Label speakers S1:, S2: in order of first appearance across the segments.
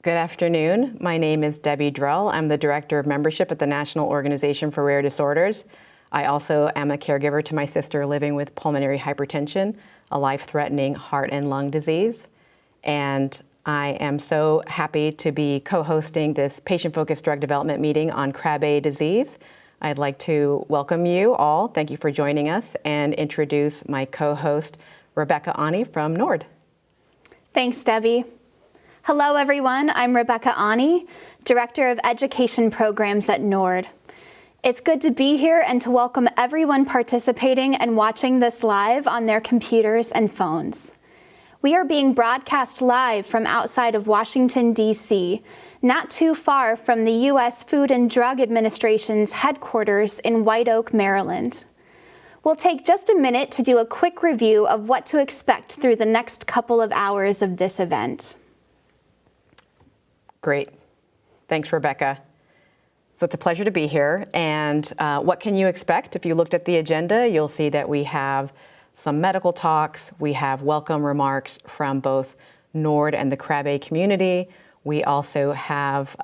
S1: Good afternoon. My name is Debbie Drell. I'm the Director of Membership at the National Organization for Rare Disorders. I also am a caregiver to my sister living with pulmonary hypertension, a life-threatening heart and lung disease. And I am so happy to be co-hosting this patient-focused drug development meeting on Krabbe disease. I'd like to welcome you all. Thank you for joining us, and introduce my co-host, Rebecca Ani from NORD.
S2: Thanks, Debbie. Hello, everyone. I'm Rebecca Ani, Director of Education Programs at NORD. It's good to be here and to welcome everyone participating and watching this live on their computers and phones. We are being broadcast live from outside of Washington, D.C., not too far from the U.S. Food and Drug Administration's headquarters in White Oak, Maryland. We'll take just a minute to do a quick review of what to expect through the next couple of hours of this event.
S1: Great. Thanks, Rebecca. So it's a pleasure to be here. And what can you expect? If you looked at the agenda, you'll see that we have some medical talks. We have welcome remarks from both NORD and the Krabbe community. We also have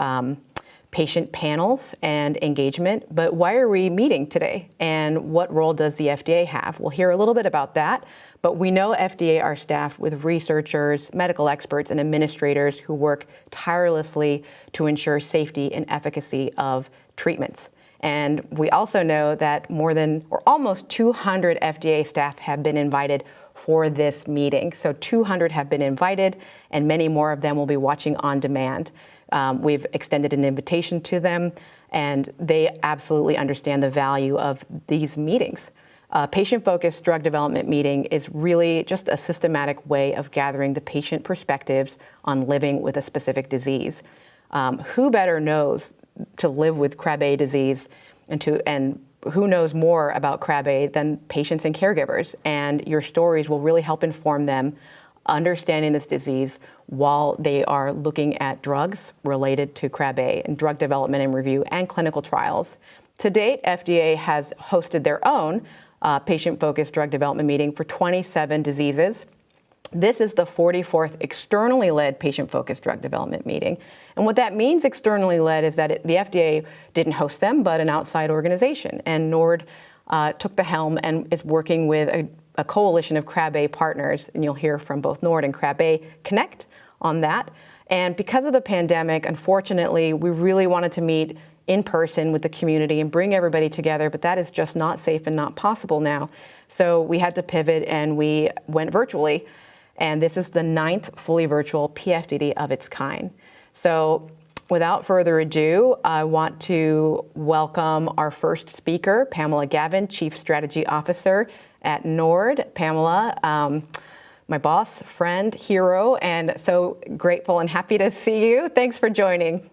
S1: patient panels and engagement. But why are we meeting today? And what role does the FDA have? We'll hear a little bit about that. But we know FDA are staffed with researchers, medical experts, and administrators who work tirelessly to ensure safety and efficacy of treatments. And we also know that almost 200 FDA staff have been invited for this meeting. So 200 have been invited, and many more of them will be watching on demand. We've extended an invitation to them, and they absolutely understand the value of these meetings. Patient-focused drug development meeting is really just a systematic way of gathering the patient perspectives on living with a specific disease. Who better knows to live with Krabbe disease, and who knows more about Krabbe than patients and caregivers? And your stories will really help inform them understanding this disease while they are looking at drugs related to Krabbe and drug development and review and clinical trials. To date, FDA has hosted their own patient-focused drug development meeting for 27 diseases. This is the 44th externally led patient-focused drug development meeting. And what that means, externally led, is that the FDA didn't host them, but an outside organization. And NORD took the helm and is working with a coalition of Krabbe partners, and you'll hear from both NORD and Krabbe Connect on that. And because of the pandemic, unfortunately, we really wanted to meet in person with the community and bring everybody together, but that is just not safe and not possible now. So we had to pivot and we went virtually, and this is the 9th fully virtual PFDD of its kind. So without further ado, I want to welcome our first speaker, Pamela Gavin, Chief Strategy Officer at NORD. Pamela, my boss, friend, hero, and so grateful and happy to see you. Thanks for joining.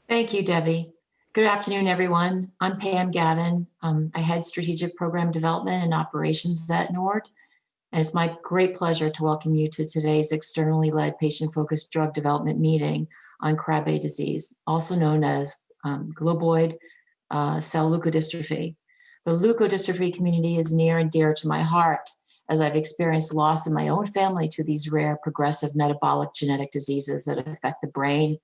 S3: Thank you, Debbie. Good afternoon, everyone. I'm Pam Gavin. I head Strategic Program Development and Operations at NORD, and it's my great pleasure to welcome you to today's externally led patient-focused drug development meeting on Krabbe disease, also known as globoid cell leukodystrophy. The leukodystrophy community is near and dear to my heart, as I've experienced loss in my own family to these rare progressive metabolic genetic diseases that affect the brain,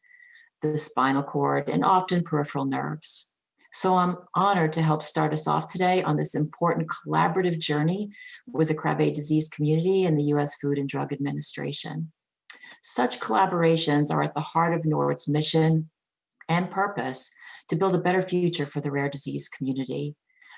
S3: the spinal cord, and often peripheral nerves. So I'm honored to help start us off today on this important collaborative journey with the Krabbe disease community and the U.S. Food and Drug Administration. Such collaborations are at the heart of NORD's mission and purpose to build a better future for the rare disease community.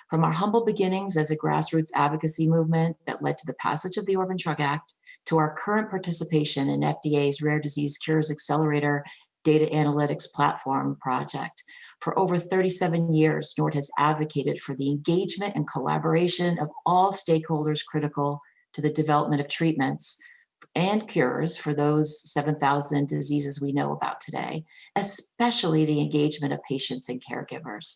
S3: From our humble beginnings as a grassroots advocacy movement that led to the passage of the Orphan Drug Act, to our current participation in FDA's Rare Disease Cures Accelerator data analytics platform project. For over 37 years, NORD has advocated for the engagement and collaboration of all stakeholders critical to the development of treatments and cures for those 7,000 diseases we know about today, especially the engagement of patients and caregivers.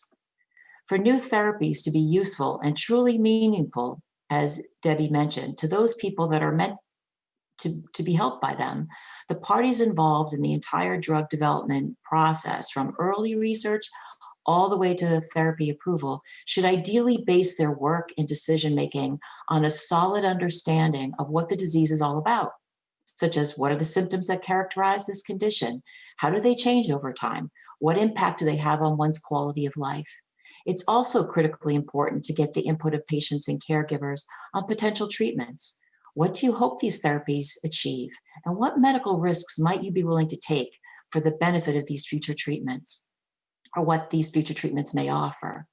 S3: For new therapies to be useful and truly meaningful, as Debbie mentioned, to those people that are meant to be helped by them, the parties involved in the entire drug development process, from early research all the way to therapy approval, should ideally base their work and decision-making on a solid understanding of what the disease is all about, such as what are the symptoms that characterize this condition? How do they change over time? What impact do they have on one's quality of life? It's also critically important to get the input of patients and caregivers on potential treatments. What do you hope these therapies achieve? And what medical risks might you be willing to take for the benefit of these future treatments, or what these future treatments may offer?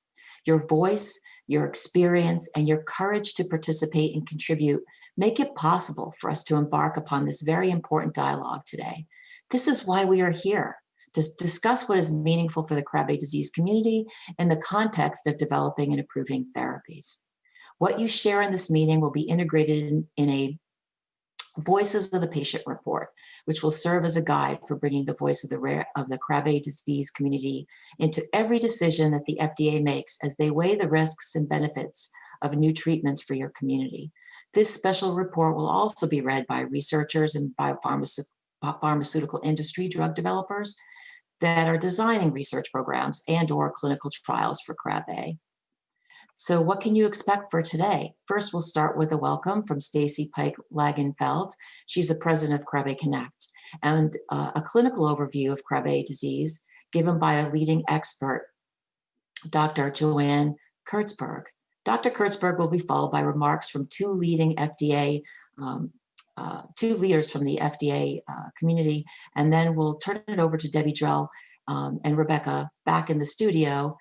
S3: Your voice, your experience, and your courage to participate and contribute make it possible for us to embark upon this very important dialogue today. This is why we are here, to discuss what is meaningful for the Krabbe disease community in the context of developing and improving therapies. What you share in this meeting will be integrated in a Voices of the Patient report, which will serve as a guide for bringing the voice of the Krabbe disease community into every decision that the FDA makes as they weigh the risks and benefits of new treatments for your community. This special report will also be read by researchers and pharmaceutical industry drug developers that are designing research programs and/or clinical trials for Krabbe. So what can you expect for today? First, we'll start with a welcome from Stacy Pike-Lagenfeld. She's the president of Krabbe Connect, and a clinical overview of Krabbe disease given by a leading expert, Dr. Joanne Kurtzberg. Dr. Kurtzberg will be followed by remarks from two leaders from the FDA community, and then we'll turn it over to Debbie Drell and Rebecca back in the studio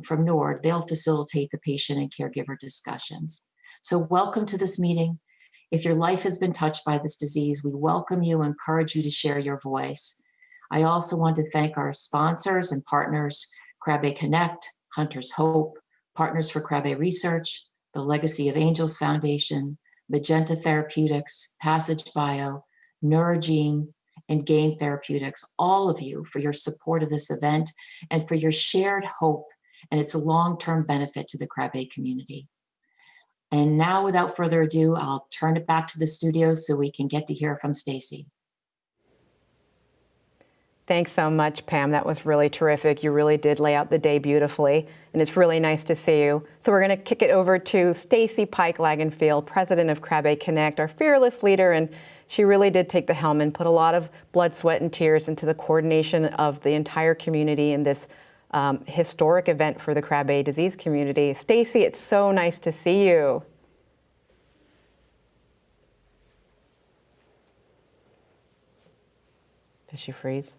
S3: from NORD. They'll facilitate the patient and caregiver discussions. So welcome to this meeting. If your life has been touched by this disease, we welcome you and encourage you to share your voice. I also want to thank our sponsors and partners, Krabbe Connect, Hunter's Hope, Partners for Krabbe Research, the Legacy of Angels Foundation, Magenta Therapeutics, Passage Bio, Neurogene, and Gain Therapeutics, all of you for your support of this event and for your shared hope and its long-term benefit to the Krabbe community. And now, without further ado, I'll turn it back to the studio so we can get to hear from Stacy.
S1: Thanks so much, Pam. That was really terrific. You really did lay out the day beautifully, and it's really nice to see you. So we're going to kick it over to Stacy Pike-Lagenfeld, president of Krabbe Connect, our fearless leader, and she really did take the helm and put a lot of blood, sweat, and tears into the coordination of the entire community in this historic event for the Krabbe disease community. Stacy, it's so nice to see you. Did she freeze?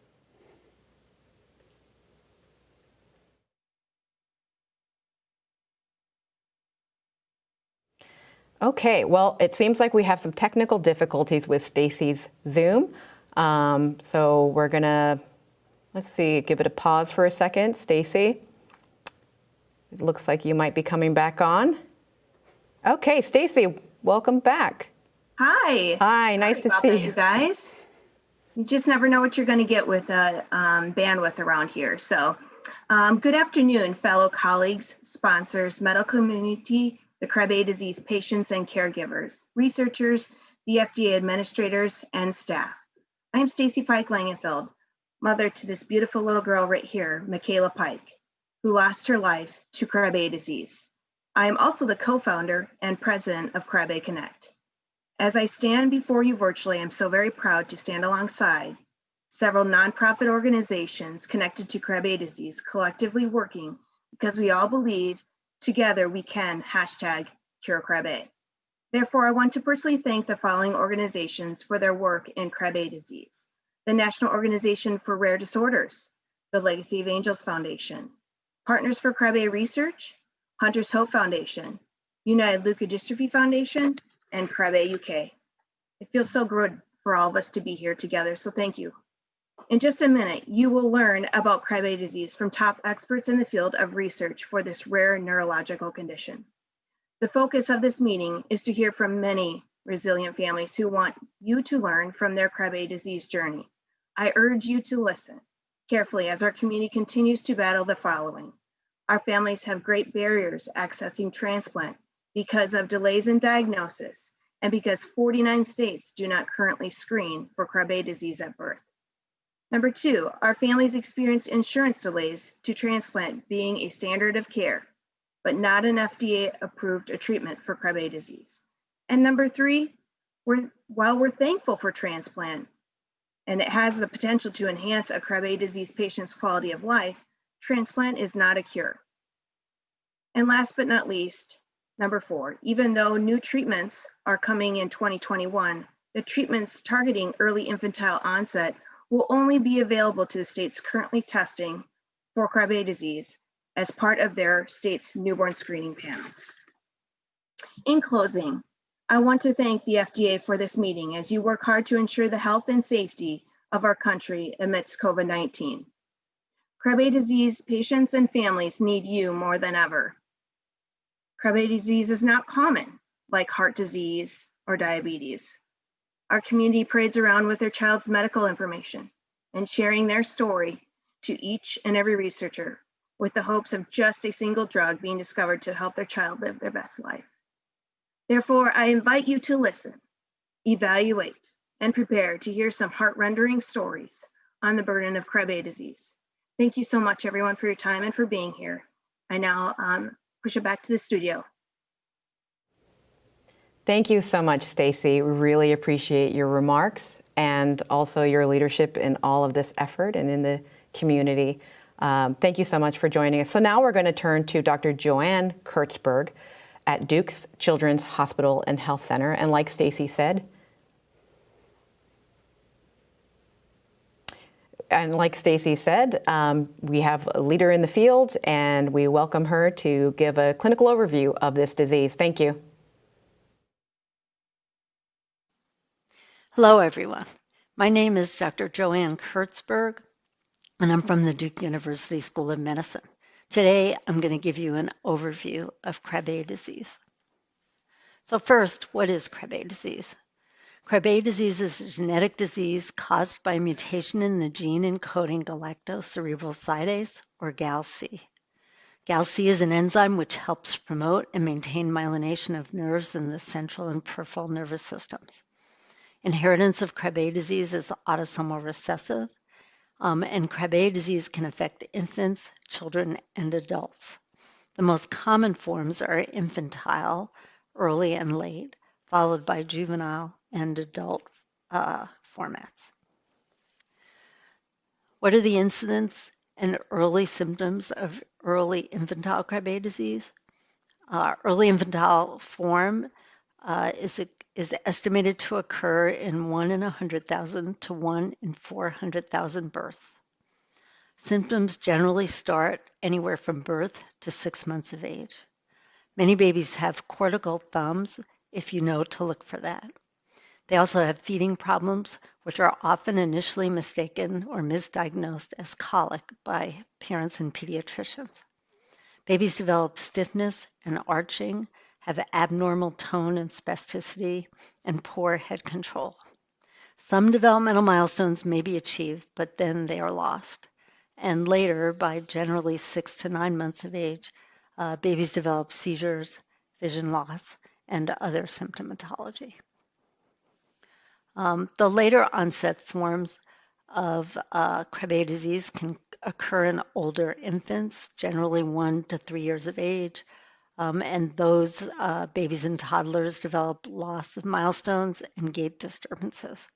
S1: Okay, well, it seems like we have some technical difficulties with Stacy's Zoom. So we're gonna, let's see, give it a pause for a second. Stacy, it looks like you might be coming back on. Okay, Stacy, welcome back.
S4: Hi.
S1: Hi, nice to see
S4: you guys. You just never know what you're going to get with bandwidth around here. So good afternoon, fellow colleagues, sponsors, medical community, the Krabbe disease patients and caregivers, researchers, the FDA administrators, and staff. I am Stacy Pike-Lagenfeld, mother to this beautiful little girl right here, Michaela Pike, who lost her life to Krabbe disease. I am also the co-founder and president of Krabbe Connect. As I stand before you virtually, I'm so very proud to stand alongside several nonprofit organizations connected to Krabbe disease, collectively working because we all believe together we can #cure Krabbe. Therefore, I want to personally thank the following organizations for their work in Krabbe disease: the National Organization for Rare Disorders, the Legacy of Angels Foundation, Partners for Krabbe Research, Hunter's Hope Foundation, United Leukodystrophy Foundation, and Krabbe UK. It feels so good for all of us to be here together, so thank you. In just a minute, you will learn about Krabbe disease from top experts in the field of research for this rare neurological condition. The focus of this meeting is to hear from many resilient families who want you to learn from their Krabbe disease journey. I urge you to listen carefully as our community continues to battle the following. Our families have great barriers accessing transplant because of delays in diagnosis and because 49 states do not currently screen for Krabbe disease at birth. Number two, our families experience insurance delays to transplant being a standard of care, but not an FDA-approved treatment for Krabbe disease. And number three, While we're thankful for transplant, and it has the potential to enhance a Krabbe disease patient's quality of life, transplant is not a cure. And last but not least, number 4, even though new treatments are coming in 2021, the treatments targeting early infantile onset will only be available to the states currently testing for Krabbe disease as part of their state's newborn screening panel. In closing, I want to thank the FDA for this meeting as you work hard to ensure the health and safety of our country amidst COVID-19. Krabbe disease patients and families need you more than ever. Krabbe disease is not common like heart disease or diabetes. Our community parades around with their child's medical information and sharing their story to each and every researcher with the hopes of just a single drug being discovered to help their child live their best life. Therefore, I invite you to listen, evaluate, and prepare to hear some heart-rending stories on the burden of Krabbe disease. Thank you so much, everyone, for your time and for being here. I now push it back to the studio.
S1: Thank you so much, Stacy. We really appreciate your remarks and also your leadership in all of this effort and in the community. Thank you so much for joining us. So now we're going to turn to Dr. Joanne Kurtzberg at Duke's Children's Hospital and Health Center. And like Stacy said, we have a leader in the field, and we welcome her to give a clinical overview of this disease. Thank you.
S5: Hello, everyone. My name is Dr. Joanne Kurtzberg, and I'm from the Duke University School of Medicine. Today, I'm going to give you an overview of Krabbe disease. So first, what is Krabbe disease? Krabbe disease is a genetic disease caused by a mutation in the gene encoding galactocerebrosidase, or GALC. GALC is an enzyme which helps promote and maintain myelination of nerves in the central and peripheral nervous systems. Inheritance of Krabbe disease is autosomal recessive, and Krabbe disease can affect infants, children, and adults. The most common forms are infantile, early and late, followed by juvenile and adult formats. What are the incidents and early symptoms of early infantile Krabbe disease? Early infantile form is estimated to occur in 1 in 100,000 to 1 in 400,000 births. Symptoms generally start anywhere from birth to 6 months of age. Many babies have cortical thumbs, if you know to look for that. They also have feeding problems, which are often initially mistaken or misdiagnosed as colic by parents and pediatricians. Babies develop stiffness and arching, have abnormal tone and spasticity, and poor head control. Some developmental milestones may be achieved, but then they are lost. And later, by generally 6 to 9 months of age, babies develop seizures, vision loss, and other symptomatology. The later onset forms of Krabbe disease can occur in older infants, generally 1 to 3 years of age, and those babies and toddlers develop loss of milestones and gait disturbances.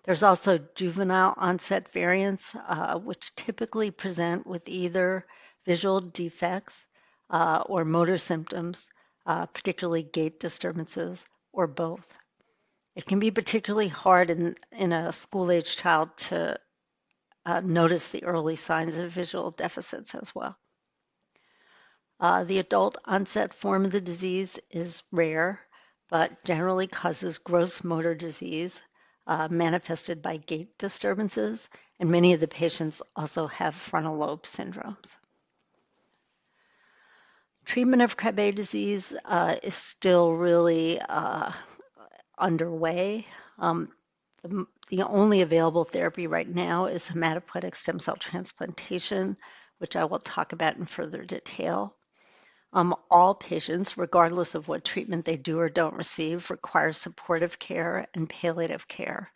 S5: There's also juvenile onset variants, which typically present with either visual defects or motor symptoms, particularly gait disturbances, or both. It can be particularly hard in a school-age child to notice the early signs of visual deficits as well. The adult onset form of the disease is rare, but generally causes gross motor disease manifested by gait disturbances, and many of the patients also have frontal lobe syndromes. Treatment of Krabbe disease is still really underway. The only available therapy right now is hematopoietic stem cell transplantation, which I will talk about in further detail. All patients, regardless of what treatment they do or don't receive, require supportive care and palliative care.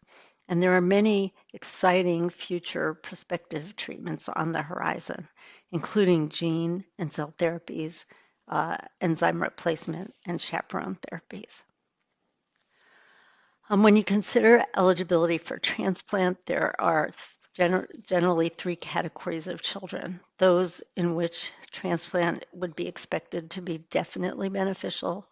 S5: And there are many exciting future prospective treatments on the horizon, including gene and cell therapies, enzyme replacement, and chaperone therapies. When you consider eligibility for transplant, there are generally three categories of children. Those in which transplant would be expected to be definitely beneficial,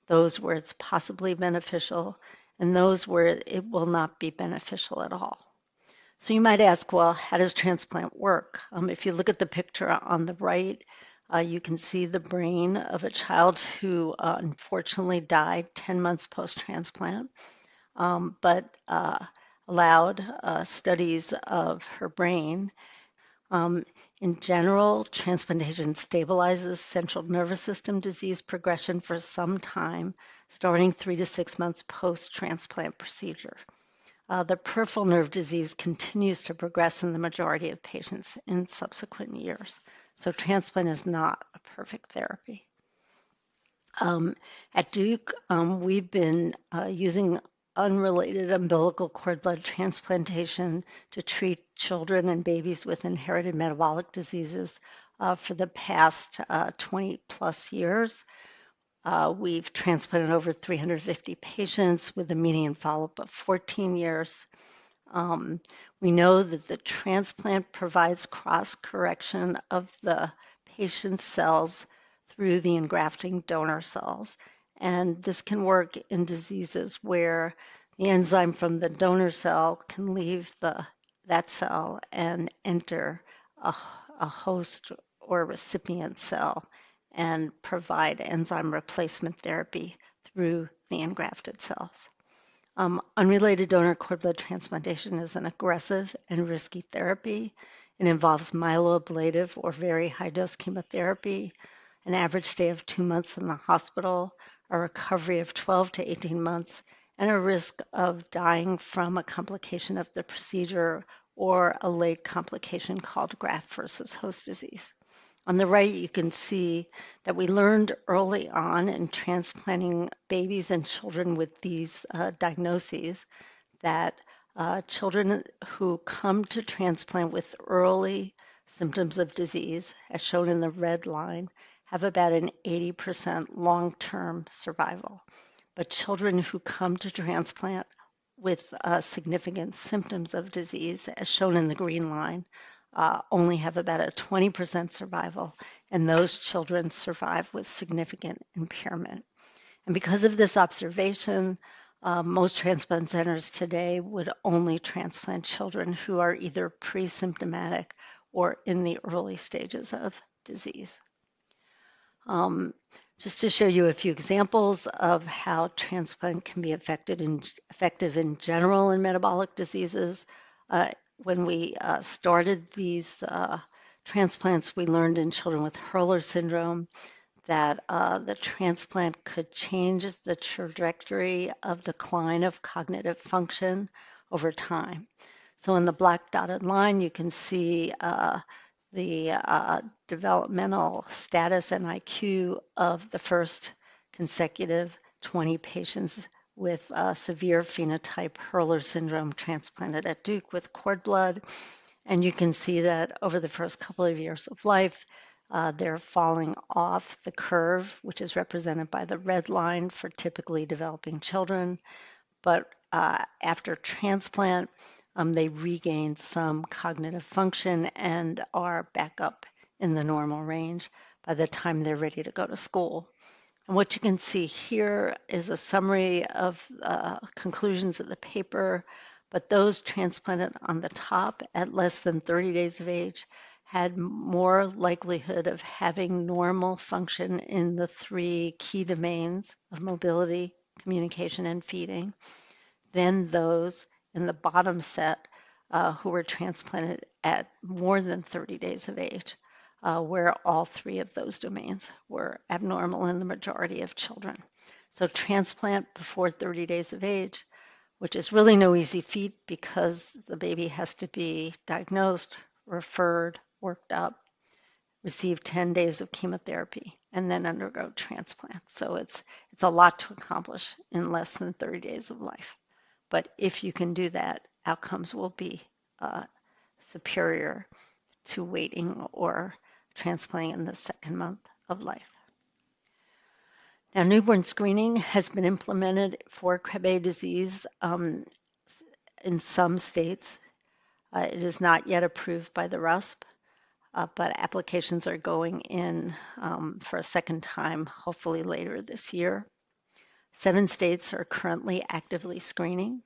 S5: those where it's possibly beneficial, and those where it will not be beneficial at all. So you might ask, well, how does transplant work? If you look at the picture on the right, you can see the brain of a child who unfortunately died 10 months post-transplant, but allowed studies of her brain. In general, transplantation stabilizes central nervous system disease progression for some time, starting 3 to 6 months post-transplant procedure. The peripheral nerve disease continues to progress in the majority of patients in subsequent years. So transplant is not a perfect therapy. At Duke, we've been using unrelated umbilical cord blood transplantation to treat children and babies with inherited metabolic diseases for the past 20 plus years. We've transplanted over 350 patients with a median follow-up of 14 years. We know that the transplant provides cross-correction of the patient's cells through the engrafting donor cells. And this can work in diseases where the enzyme from the donor cell can leave that cell and enter a host or recipient cell and provide enzyme replacement therapy through the engrafted cells. Unrelated donor cord blood transplantation is an aggressive and risky therapy. It involves myeloablative or very high-dose chemotherapy, an average stay of 2 months in the hospital, a recovery of 12 to 18 months, and a risk of dying from a complication of the procedure or a late complication called graft versus host disease. On the right, you can see that we learned early on in transplanting babies and children with these diagnoses that children who come to transplant with early symptoms of disease, as shown in the red line, have about an 80% long-term survival. But children who come to transplant with significant symptoms of disease, as shown in the green line, only have about a 20% survival, and those children survive with significant impairment. And because of this observation, most transplant centers today would only transplant children who are either pre-symptomatic or in the early stages of disease. Just to show you a few examples of how transplant can be effective in general in metabolic diseases. When we started these transplants, we learned in children with Hurler syndrome that the transplant could change the trajectory of decline of cognitive function over time. So in the black dotted line, you can see the developmental status and IQ of the first consecutive 20 patients with severe phenotype Hurler syndrome transplanted at Duke with cord blood. And you can see that over the first couple of years of life, they're falling off the curve, which is represented by the red line for typically developing children. But after transplant, they regain some cognitive function and are back up in the normal range by the time they're ready to go to school. And what you can see here is a summary of conclusions of the paper, but those transplanted on the top at less than 30 days of age had more likelihood of having normal function in the 3 key domains of mobility, communication, and feeding than those in the bottom set who were transplanted at more than 30 days of age, where all 3 of those domains were abnormal in the majority of children. So transplant before 30 days of age, which is really no easy feat because the baby has to be diagnosed, referred, worked up, receive 10 days of chemotherapy, and then undergo transplant. So it's a lot to accomplish in less than 30 days of life. But if you can do that, outcomes will be superior to waiting or transplanting in the second month of life. Now, newborn screening has been implemented for Krabbe disease in some states. It is not yet approved by the RUSP, but applications are going in for a second time, hopefully later this year. 7 states are currently actively screening.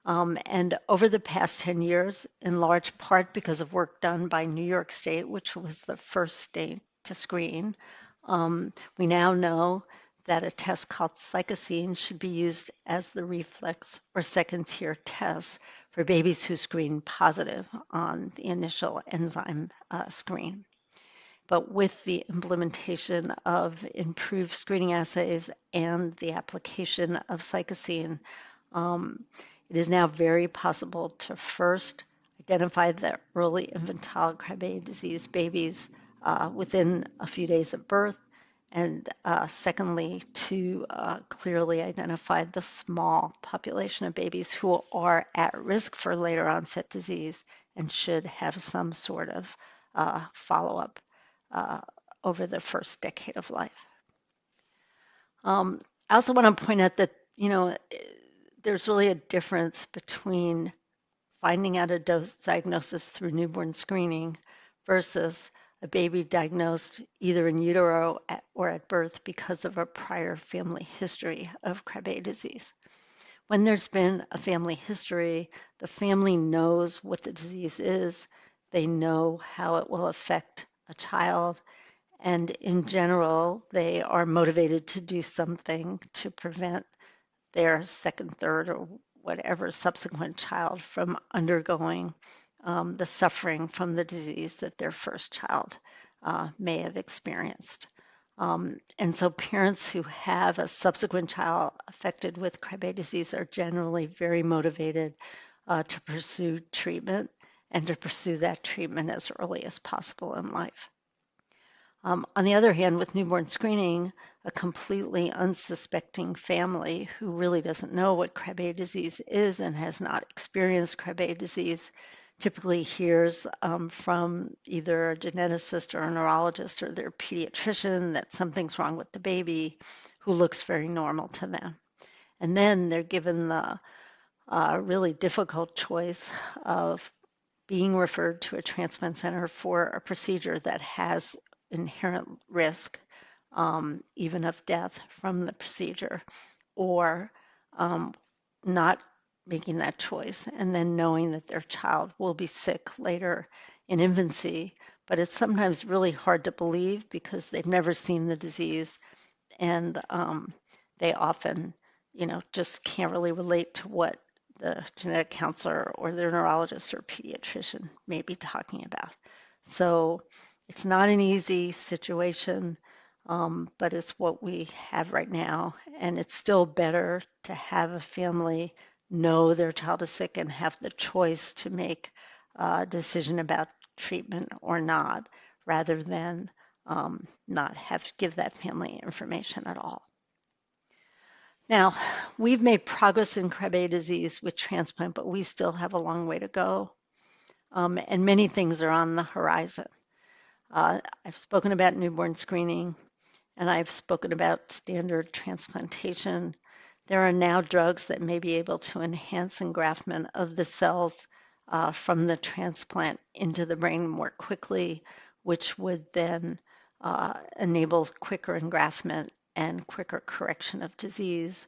S5: And over the past 10 years, in large part because of work done by New York State, which was the first state to screen, we now know that a test called cytosine should be used as the reflex or second tier test for babies who screen positive on the initial enzyme screen. But with the implementation of improved screening assays and the application of cytosine, it is now very possible to first identify the early infantile Krabbe disease babies within a few days of birth, and secondly, to clearly identify the small population of babies who are at risk for later onset disease and should have some sort of follow-up over the first decade of life. I also want to point out that, there's really a difference between finding out a diagnosis through newborn screening versus a baby diagnosed either in utero or at birth because of a prior family history of Krabbe disease. When there's been a family history, the family knows what the disease is, they know how it will affect a child, and in general, they are motivated to do something to prevent their second, third, or whatever subsequent child from undergoing the suffering from the disease that their first child may have experienced. And so parents who have a subsequent child affected with Krabbe disease are generally very motivated to pursue treatment and to pursue that treatment as early as possible in life. On the other hand, with newborn screening, a completely unsuspecting family who really doesn't know what Krabbe disease is and has not experienced Krabbe disease typically hears from either a geneticist or a neurologist or their pediatrician that something's wrong with the baby, who looks very normal to them. And then they're given the really difficult choice of being referred to a transplant center for a procedure that has inherent risk, even of death from the procedure, or not making that choice and then knowing that their child will be sick later in infancy. But it's sometimes really hard to believe because they've never seen the disease, and they often, just can't really relate to what the genetic counselor or their neurologist or pediatrician may be talking about. So it's not an easy situation, but it's what we have right now. And it's still better to have a family know their child is sick and have the choice to make a decision about treatment or not, rather than not have to give that family information at all. Now, we've made progress in Krabbe disease with transplant, but we still have a long way to go. And many things are on the horizon. I've spoken about newborn screening, and I've spoken about standard transplantation. There are now drugs that may be able to enhance engraftment of the cells from the transplant into the brain more quickly, which would then enable quicker engraftment and quicker correction of disease.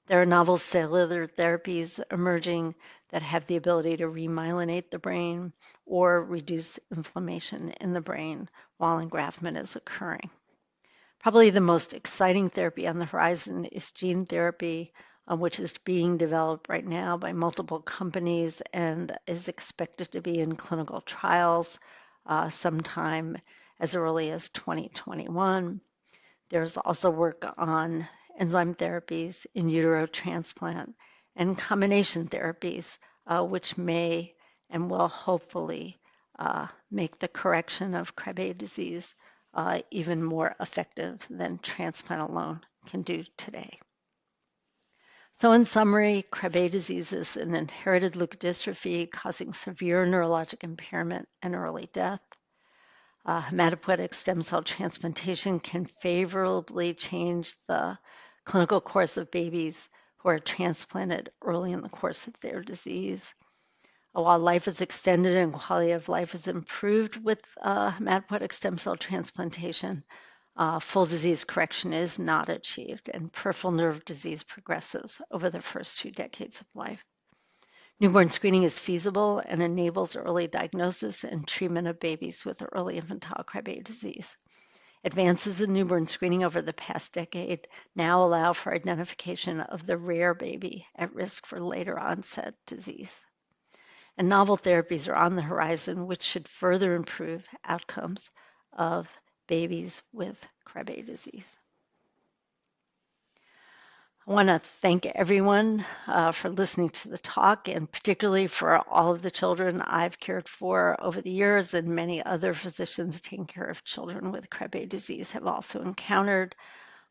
S5: There are novel cellular therapies emerging that have the ability to remyelinate the brain or reduce inflammation in the brain while engraftment is occurring. Probably the most exciting therapy on the horizon is gene therapy, which is being developed right now by multiple companies and is expected to be in clinical trials sometime as early as 2021. There's also work on enzyme therapies in utero transplant and combination therapies, which may and will hopefully make the correction of Krabbe disease even more effective than transplant alone can do today. So in summary, Krabbe disease is an inherited leukodystrophy causing severe neurologic impairment and early death. Hematopoietic stem cell transplantation can favorably change the clinical course of babies who are transplanted early in the course of their disease. While life is extended and quality of life is improved with hematopoietic stem cell transplantation, full disease correction is not achieved, and peripheral nerve disease progresses over the first 2 decades of life. Newborn screening is feasible and enables early diagnosis and treatment of babies with early infantile Krabbe disease. Advances in newborn screening over the past decade now allow for identification of the rare baby at risk for later onset disease. And novel therapies are on the horizon, which should further improve outcomes of babies with Krabbe disease. I want to thank everyone for listening to the talk, and particularly for all of the children I've cared for over the years, and many other physicians taking care of children with Krabbe disease have also encountered.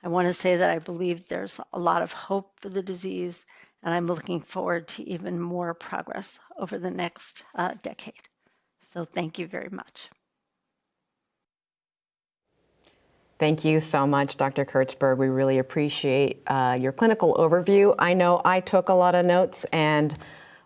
S5: I want to say that I believe there's a lot of hope for the disease, and I'm looking forward to even more progress over the next decade. So thank you very much.
S1: Thank you so much, Dr. Kurtzberg. We really appreciate your clinical overview. I know I took a lot of notes, and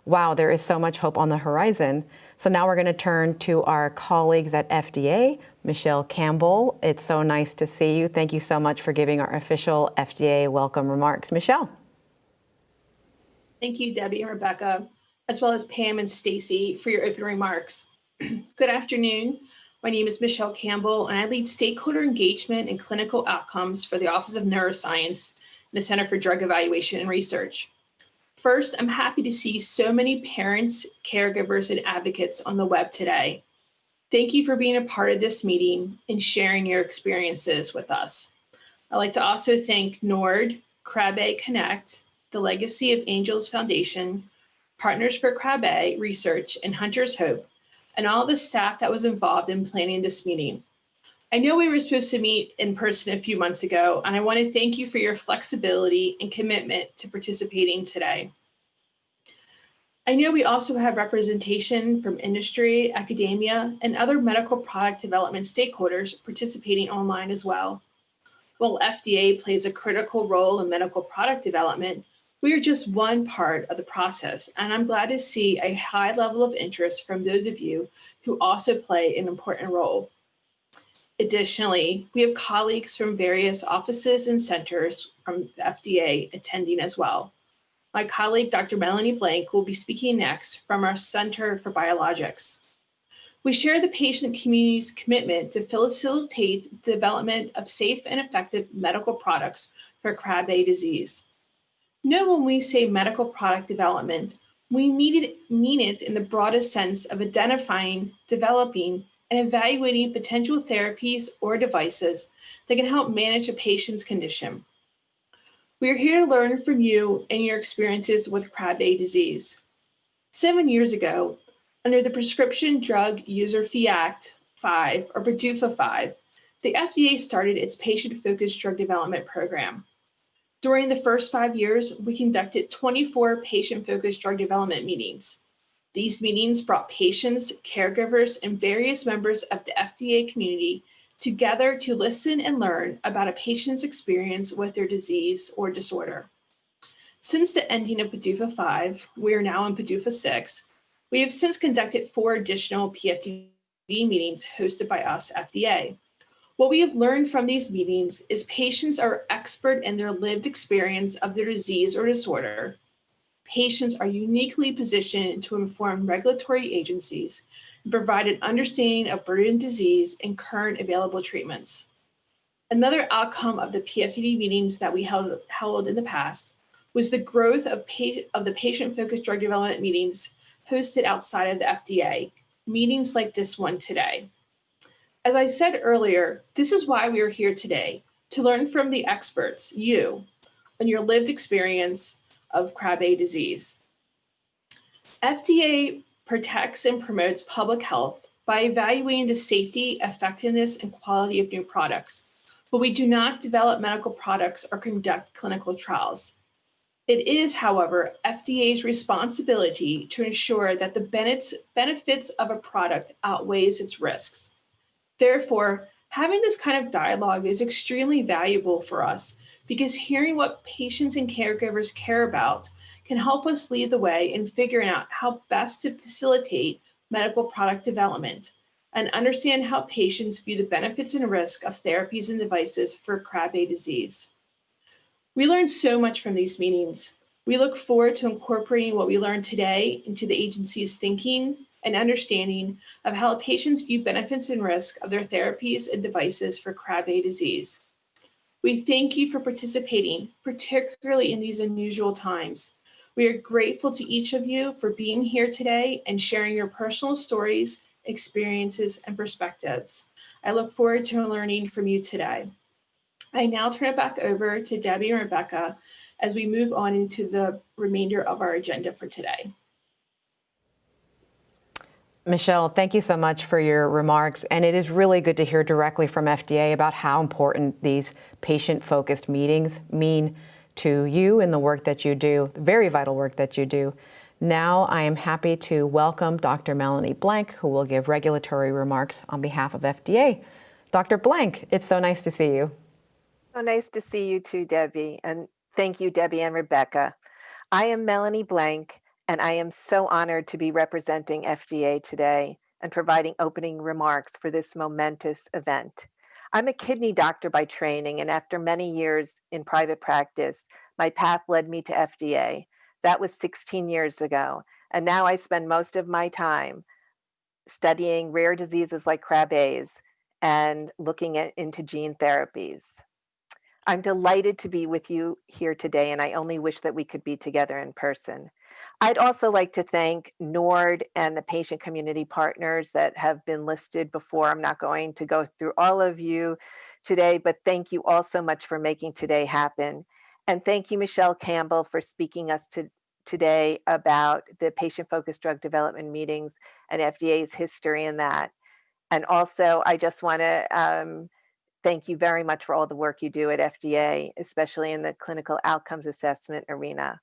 S1: wow, there is so much hope on the horizon. So now we're going to turn to our colleagues at FDA, Michelle Campbell. It's so nice to see you. Thank you so much for giving our official FDA welcome remarks. Michelle.
S6: Thank you, Debbie and Rebecca, as well as Pam and Stacy for your opening remarks. Good afternoon. My name is Michelle Campbell, and I lead stakeholder engagement and clinical outcomes for the Office of Neuroscience and the Center for Drug Evaluation and Research. First, I'm happy to see so many parents, caregivers, and advocates on the web today. Thank you for being a part of this meeting and sharing your experiences with us. I'd like to also thank NORD, Krabbe Connect, the Legacy of Angels Foundation, Partners for Krabbe Research, and Hunter's Hope, and all the staff that was involved in planning this meeting. I know we were supposed to meet in person a few months ago, and I want to thank you for your flexibility and commitment to participating today. I know we also have representation from industry, academia, and other medical product development stakeholders participating online as well. While FDA plays a critical role in medical product development, we are just one part of the process, and I'm glad to see a high level of interest from those of you who also play an important role. Additionally, we have colleagues from various offices and centers from the FDA attending as well. My colleague, Dr. Melanie Blank, will be speaking next from our Center for Biologics. We share the patient community's commitment to facilitate the development of safe and effective medical products for Krabbe disease. Know when we say medical product development, we mean it in the broadest sense of identifying, developing, and evaluating potential therapies or devices that can help manage a patient's condition. We are here to learn from you and your experiences with Krabbe disease. 7 years ago, under the Prescription Drug User Fee Act 5, or PDUFA 5, the FDA started its patient-focused drug development program. During the first 5 years, we conducted 24 patient-focused drug development meetings. These meetings brought patients, caregivers, and various members of the FDA community together to listen and learn about a patient's experience with their disease or disorder. Since the ending of PDUFA 5, we are now in PDUFA 6, we have since conducted 4 additional PFDD meetings hosted by us, FDA. What we have learned from these meetings is patients are expert in their lived experience of their disease or disorder. Patients are uniquely positioned to inform regulatory agencies and provide an understanding of burden disease and current available treatments. Another outcome of the PFDD meetings that we held in the past was the growth of the patient-focused drug development meetings hosted outside of the FDA, meetings like this one today. As I said earlier, this is why we are here today, to learn from the experts, you, on your lived experience of Krabbe disease. FDA protects and promotes public health by evaluating the safety, effectiveness, and quality of new products, but we do not develop medical products or conduct clinical trials. It is, however, FDA's responsibility to ensure that the benefits of a product outweighs its risks. Therefore, having this kind of dialogue is extremely valuable for us because hearing what patients and caregivers care about can help us lead the way in figuring out how best to facilitate medical product development and understand how patients view the benefits and risk of therapies and devices for Krabbe disease. We learned so much from these meetings. We look forward to incorporating what we learned today into the agency's thinking and understanding of how patients view benefits and risk of their therapies and devices for Krabbe disease. We thank you for participating, particularly in these unusual times. We are grateful to each of you for being here today and sharing your personal stories, experiences, and perspectives. I look forward to learning from you today. I now turn it back over to Debbie and Rebecca as we move on into the remainder of our agenda for today.
S1: Michelle, thank you so much for your remarks. And it is really good to hear directly from FDA about how important these patient-focused meetings mean to you in the work that you do, very vital work that you do. Now I am happy to welcome Dr. Melanie Blank, who will give regulatory remarks on behalf of FDA. Dr. Blank, it's so nice to see you.
S7: So nice to see you too, Debbie. And thank you, Debbie and Rebecca. I am Melanie Blank, and I am so honored to be representing FDA today and providing opening remarks for this momentous event. I'm a kidney doctor by training, and after many years in private practice, my path led me to FDA. That was 16 years ago, and now I spend most of my time studying rare diseases like Krabbe's and looking into gene therapies. I'm delighted to be with you here today, and I only wish that we could be together in person. I'd also like to thank NORD and the patient community partners that have been listed before. I'm not going to go through all of you today, but thank you all so much for making today happen. And thank you, Michelle Campbell, for speaking us today about the patient-focused drug development meetings and FDA's history in that. And also, I just want to thank you very much for all the work you do at FDA, especially in the clinical outcomes assessment arena.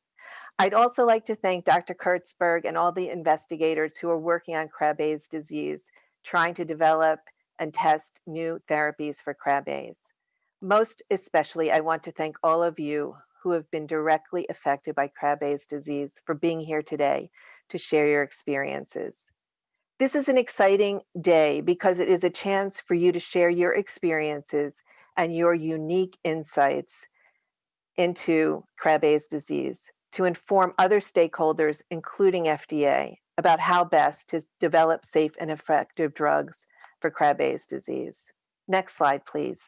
S7: I'd also like to thank Dr. Kurtzberg and all the investigators who are working on Krabbe's disease, trying to develop and test new therapies for Krabbe's. Most especially, I want to thank all of you who have been directly affected by Krabbe's disease for being here today to share your experiences. This is an exciting day because it is a chance for you to share your experiences and your unique insights into Krabbe's disease to inform other stakeholders, including FDA, about how best to develop safe and effective drugs for Krabbe's disease. Next slide, please.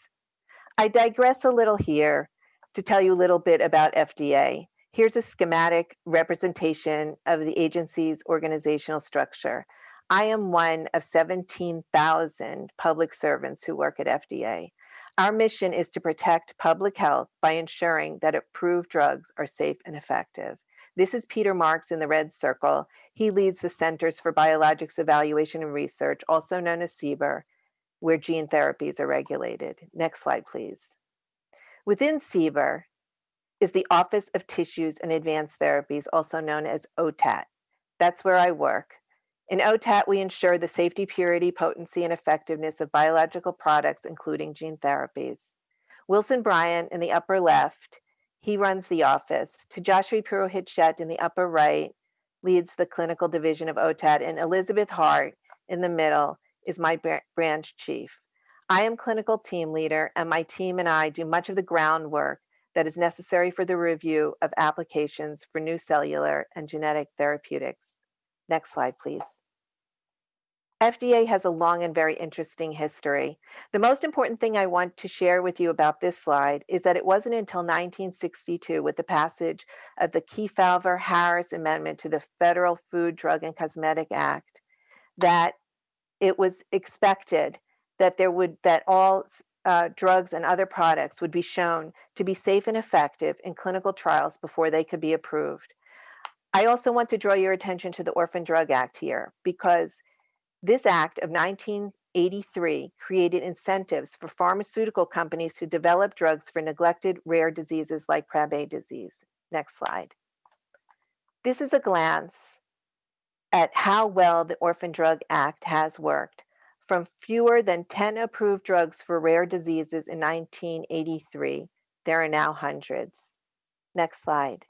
S7: I digress a little here to tell you a little bit about FDA. Here's a schematic representation of the agency's organizational structure. I am one of 17,000 public servants who work at FDA. Our mission is to protect public health by ensuring that approved drugs are safe and effective. This is Peter Marks in the red circle. He leads the Centers for Biologics Evaluation and Research, also known as CBER, where gene therapies are regulated. Next slide, please. Within CBER is the Office of Tissues and Advanced Therapies, also known as OTAT. That's where I work. In OTAT, we ensure the safety, purity, potency, and effectiveness of biological products, including gene therapies. Wilson Bryant in the upper left, he runs the office. Tejashri Purohit-Shet in the upper right leads the clinical division of OTAT, and Elizabeth Hart in the middle is my branch chief. I am clinical team leader, and my team and I do much of the groundwork that is necessary for the review of applications for new cellular and genetic therapeutics. Next slide, please. FDA has a long and very interesting history. The most important thing I want to share with you about this slide is that it wasn't until 1962, with the passage of the Kefauver-Harris Amendment to the Federal Food, Drug, and Cosmetic Act, that it was expected that all drugs and other products would be shown to be safe and effective in clinical trials before they could be approved. I also want to draw your attention to the Orphan Drug Act here, because this act of 1983 created incentives for pharmaceutical companies to develop drugs for neglected rare diseases like Krabbe disease. Next slide. This is a glance at how well the Orphan Drug Act has worked. From fewer than 10 approved drugs for rare diseases in 1983, there are now hundreds. Next slide.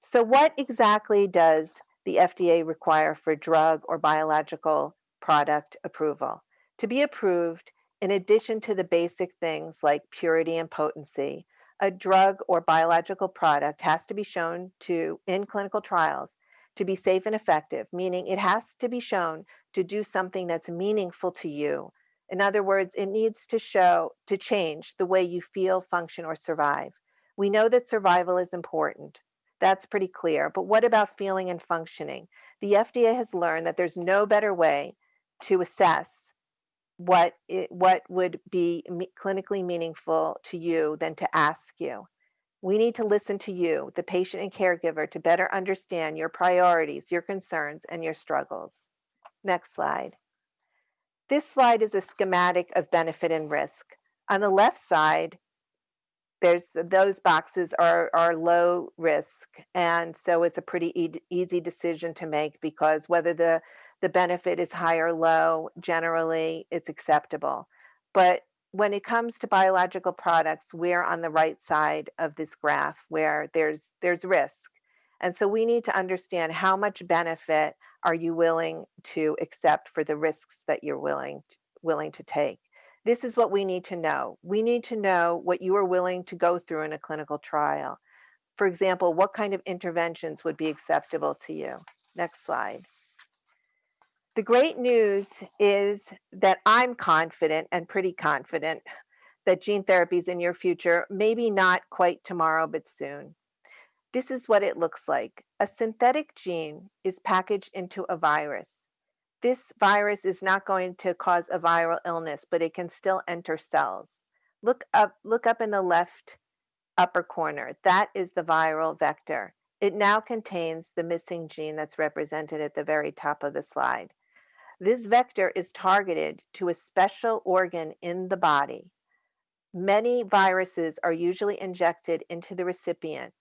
S7: So what exactly does the FDA require for drug or biological product approval? To be approved, in addition to the basic things like purity and potency, a drug or biological product has to be shown to, in clinical trials, to be safe and effective, meaning it has to be shown to do something that's meaningful to you. In other words, it needs to change the way you feel, function, or survive. We know that survival is important. That's pretty clear. But what about feeling and functioning? The FDA has learned that there's no better way to assess what would be clinically meaningful to you than to ask you. We need to listen to you, the patient and caregiver, to better understand your priorities, your concerns, and your struggles. Next slide. This slide is a schematic of benefit and risk. On the left side, those boxes are low risk, and so it's a pretty easy decision to make, because whether the benefit is high or low, generally it's acceptable. But when it comes to biological products, we're on the right side of this graph where there's risk. And so we need to understand how much benefit are you willing to accept for the risks that you're willing to take. This is what we need to know. We need to know what you are willing to go through in a clinical trial. For example, what kind of interventions would be acceptable to you? Next slide. The great news is that I'm confident, and pretty confident, that gene therapy is in your future, maybe not quite tomorrow, but soon. This is what it looks like. A synthetic gene is packaged into a virus. This virus is not going to cause a viral illness, but it can still enter cells. Look up in the left upper corner. That is the viral vector. It now contains the missing gene that's represented at the very top of the slide. This vector is targeted to a special organ in the body. Many viruses are usually injected into the recipient.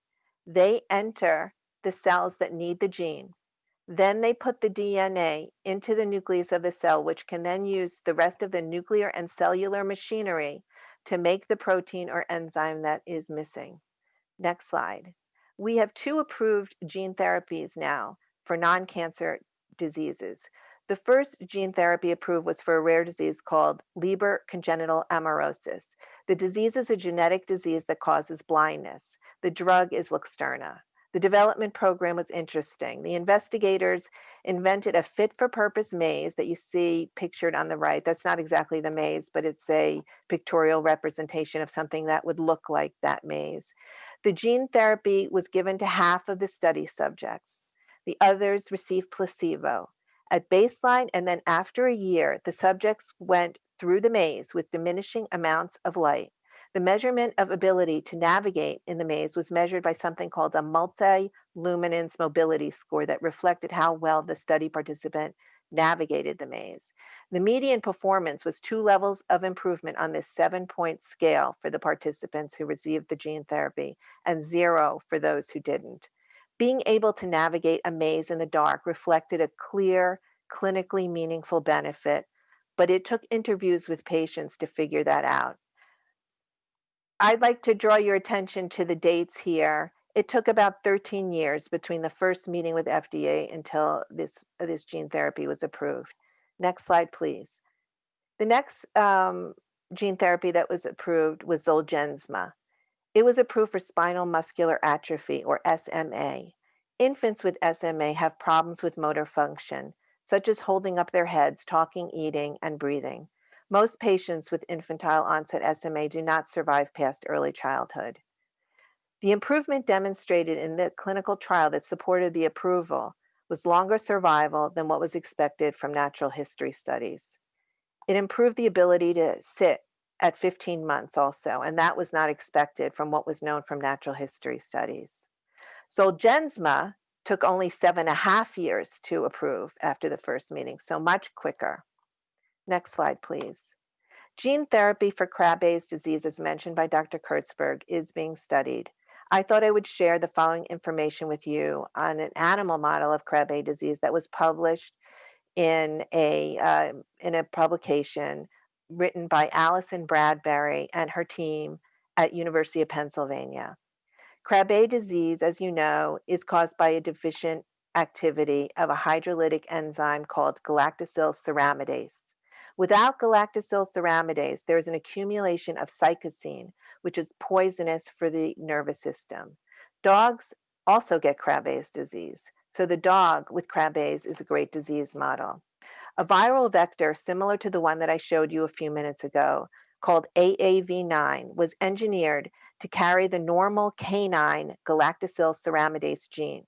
S7: They enter the cells that need the gene. Then they put the DNA into the nucleus of the cell, which can then use the rest of the nuclear and cellular machinery to make the protein or enzyme that is missing. Next slide. We have 2 approved gene therapies now for non-cancer diseases. The first gene therapy approved was for a rare disease called Leber congenital amaurosis. The disease is a genetic disease that causes blindness. The drug is Luxturna. The development program was interesting. The investigators invented a fit-for-purpose maze that you see pictured on the right. That's not exactly the maze, but it's a pictorial representation of something that would look like that maze. The gene therapy was given to half of the study subjects. The others received placebo. At baseline and then after a year, the subjects went through the maze with diminishing amounts of light. The measurement of ability to navigate in the maze was measured by something called a multi-luminance mobility score that reflected how well the study participant navigated the maze. The median performance was 2 levels of improvement on this 7-point scale for the participants who received the gene therapy and 0 for those who didn't. Being able to navigate a maze in the dark reflected a clear, clinically meaningful benefit, but it took interviews with patients to figure that out. I'd like to draw your attention to the dates here. It took about 13 years between the first meeting with FDA until this gene therapy was approved. Next slide, please. The next gene therapy that was approved was Zolgensma. It was approved for spinal muscular atrophy, or SMA. Infants with SMA have problems with motor function, such as holding up their heads, talking, eating, and breathing. Most patients with infantile onset SMA do not survive past early childhood. The improvement demonstrated in the clinical trial that supported the approval was longer survival than what was expected from natural history studies. It improved the ability to sit at 15 months also, and that was not expected from what was known from natural history studies. Zolgensma took only 7.5 years to approve after the first meeting, so much quicker. Next slide, please. Gene therapy for Krabbe's disease, as mentioned by Dr. Kurtzberg, is being studied. I thought I would share the following information with you on an animal model of Krabbe disease that was published in a publication written by Allison Bradbury and her team at University of Pennsylvania. Krabbe disease, as you know, is caused by a deficient activity of a hydrolytic enzyme called galactosyl ceramidase. Without galactosyl ceramidase, there is an accumulation of cytosine, which is poisonous for the nervous system. Dogs also get Krabbe's disease. So the dog with Krabbe's is a great disease model. A viral vector similar to the one that I showed you a few minutes ago, called AAV9, was engineered to carry the normal canine galactosyl ceramidase gene.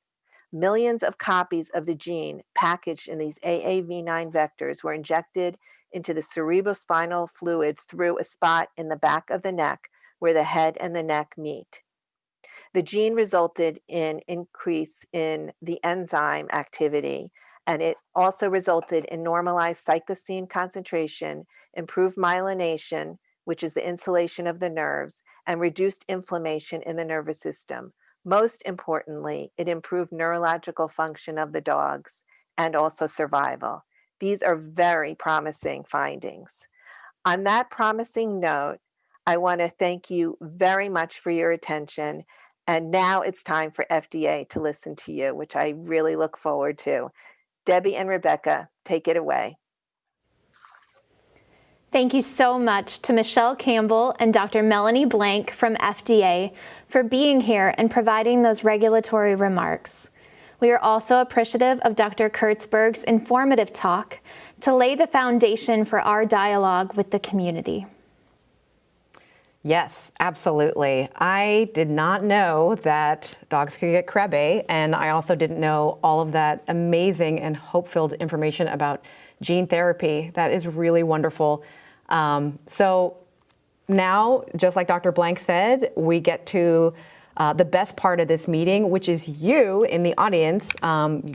S7: Millions of copies of the gene packaged in these AAV9 vectors were injected into the cerebrospinal fluid through a spot in the back of the neck where the head and the neck meet. The gene resulted in increase in the enzyme activity, and it also resulted in normalized cytosine concentration, improved myelination, which is the insulation of the nerves, and reduced inflammation in the nervous system. Most importantly, it improved neurological function of the dogs and also survival. These are very promising findings. On that promising note, I want to thank you very much for your attention. And now it's time for FDA to listen to you, which I really look forward to. Debbie and Rebecca, take it away.
S2: Thank you so much to Michelle Campbell and Dr. Melanie Blank from FDA for being here and providing those regulatory remarks. We are also appreciative of Dr. Kurtzberg's informative talk to lay the foundation for our dialogue with the community.
S1: Yes, absolutely. I did not know that dogs could get Krabbe, and I also didn't know all of that amazing and hope-filled information about gene therapy. That is really wonderful. So now, just like Dr. Blank said, we get to the best part of this meeting, which is you in the audience.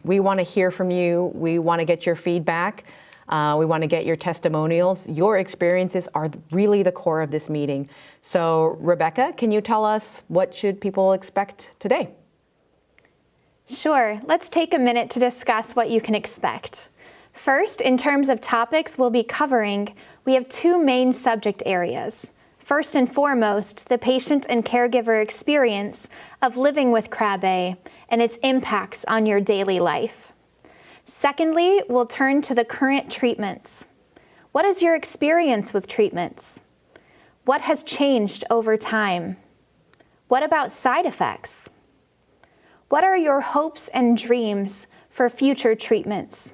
S1: We want to hear from you. We want to get your feedback. We want to get your testimonials. Your experiences are really the core of this meeting. So, Rebecca, can you tell us what should people expect today?
S2: Sure. Let's take a minute to discuss what you can expect. First, in terms of topics we'll be covering, we have two main subject areas. First and foremost, the patient and caregiver experience of living with Krabbe and its impacts on your daily life. Secondly, we'll turn to the current treatments. What is your experience with treatments? What has changed over time? What about side effects? What are your hopes and dreams for future treatments?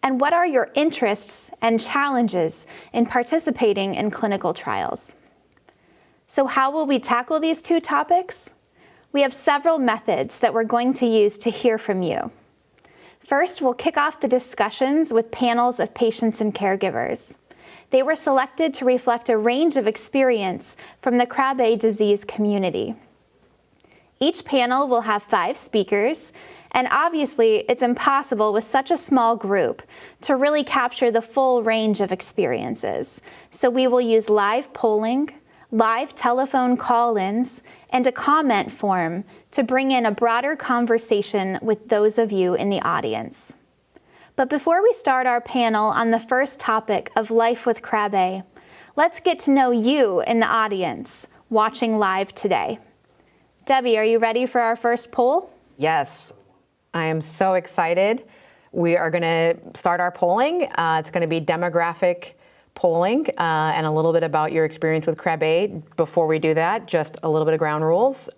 S2: And what are your interests and challenges in participating in clinical trials? So how will we tackle these two topics? We have several methods that we're going to use to hear from you. First, we'll kick off the discussions with panels of patients and caregivers. They were selected to reflect a range of experience from the Krabbe disease community. Each panel will have 5 speakers, and obviously it's impossible with such a small group to really capture the full range of experiences. So we will use live polling, live telephone call-ins, and a comment form to bring in a broader conversation with those of you in the audience. But before we start our panel on the first topic of life with Krabbe, let's get to know you in the audience watching live today. Debbie, are you ready for our first poll?
S1: Yes, I am so excited. We are going to start our polling. It's going to be demographic polling and a little bit about your experience with Krabbe. Before we do that, just a little bit of ground rules.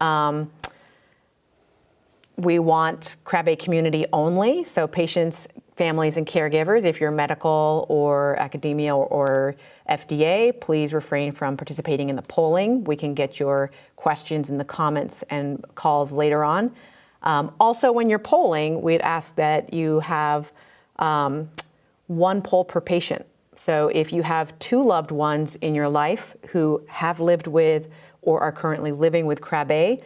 S1: We want Krabbe community only, so patients, families, and caregivers. If you're medical or academia or FDA, please refrain from participating in the polling. We can get your questions in the comments and calls later on. Also, when you're polling, we'd ask that you have 1 poll per patient. So if you have 2 loved ones in your life who have lived with or are currently living with Krabbe,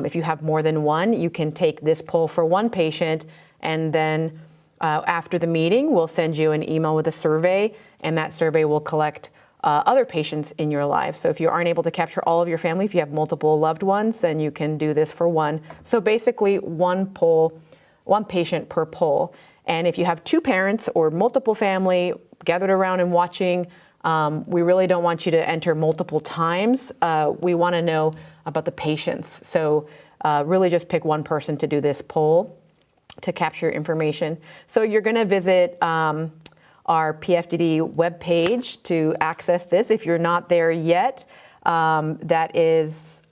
S1: if you have more than 1, you can take this poll for 1 patient, and then after the meeting, we'll send you an email with a survey, and that survey will collect other patients in your life. So if you aren't able to capture all of your family, if you have multiple loved ones, then you can do this for 1. So basically 1 poll, 1 patient per poll. And if you have two parents or multiple family gathered around and watching, we really don't want you to enter multiple times. We want to know about the patients. So really just pick one person to do this poll to capture information. So you're going to visit our PFDD webpage to access this. If you're not there yet, that is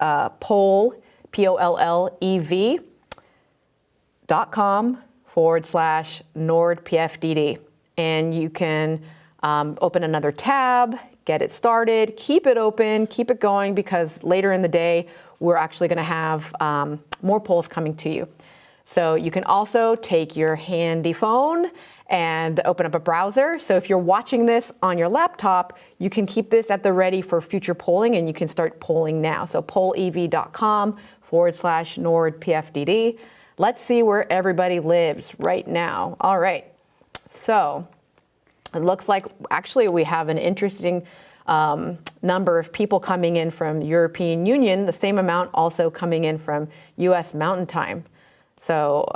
S1: poll, POLLEV.com/NORD-PFDD. And you can open another tab, get it started, keep it open, keep it going, because later in the day, we're actually going to have more polls coming to you. So you can also take your handy phone and open up a browser. So if you're watching this on your laptop, you can keep this at the ready for future polling, and you can start polling now. So pollev.com/NORD-PFDD. Let's see where everybody lives right now. All right. So it looks like actually we have an interesting number of people coming in from European Union, the same amount also coming in from US Mountain Time. So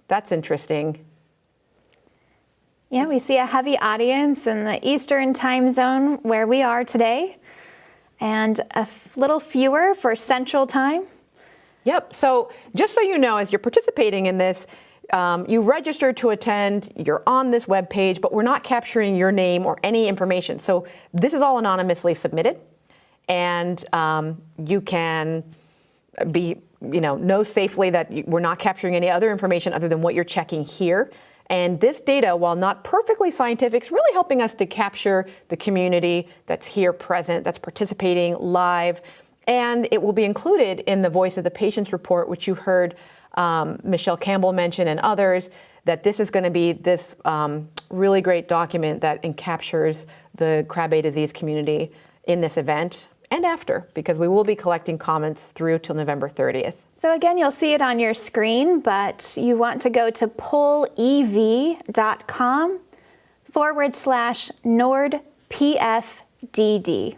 S1: that's interesting.
S2: Yeah, we see a heavy audience in the Eastern time zone where we are today, and a little fewer for Central Time.
S1: Yep. So just so you know, as you're participating in this, you registered to attend, you're on this webpage, but we're not capturing your name or any information. So this is all anonymously submitted, and you can know safely that we're not capturing any other information other than what you're checking here. And this data, while not perfectly scientific, is really helping us to capture the community that's here present, that's participating live. And it will be included in the Voice of the Patients report, which you heard Michelle Campbell mention and others, that this is going to be this really great document that encaptures the Krabbe disease community in this event and after, because we will be collecting comments through till November 30th.
S2: So again, you'll see it on your screen, but you want to go to pollev.com/NORD-PFDD.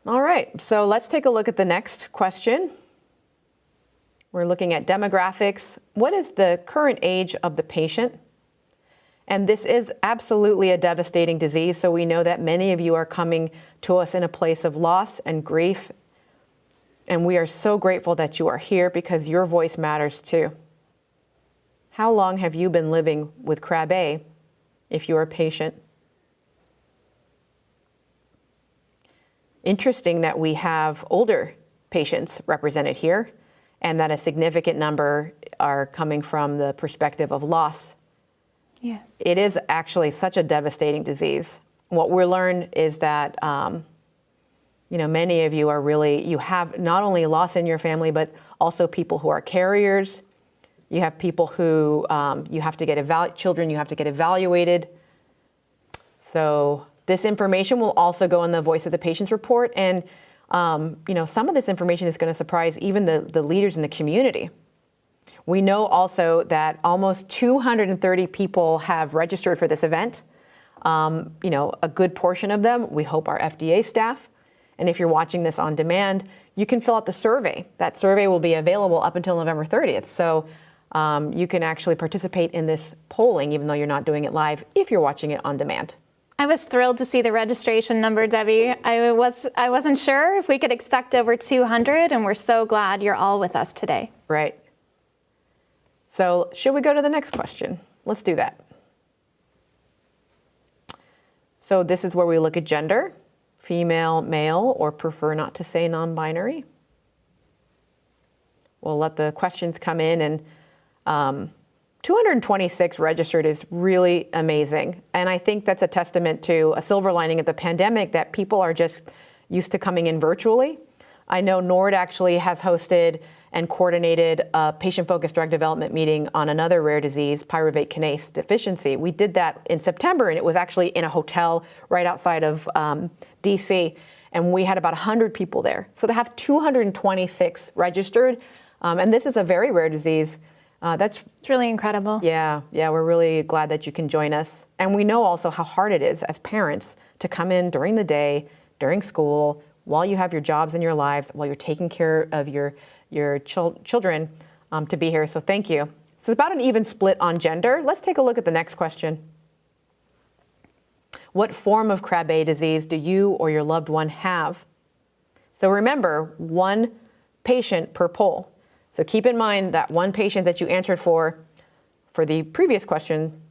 S1: All right, so let's take a look at the next question. We're looking at demographics. What is the current age of the patient? And this is absolutely a devastating disease, so we know that many of you are coming to us in a place of loss and grief. And we are so grateful that you are here, because your voice matters too. How long have you been living with Krabbe if you're a patient? Interesting that we have older patients represented here, and that a significant number are coming from the perspective of loss.
S2: Yes.
S1: It is actually such a devastating disease. What we learned is that many of you are you have not only loss in your family, but also people who are carriers. You have people who you have to get children you have to get evaluated. So this information will also go in the Voice of the Patients report. And some of this information is going to surprise even the leaders in the community. We know also that almost 230 people have registered for this event. A good portion of them, we hope, are FDA staff. And if you're watching this on demand, you can fill out the survey. That survey will be available up until November 30th. So you can actually participate in this polling, even though you're not doing it live, if you're watching it on demand.
S2: I was thrilled to see the registration number, Debbie. I wasn't sure if we could expect over 200, and we're so glad you're all with us today.
S1: Right. So should we go to the next question? Let's do that. So this is where we look at gender, female, male, or prefer not to say non-binary. We'll let the questions come in, and 226 registered is really amazing. And I think that's a testament to a silver lining of the pandemic, that people are just used to coming in virtually. I know NORD actually has hosted and coordinated a patient-focused drug development meeting on another rare disease, pyruvate kinase deficiency. We did that in September, and it was actually in a hotel right outside of DC, and we had about 100 people there. So to have 226 registered, and this is a very rare disease, it's
S2: really incredible.
S1: Yeah, we're really glad that you can join us. And we know also how hard it is as parents to come in during the day, during school, while you have your jobs and your lives, while you're taking care of your children, to be here. So thank you. It's about an even split on gender. Let's take a look at the next question. What form of Krabbe disease do you or your loved one have? So remember, one patient per poll. So keep in mind that one patient that you answered for the previous question,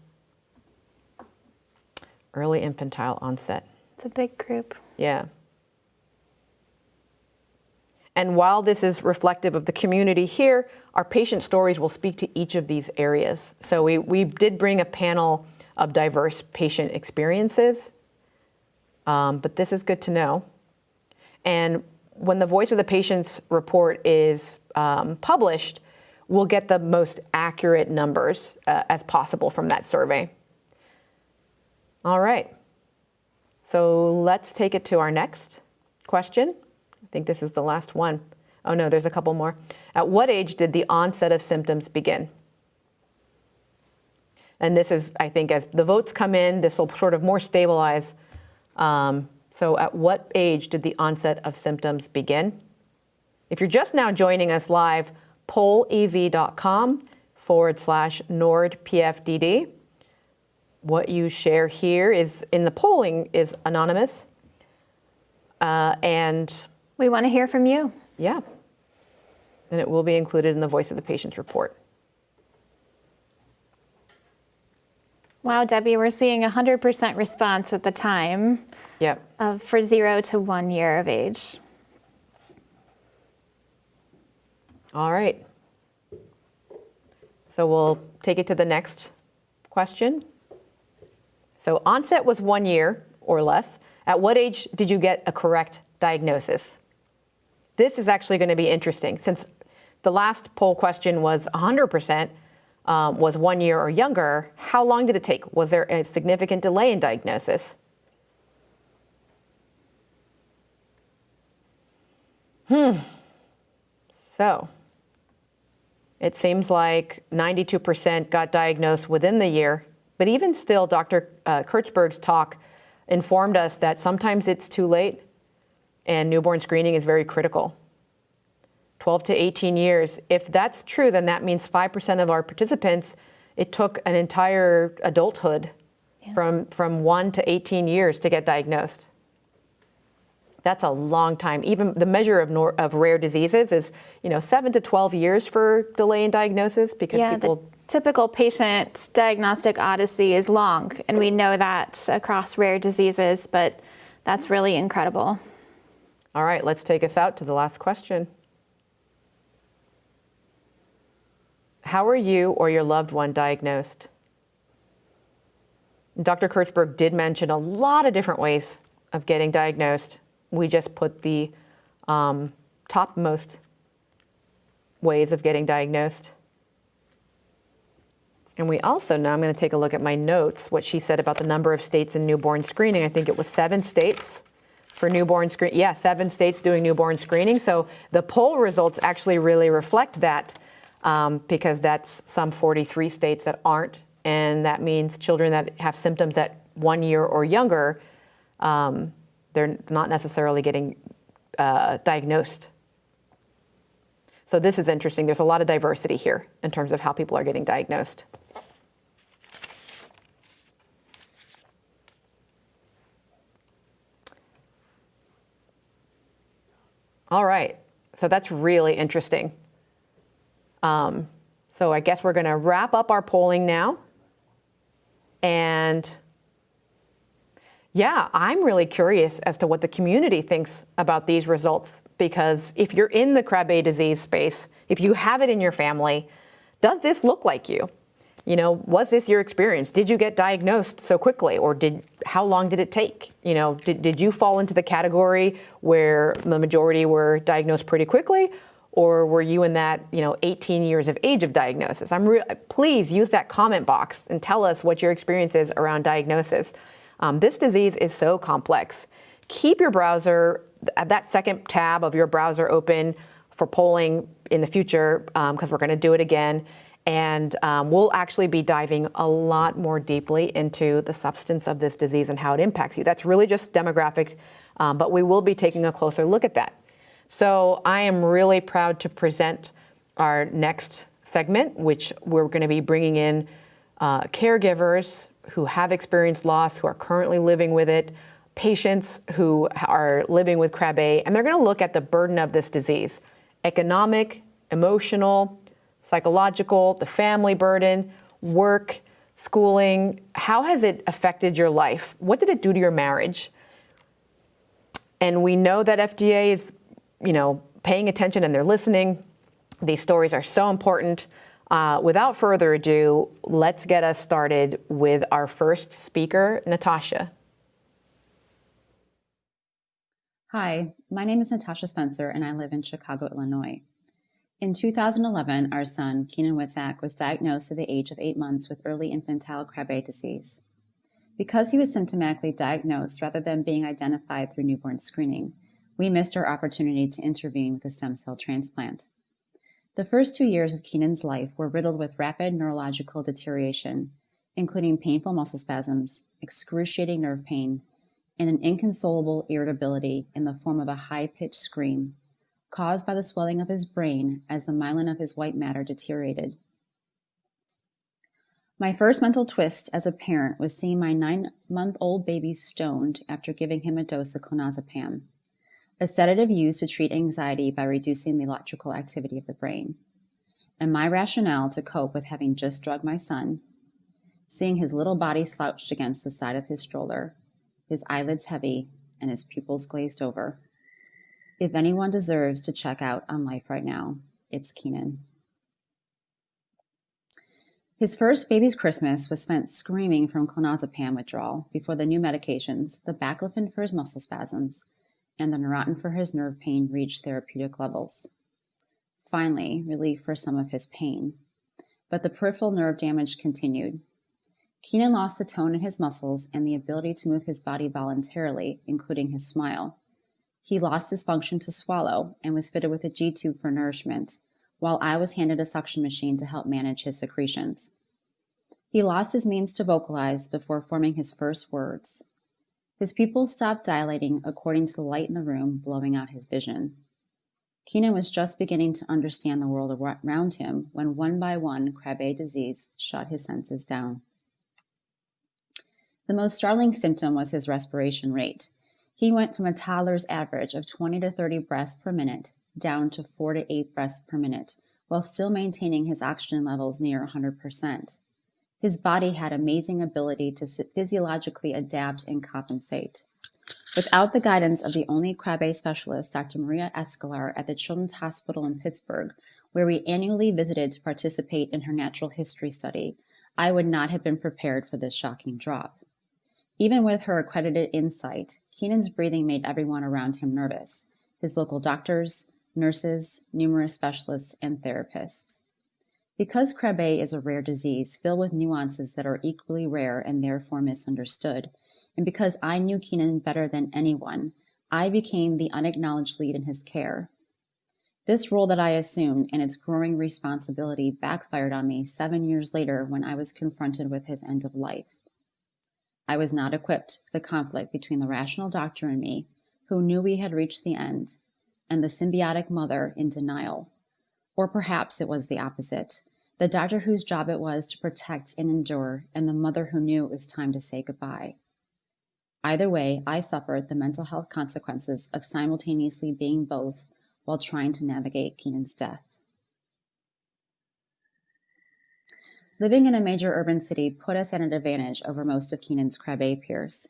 S1: early infantile onset.
S2: It's a big group.
S1: Yeah. And while this is reflective of the community here, our patient stories will speak to each of these areas. So we did bring a panel of diverse patient experiences, but this is good to know. And when the Voice of the Patients report is published, we'll get the most accurate numbers as possible from that survey. All right. So let's take it to our next question. I think this is the last one. Oh no, there's a couple more. At what age did the onset of symptoms begin? And this is, I think, as the votes come in, this will sort of more stabilize. So at what age did the onset of symptoms begin? If you're just now joining us live, pollev.com/NORD-PFDD. What you share here is in the polling is anonymous. And
S2: We want to hear from you.
S1: yeah, and it will be included in the Voice of the Patients report.
S2: Wow, Debbie, we're seeing 100% response at the time
S1: Yep.
S2: for 0 to 1 year of age.
S1: All right. So we'll take it to the next question. So onset was 1 year or less. At what age did you get a correct diagnosis? This is actually going to be interesting since the last poll question was 100% was 1 year or younger. How long did it take? Was there a significant delay in diagnosis? So it seems like 92% got diagnosed within the year, but even still, Dr. Kurtzberg's talk informed us that sometimes it's too late and newborn screening is very critical. 12 to 18 years. If that's true, then that means 5% of our participants, it took an entire adulthood from 1 to 18 years to get diagnosed. That's a long time. Even the measure of rare diseases is, 7 to 12 years for delay in diagnosis because people.
S2: The typical patient diagnostic odyssey is long, and we know that across rare diseases, but that's really incredible.
S1: All right, let's take us out to the last question. How are you or your loved one diagnosed? Dr. Kurtzberg did mention a lot of different ways of getting diagnosed. We just put the topmost ways of getting diagnosed. And we also, now I'm going to take a look at my notes, what she said about the number of states in newborn screening. I think it was 7 states for newborn screening. Yeah, 7 states doing newborn screening. So the poll results actually really reflect that because that's some 43 states that aren't. And that means children that have symptoms at 1 year or younger, they're not necessarily getting diagnosed. So this is interesting. There's a lot of diversity here in terms of how people are getting diagnosed. All right, so that's really interesting. So I guess we're going to wrap up our polling now. And yeah, I'm really curious as to what the community thinks about these results, because if you're in the Krabbe disease space, if you have it in your family, does this look like you? Was this your experience? Did you get diagnosed so quickly, or how long did it take? Did you fall into the category where the majority were diagnosed pretty quickly, or were you in that 18 years of age of diagnosis? Please use that comment box and tell us what your experience is around diagnosis. This disease is so complex. Keep your browser, that second tab of your browser open for polling in the future, because we're going to do it again. And we'll actually be diving a lot more deeply into the substance of this disease and how it impacts you. That's really just demographic, but we will be taking a closer look at that. So I am really proud to present our next segment, which we're going to be bringing in caregivers who have experienced loss, who are currently living with it, patients who are living with Krabbe, and they're going to look at the burden of this disease: economic, emotional, psychological, the family burden, work, schooling. How has it affected your life? What did it do to your marriage? And we know that FDA is, paying attention and they're listening. These stories are so important. Without further ado, let's get us started with our first speaker, Natasha.
S8: Hi, my name is Natasha Spencer and I live in Chicago, Illinois. In 2011, our son, Keenan Witzak, was diagnosed at the age of 8 months with early infantile Krabbe disease. Because he was symptomatically diagnosed rather than being identified through newborn screening, we missed our opportunity to intervene with a stem cell transplant. The first 2 years of Keenan's life were riddled with rapid neurological deterioration, including painful muscle spasms, excruciating nerve pain, and an inconsolable irritability in the form of a high-pitched scream caused by the swelling of his brain as the myelin of his white matter deteriorated. My first mental twist as a parent was seeing my 9-month-old baby stoned after giving him a dose of clonazepam, a sedative used to treat anxiety by reducing the electrical activity of the brain, and my rationale to cope with having just drugged my son, seeing his little body slouched against the side of his stroller, his eyelids heavy, and his pupils glazed over. If anyone deserves to check out on life right now, it's Keenan. His first baby's Christmas was spent screaming from clonazepam withdrawal before the new medications, the baclofen for his muscle spasms, and the Neurontin for his nerve pain reached therapeutic levels. Finally, relief for some of his pain. But the peripheral nerve damage continued. Keenan lost the tone in his muscles and the ability to move his body voluntarily, including his smile. He lost his function to swallow and was fitted with a G-tube for nourishment, while I was handed a suction machine to help manage his secretions. He lost his means to vocalize before forming his first words. His pupils stopped dilating according to the light in the room blowing out his vision. Keenan was just beginning to understand the world around him when one by one Krabbe disease shut his senses down. The most startling symptom was his respiration rate. He went from a toddler's average of 20 to 30 breaths per minute down to 4 to 8 breaths per minute, while still maintaining his oxygen levels near 100%. His body had amazing ability to physiologically adapt and compensate. Without the guidance of the only Krabbe specialist, Dr. Maria Escolar at the Children's Hospital in Pittsburgh, where we annually visited to participate in her natural history study, I would not have been prepared for this shocking drop. Even with her accredited insight, Keenan's breathing made everyone around him nervous: his local doctors, nurses, numerous specialists, and therapists. Because Krabbe is a rare disease filled with nuances that are equally rare and therefore misunderstood, and because I knew Keenan better than anyone, I became the unacknowledged lead in his care. This role that I assumed and its growing responsibility backfired on me 7 years later when I was confronted with his end of life. I was not equipped for the conflict between the rational doctor and me, who knew we had reached the end, and the symbiotic mother in denial. Or perhaps it was the opposite: the doctor whose job it was to protect and endure, and the mother who knew it was time to say goodbye. Either way, I suffered the mental health consequences of simultaneously being both while trying to navigate Keenan's death. Living in a major urban city put us at an advantage over most of Keenan's Krabbe peers.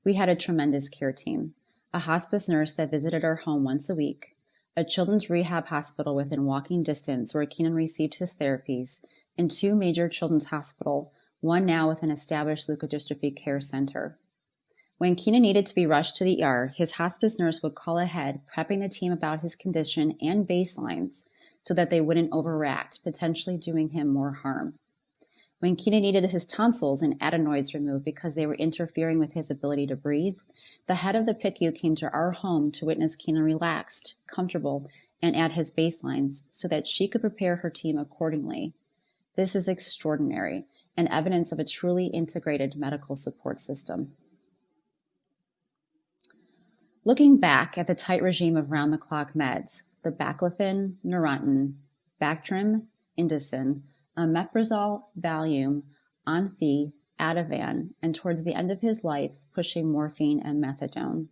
S8: We had a tremendous care team, a hospice nurse that visited our home once a week, a children's rehab hospital within walking distance where Keenan received his therapies, and 2 major children's hospitals, one now with an established leukodystrophy care center. When Keenan needed to be rushed to the ER, his hospice nurse would call ahead, prepping the team about his condition and baselines so that they wouldn't overreact, potentially doing him more harm. When Keenan needed his tonsils and adenoids removed because they were interfering with his ability to breathe, the head of the PICU came to our home to witness Keenan relaxed, comfortable, and at his baselines so that she could prepare her team accordingly. This is extraordinary and evidence of a truly integrated medical support system. Looking back at the tight regime of round-the-clock meds, the baclofen, Neurontin, Bactrim, Indocin, omeprazole, Valium, Onfi, Ativan, and towards the end of his life, pushing morphine and methadone.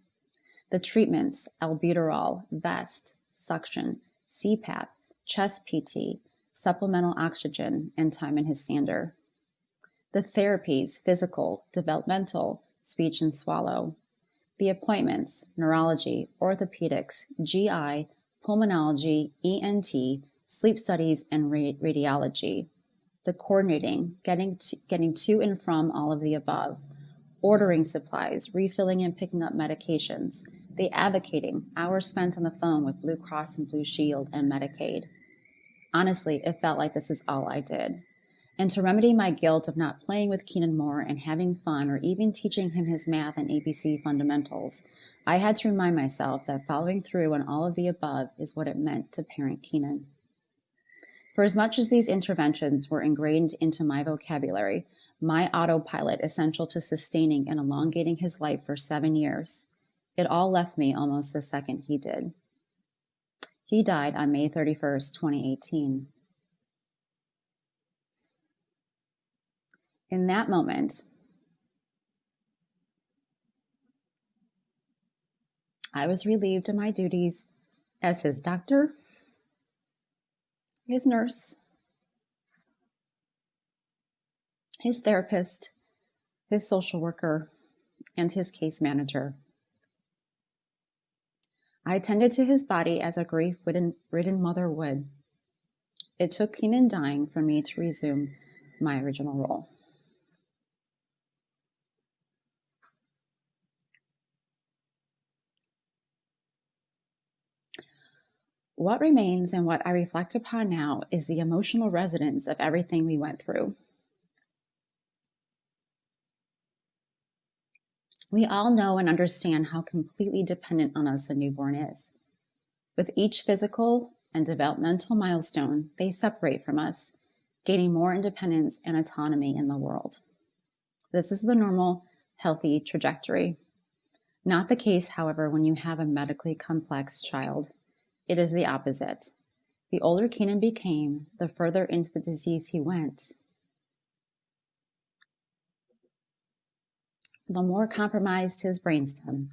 S8: The treatments, albuterol, vest, suction, CPAP, chest PT, supplemental oxygen, and time in his stander. The therapies, physical, developmental, speech and swallow. The appointments, neurology, orthopedics, GI, pulmonology, ENT, sleep studies, and radiology. The coordinating, getting to and from all of the above. Ordering supplies, refilling and picking up medications. The advocating, hours spent on the phone with Blue Cross and Blue Shield and Medicaid. Honestly, it felt like this is all I did. And to remedy my guilt of not playing with Keenan more and having fun or even teaching him his math and ABC fundamentals, I had to remind myself that following through on all of the above is what it meant to parent Keenan. For as much as these interventions were ingrained into my vocabulary, my autopilot essential to sustaining and elongating his life for 7 years, it all left me almost the second he did. He died on May 31st, 2018. In that moment, I was relieved of my duties as his doctor, his nurse, his therapist, his social worker, and his case manager. I attended to his body as a grief-ridden mother would. It took Keenan dying for me to resume my original role. What remains and what I reflect upon now is the emotional resonance of everything we went through. We all know and understand how completely dependent on us a newborn is. With each physical and developmental milestone, they separate from us, gaining more independence and autonomy in the world. This is the normal, healthy trajectory. Not the case, however, when you have a medically complex child. It is the opposite. The older Keenan became, the further into the disease he went. The more compromised his brainstem,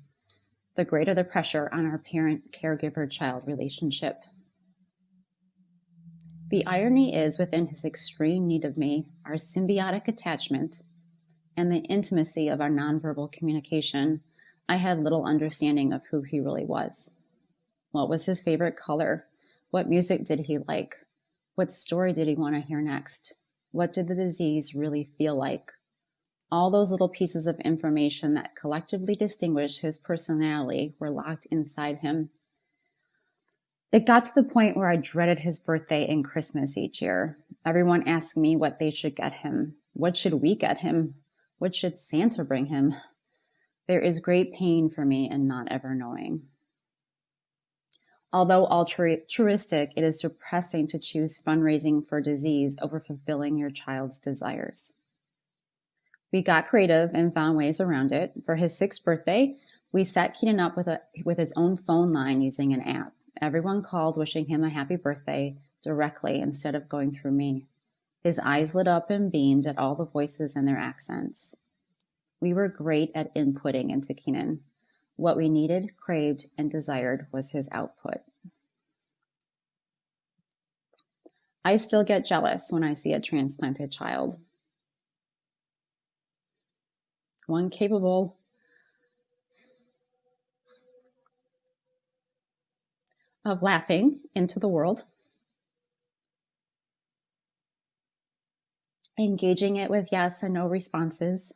S8: the greater the pressure on our parent-caregiver-child relationship. The irony is, within his extreme need of me, our symbiotic attachment, and the intimacy of our nonverbal communication, I had little understanding of who he really was. What was his favorite color? What music did he like? What story did he want to hear next? What did the disease really feel like? All those little pieces of information that collectively distinguish his personality were locked inside him. It got to the point where I dreaded his birthday and Christmas each year. Everyone asked me what they should get him. What should we get him? What should Santa bring him? There is great pain for me in not ever knowing. Although altruistic, it is depressing to choose fundraising for disease over fulfilling your child's desires. We got creative and found ways around it. For his 6th birthday, we set Keenan up with his own phone line using an app. Everyone called wishing him a happy birthday directly instead of going through me. His eyes lit up and beamed at all the voices and their accents. We were great at inputting into Keenan. What we needed, craved, and desired was his output. I still get jealous when I see a transplanted child. One capable of laughing into the world, engaging it with yes and no responses,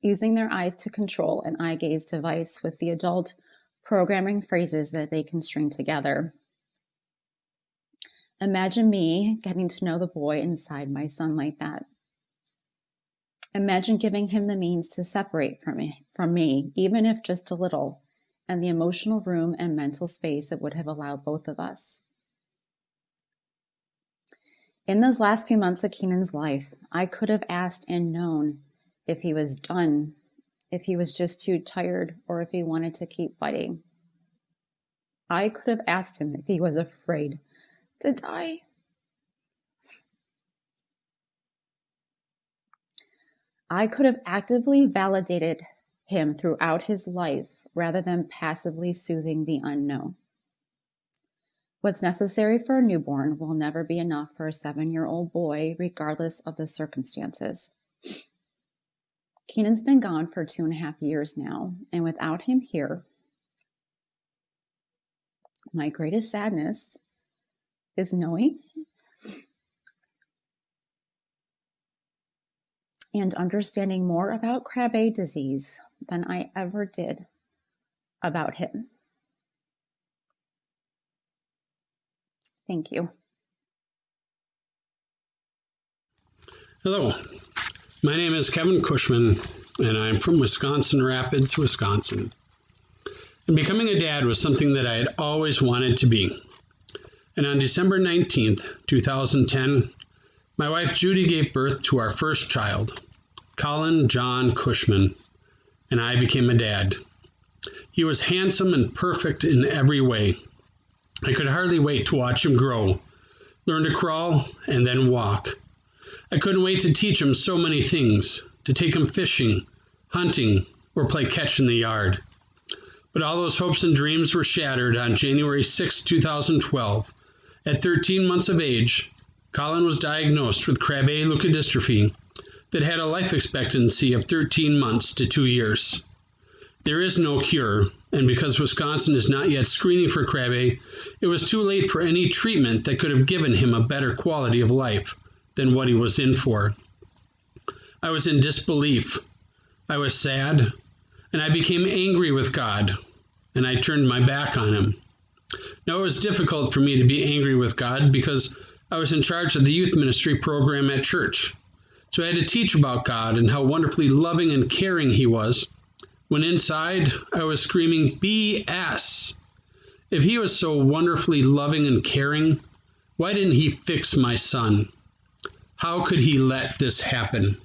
S8: using their eyes to control an eye gaze device with the adult programming phrases that they can string together. Imagine me getting to know the boy inside my son like that. Imagine giving him the means to separate from me, even if just a little, and the emotional room and mental space it would have allowed both of us. In those last few months of Keenan's life, I could have asked and known if he was done, if he was just too tired, or if he wanted to keep fighting. I could have asked him if he was afraid to die. I could have actively validated him throughout his life rather than passively soothing the unknown. What's necessary for a newborn will never be enough for a 7-year-old boy, regardless of the circumstances. Keenan's been gone for 2.5 years now, and without him here, my greatest sadness is knowing and understanding more about Krabbe disease than I ever did about him. Thank you.
S9: Hello, my name is Kevin Cushman, and I'm from Wisconsin Rapids, Wisconsin. And becoming a dad was something that I had always wanted to be. And on December 19th, 2010, my wife Judy gave birth to our first child, Colin John Cushman, and I became a dad. He was handsome and perfect in every way. I could hardly wait to watch him grow, learn to crawl, and then walk. I couldn't wait to teach him so many things, to take him fishing, hunting, or play catch in the yard. But all those hopes and dreams were shattered on January 6, 2012. At 13 months of age, Colin was diagnosed with Krabbe leukodystrophy that had a life expectancy of 13 months to 2 years. There is no cure, and because Wisconsin is not yet screening for Krabbe, it was too late for any treatment that could have given him a better quality of life than what he was in for. I was in disbelief. I was sad, and I became angry with God, and I turned my back on him. Now, it was difficult for me to be angry with God because I was in charge of the youth ministry program at church. So I had to teach about God and how wonderfully loving and caring he was, when inside I was screaming BS. If he was so wonderfully loving and caring, why didn't he fix my son? How could he let this happen?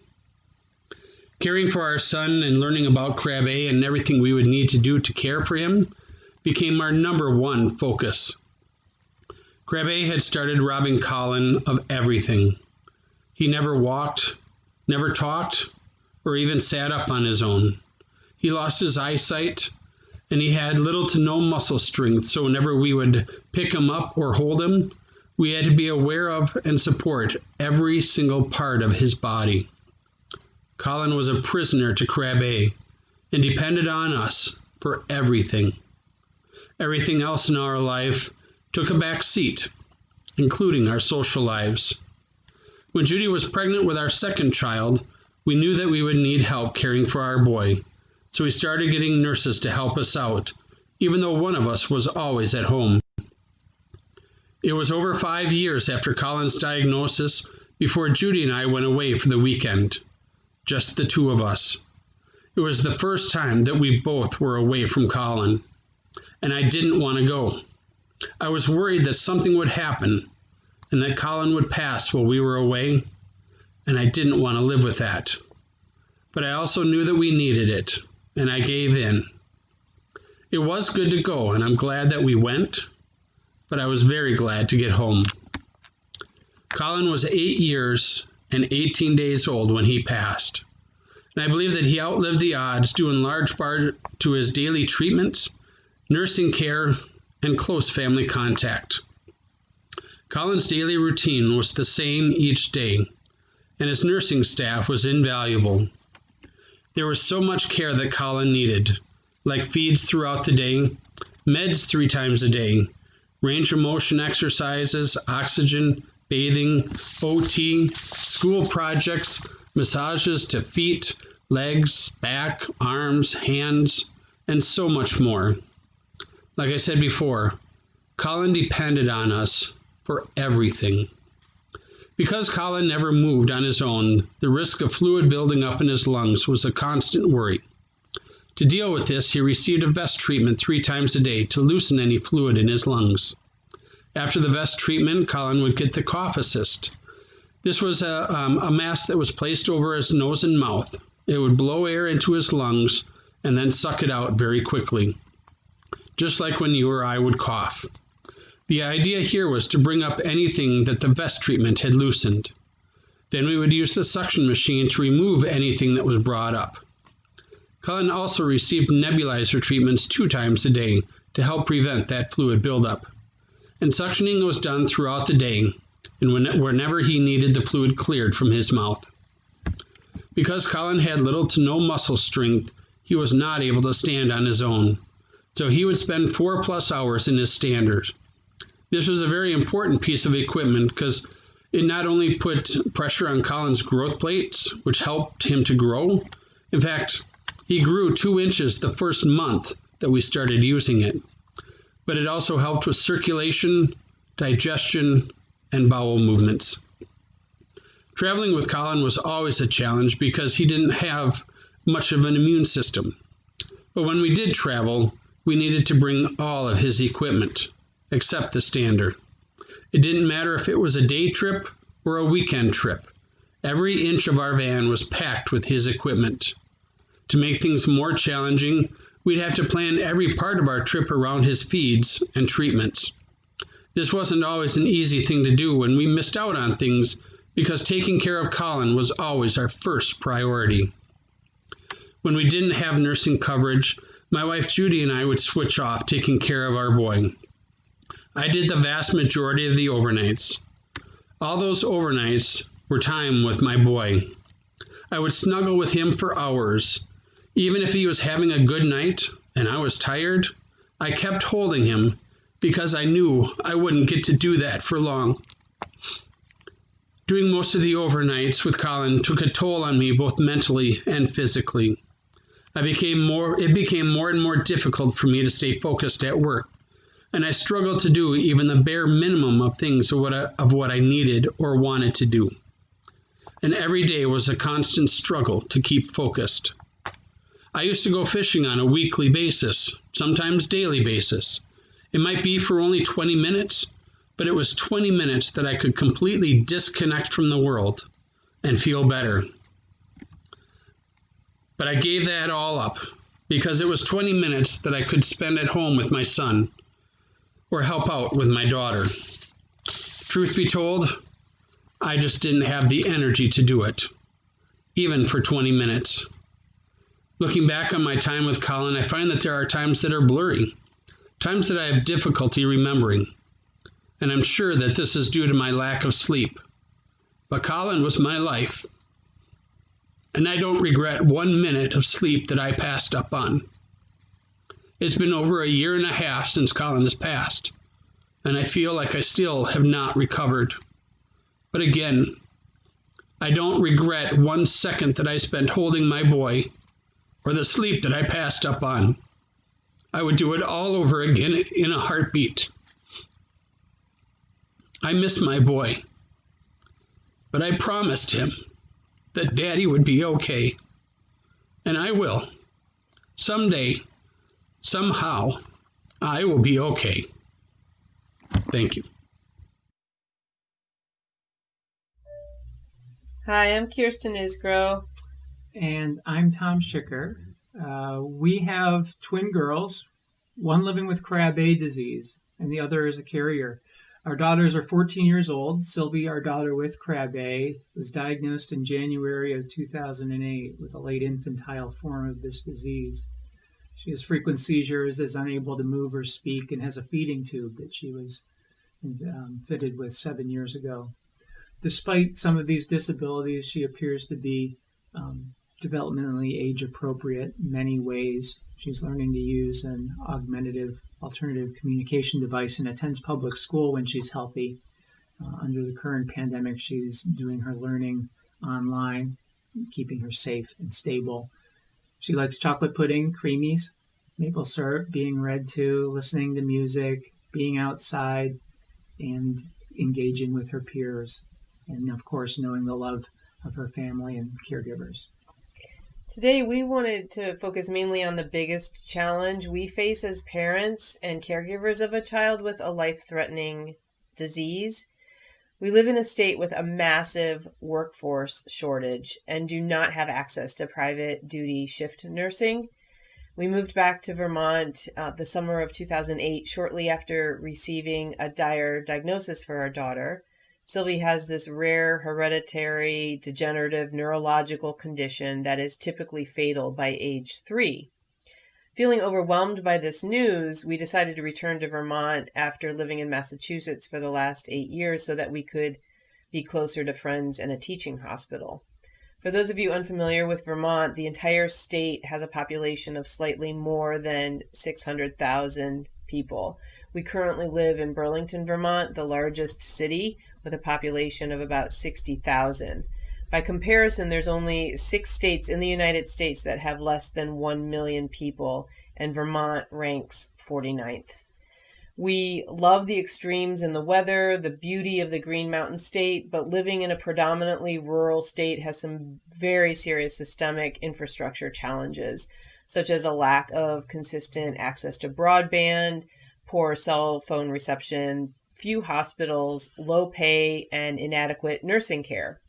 S9: Caring for our son and learning about Krabbe and everything we would need to do to care for him became our number one focus. Krabbe had started robbing Colin of everything. He never walked, never talked, or even sat up on his own. He lost his eyesight, and he had little to no muscle strength, so whenever we would pick him up or hold him, we had to be aware of and support every single part of his body. Colin was a prisoner to Krabbe and depended on us for everything. Everything else in our life took a back seat, including our social lives. When Judy was pregnant with our second child, we knew that we would need help caring for our boy, so we started getting nurses to help us out, even though one of us was always at home. It was over 5 years after Colin's diagnosis before Judy and I went away for the weekend, just the two of us. It was the first time that we both were away from Colin, and I didn't want to go. I was worried that something would happen and that Colin would pass while we were away, and I didn't want to live with that. But I also knew that we needed it, and I gave in. It was good to go, and I'm glad that we went, but I was very glad to get home. Colin was 8 years and 18 days old when he passed, and I believe that he outlived the odds due in large part to his daily treatments, nursing care, and close family contact. Colin's daily routine was the same each day, and his nursing staff was invaluable. There was so much care that Colin needed, like feeds throughout the day, meds 3 times a day, range of motion exercises, oxygen, bathing, OT, school projects, massages to feet, legs, back, arms, hands, and so much more. Like I said before, Colin depended on us for everything. Because Colin never moved on his own, the risk of fluid building up in his lungs was a constant worry. To deal with this, he received a vest treatment 3 times a day to loosen any fluid in his lungs. After the vest treatment, Colin would get the cough assist. This was a mask that was placed over his nose and mouth. It would blow air into his lungs and then suck it out very quickly. just like when you or I would cough. The idea here was to bring up anything that the vest treatment had loosened. Then we would use the suction machine to remove anything that was brought up. Cullen also received nebulizer treatments 2 times a day to help prevent that fluid buildup. And suctioning was done throughout the day and whenever he needed the fluid cleared from his mouth. Because Colin had little to no muscle strength, he was not able to stand on his own, so he would spend 4+ hours in his standers. This was a very important piece of equipment because it not only put pressure on Colin's growth plates, which helped him to grow. In fact, he grew 2 inches the first month that we started using it. But it also helped with circulation, digestion, and bowel movements. Traveling with Colin was always a challenge because he didn't have much of an immune system. But when we did travel, we needed to bring all of his equipment, except the stander. It didn't matter if it was a day trip or a weekend trip. Every inch of our van was packed with his equipment. To make things more challenging, we'd have to plan every part of our trip around his feeds and treatments. This wasn't always an easy thing to do when we missed out on things because taking care of Colin was always our first priority. When we didn't have nursing coverage, my wife Judy and I would switch off taking care of our boy. I did the vast majority of the overnights. All those overnights were time with my boy. I would snuggle with him for hours. Even if he was having a good night and I was tired, I kept holding him because I knew I wouldn't get to do that for long. Doing most of the overnights with Colin took a toll on me both mentally and physically. It became more and more difficult for me to stay focused at work, and I struggled to do even the bare minimum of things of what I needed or wanted to do. And every day was a constant struggle to keep focused. I used to go fishing on a weekly basis, sometimes daily basis. It might be for only 20 minutes, but it was 20 minutes that I could completely disconnect from the world and feel better. But I gave that all up because it was 20 minutes that I could spend at home with my son or help out with my daughter. Truth be told, I just didn't have the energy to do it, even for 20 minutes. Looking back on my time with Colin, I find that there are times that are blurry, times that I have difficulty remembering, and I'm sure that this is due to my lack of sleep. But Colin was my life, and I don't regret 1 minute of sleep that I passed up on. It's been over 1.5 years since Colin has passed, and I feel like I still have not recovered. But again, I don't regret 1 second that I spent holding my boy or the sleep that I passed up on. I would do it all over again in a heartbeat. I miss my boy, but I promised him that Daddy would be okay, and I will. Someday, somehow, I will be okay. Thank you.
S10: Hi, I'm Kirsten Isgro.
S11: And I'm Tom Schicker. We have twin girls, one living with Krabbe disease, and the other is a carrier. Our daughters are 14 years old. Sylvie, our daughter with Krabbe, was diagnosed in January of 2008 with a late infantile form of this disease. She has frequent seizures, is unable to move or speak, and has a feeding tube that she was fitted with 7 years ago. Despite some of these disabilities, she appears to be developmentally age-appropriate in many ways. She's learning to use an augmentative alternative communication device and attends public school when she's healthy. Under the current pandemic, she's doing her learning online, keeping her safe and stable. She likes chocolate pudding, creamies, maple syrup, being read to, listening to music, being outside, and engaging with her peers. And of course, knowing the love of her family and caregivers.
S10: Today, we wanted to focus mainly on the biggest challenge we face as parents and caregivers of a child with a life-threatening disease. We live in a state with a massive workforce shortage and do not have access to private duty shift nursing. We moved back to Vermont the summer of 2008, shortly after receiving a dire diagnosis for our daughter. Sylvie has this rare hereditary degenerative neurological condition that is typically fatal by age 3. Feeling overwhelmed by this news, we decided to return to Vermont after living in Massachusetts for the last 8 years so that we could be closer to friends and a teaching hospital. For those of you unfamiliar with Vermont, the entire state has a population of slightly more than 600,000 people. We currently live in Burlington, Vermont, the largest city, with a population of about 60,000. By comparison, there's only 6 states in the United States that have less than 1 million people, and Vermont ranks 49th. We love the extremes in the weather, the beauty of the Green Mountain State, but living in a predominantly rural state has some very serious systemic infrastructure challenges, such as a lack of consistent access to broadband, poor cell phone reception, few hospitals, low pay, and inadequate nursing care.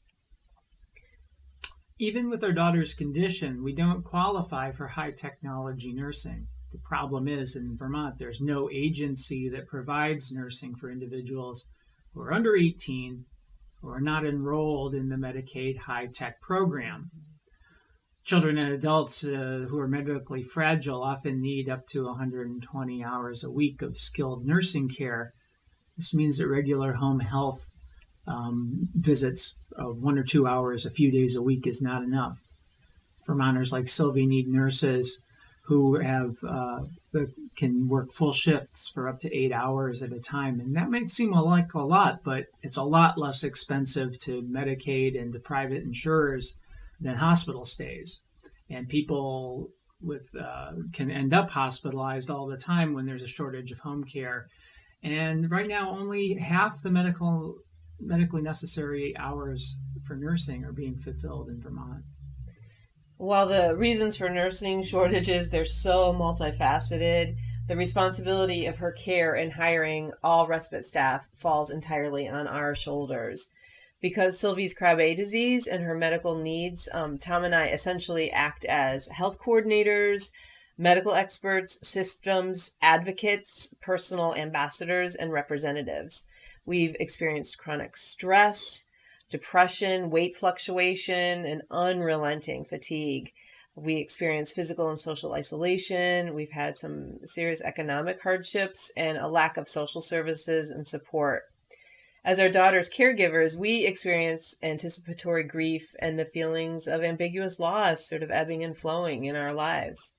S11: Even with our daughter's condition, we don't qualify for high technology nursing. The problem is, in Vermont, there's no agency that provides nursing for individuals who are under 18 who are not enrolled in the Medicaid high-tech program. Children and adults who are medically fragile often need up to 120 hours a week of skilled nursing care. This means that regular home health visits of 1 or 2 hours a few days a week is not enough. Vermonters like Sylvie need nurses who can work full shifts for up to 8 hours at a time. And that might seem like a lot, but it's a lot less expensive to Medicaid and to private insurers than hospital stays. And people can end up hospitalized all the time when there's a shortage of home care. And right now, only half the medically necessary hours for nursing are being fulfilled in Vermont.
S10: While the reasons for nursing shortages, they're so multifaceted, the responsibility of her care and hiring all respite staff falls entirely on our shoulders. Because Sylvie's Krabbe disease and her medical needs, Tom and I essentially act as health coordinators, medical experts, systems advocates, personal ambassadors, and representatives. We've experienced chronic stress, depression, weight fluctuation, and unrelenting fatigue. We experience physical and social isolation. We've had some serious economic hardships and a lack of social services and support. As our daughter's caregivers, we experience anticipatory grief and the feelings of ambiguous loss sort of ebbing and flowing in our lives.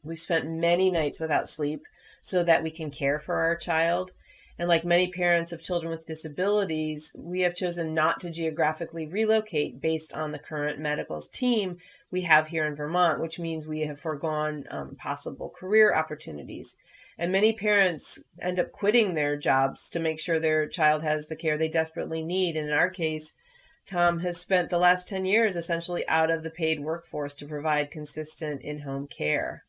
S10: We've spent many nights without sleep so that we can care for our child. And like many parents of children with disabilities, we have chosen not to geographically relocate based on the current medical team we have here in Vermont, which means we have foregone possible career opportunities. And many parents end up quitting their jobs to make sure their child has the care they desperately need. And in our case, Tom has spent the last 10 years essentially out of the paid workforce to provide consistent in-home care.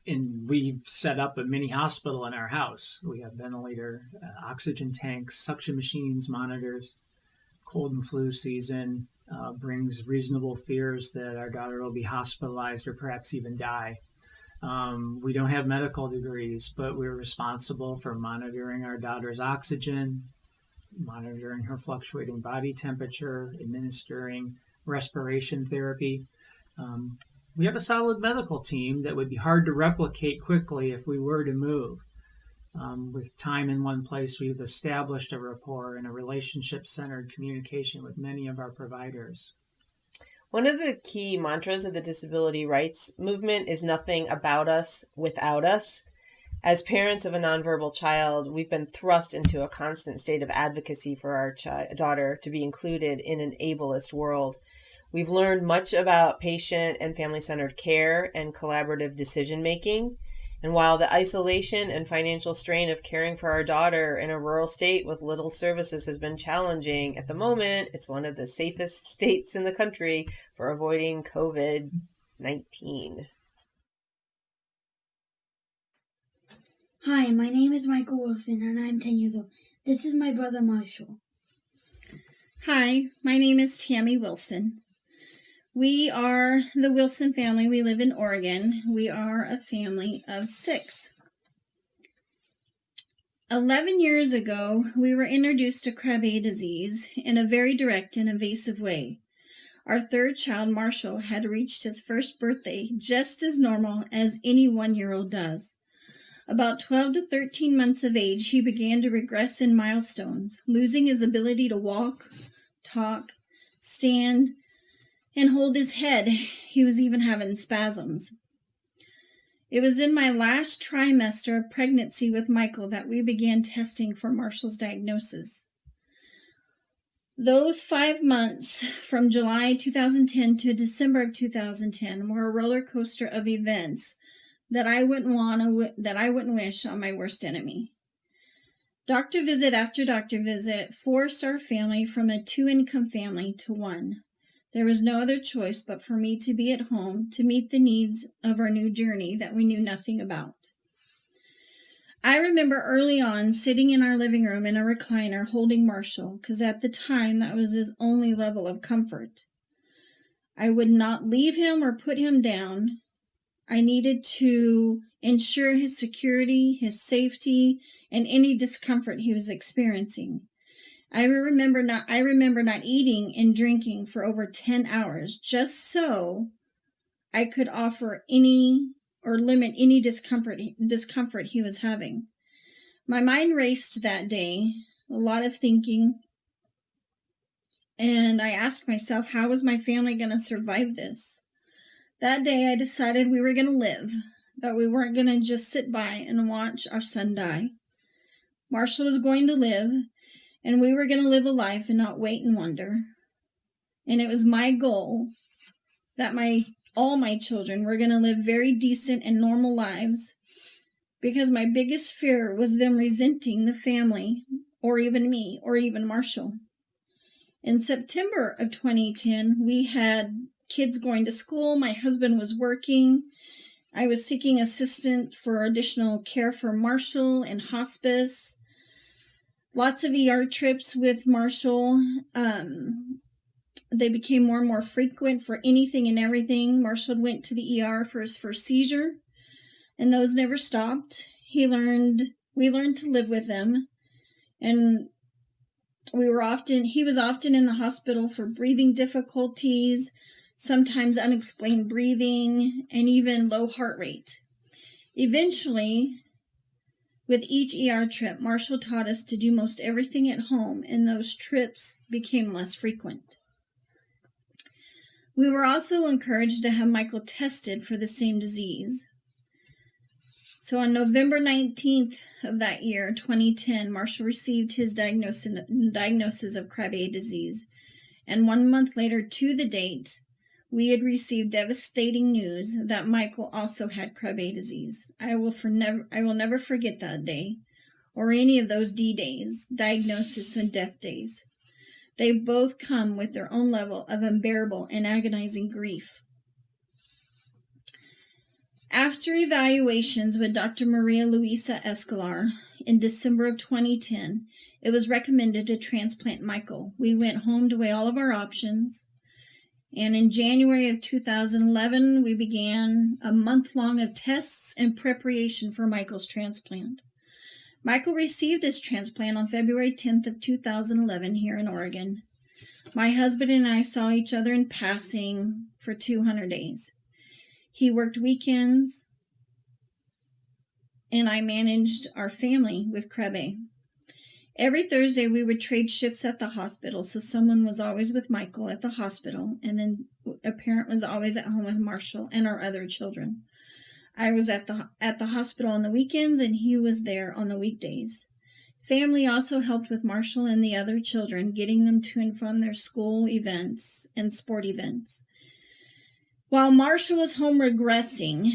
S11: And we've set up a mini hospital in our house. We have ventilator, oxygen tanks, suction machines, monitors. Cold and flu season brings reasonable fears that our daughter will be hospitalized or perhaps even die. We don't have medical degrees, but we're responsible for monitoring our daughter's oxygen, monitoring her fluctuating body temperature, administering respiration therapy. We have a solid medical team that would be hard to replicate quickly if we were to move. With time in one place, we've established a rapport and a relationship-centered communication with many of our providers.
S10: One of the key mantras of the disability rights movement is nothing about us without us. As parents of a nonverbal child, we've been thrust into a constant state of advocacy for our daughter to be included in an ableist world. We've learned much about patient and family-centered care and collaborative decision-making. And while the isolation and financial strain of caring for our daughter in a rural state with little services has been challenging, at the moment, it's one of the safest states in the country for avoiding COVID-19.
S12: Hi, my name is Michael Wilson, and I'm 10 years old. This is my brother Marshall.
S13: Hi, my name is Tammy Wilson.
S12: We are the Wilson family. We live in Oregon. We are a family of 6. 11 years ago, we were introduced to Krabbe disease in a very direct and invasive way. Our 3rd child, Marshall, had reached his first birthday just as normal as any 1-year-old does. About 12 to 13 months of age, he began to regress in milestones, losing his ability to walk, talk, stand, and hold his head. He was even having spasms. It was in my last trimester of pregnancy with Michael that we began testing for Marshall's diagnosis. Those 5 months from July 2010 to December of 2010 were a roller coaster of events that I wouldn't wish on my worst enemy. Doctor visit after doctor visit forced our family from a 2-income family to 1. There was no other choice but for me to be at home to meet the needs of our new journey that we knew nothing about. I remember early on sitting in our living room in a recliner holding Marshall, because at the time that was his only level of comfort. I would not leave him or put him down. I needed to ensure his security, his safety, and any discomfort he was experiencing. I remember not eating and drinking for over 10 hours just so I could offer any or limit any discomfort he was having. My mind raced that day, a lot of thinking, and I asked myself, how was my family going to survive this? That day I decided we were going to live, that we weren't going to just sit by and watch our son die. Marshall was going to live, and we were going to live a life and not wait and wonder. And it was my goal that all my children were going to live very decent and normal lives, because my biggest fear was them resenting the family, or even me, or even Marshall. In September of 2010, we had kids going to school. My husband was working. I was seeking assistance for additional care for Marshall and hospice. Lots of ER trips with Marshall. They became more and more frequent for anything and everything. Marshall went to the ER for his first seizure, and those never stopped. We learned to live with them, and he was often in the hospital for breathing difficulties, sometimes unexplained breathing, and even low heart rate. Eventually, with each ER trip, Marshall taught us to do most everything at home, and those trips became less frequent. We were also encouraged to have Michael tested for the same disease. So on November 19th of that year, 2010, Marshall received his diagnosis of Krabbe disease. And 1 month later to the date, we had received devastating news that Michael also had Krabbe disease. I will never forget that day, or any of those D-days, diagnosis and death days. They both come with their own level of unbearable and agonizing grief. After evaluations with Dr. Maria Luisa Escolar in December of 2010, it was recommended to transplant Michael. We went home to weigh all of our options, and in January of 2011, we began a month-long of tests and preparation for Michael's transplant. Michael received his transplant on February 10th of 2011 here in Oregon. My husband and I saw each other in passing for 200 days. He worked weekends, and I managed our family with Krabbe. Every Thursday, we would trade shifts at the hospital, so someone was always with Michael at the hospital, and then a parent was always at home with Marshall and our other children. I was at the hospital on the weekends, and he was there on the weekdays. Family also helped with Marshall and the other children, getting them to and from their school events and sport events. While Marshall was home regressing,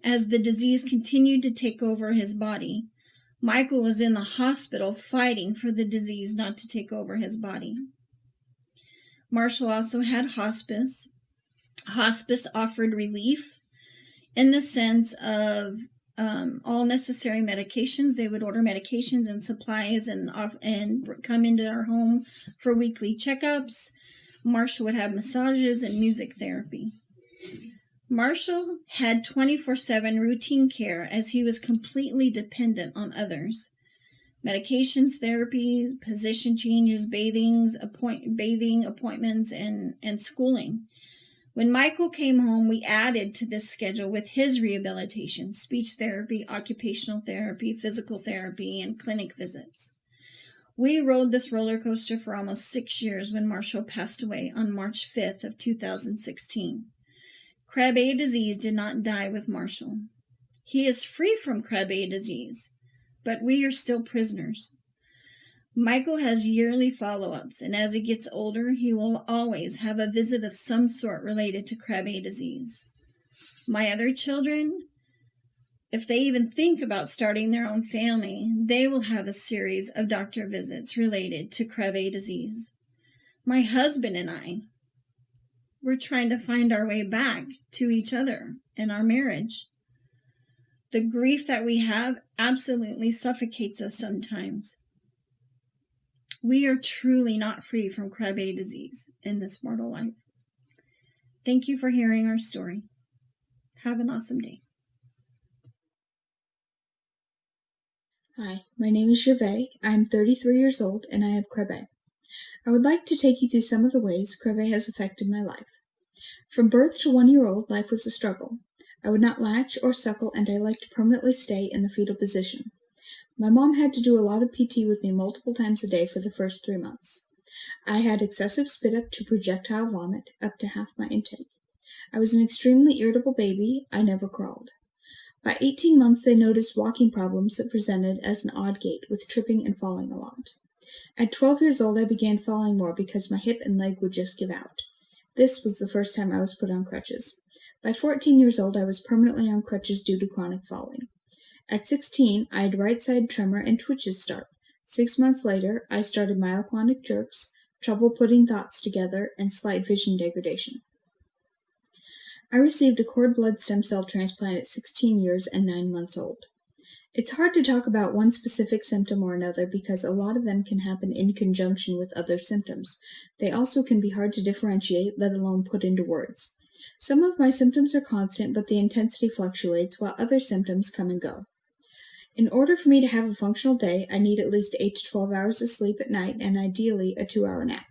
S12: as the disease continued to take over his body, Michael was in the hospital fighting for the disease not to take over his body. Marshall also had hospice. Hospice offered relief in the sense of all necessary medications. They would order medications and supplies and come into our home for weekly checkups. Marshall would have massages and music therapy. Marshall had 24/7 routine care as he was completely dependent on others. Medications, therapies, position changes, bathing appointments, and schooling. When Michael came home, we added to this schedule with his rehabilitation, speech therapy, occupational therapy, physical therapy, and clinic visits. We rode this roller coaster for almost 6 years when Marshall passed away on March 5th of 2016. Krabbe disease did not die with Marshall. He is free from Krabbe disease, but we are still prisoners. Michael has yearly follow-ups, and as he gets older, he will always have a visit of some sort related to Krabbe disease. My other children, if they even think about starting their own family, they will have a series of doctor visits related to Krabbe disease. My husband and I, we're trying to find our way back to each other and our marriage. The grief that we have absolutely suffocates us sometimes. We are truly not free from Krabbe disease in this mortal life. Thank you for hearing our story. Have an awesome day.
S13: Hi, my name is Gervais. I'm 33 years old and I have Krabbe. I would like to take you through some of the ways Krabbe has affected my life. From birth to 1 year old, life was a struggle. I would not latch or suckle, and I liked to permanently stay in the fetal position. My mom had to do a lot of PT with me multiple times a day for the first 3 months. I had excessive spit up to projectile vomit, up to half my intake. I was an extremely irritable baby. I never crawled. By 18 months, they noticed walking problems that presented as an odd gait, with tripping and falling a lot. At 12 years old, I began falling more because my hip and leg would just give out. This was the first time I was put on crutches. By 14 years old, I was permanently on crutches due to chronic falling. At 16, I had right side tremor and twitches start. 6 months later, I started myoclonic jerks, trouble putting thoughts together, and slight vision degradation. I received a cord blood stem cell transplant at 16 years and 9 months old. It's hard to talk about one specific symptom or another because a lot of them can happen in conjunction with other symptoms. They also can be hard to differentiate, let alone put into words. Some of my symptoms are constant, but the intensity fluctuates, while other symptoms come and go. In order for me to have a functional day, I need at least 8 to 12 hours of sleep at night and ideally a 2-hour nap.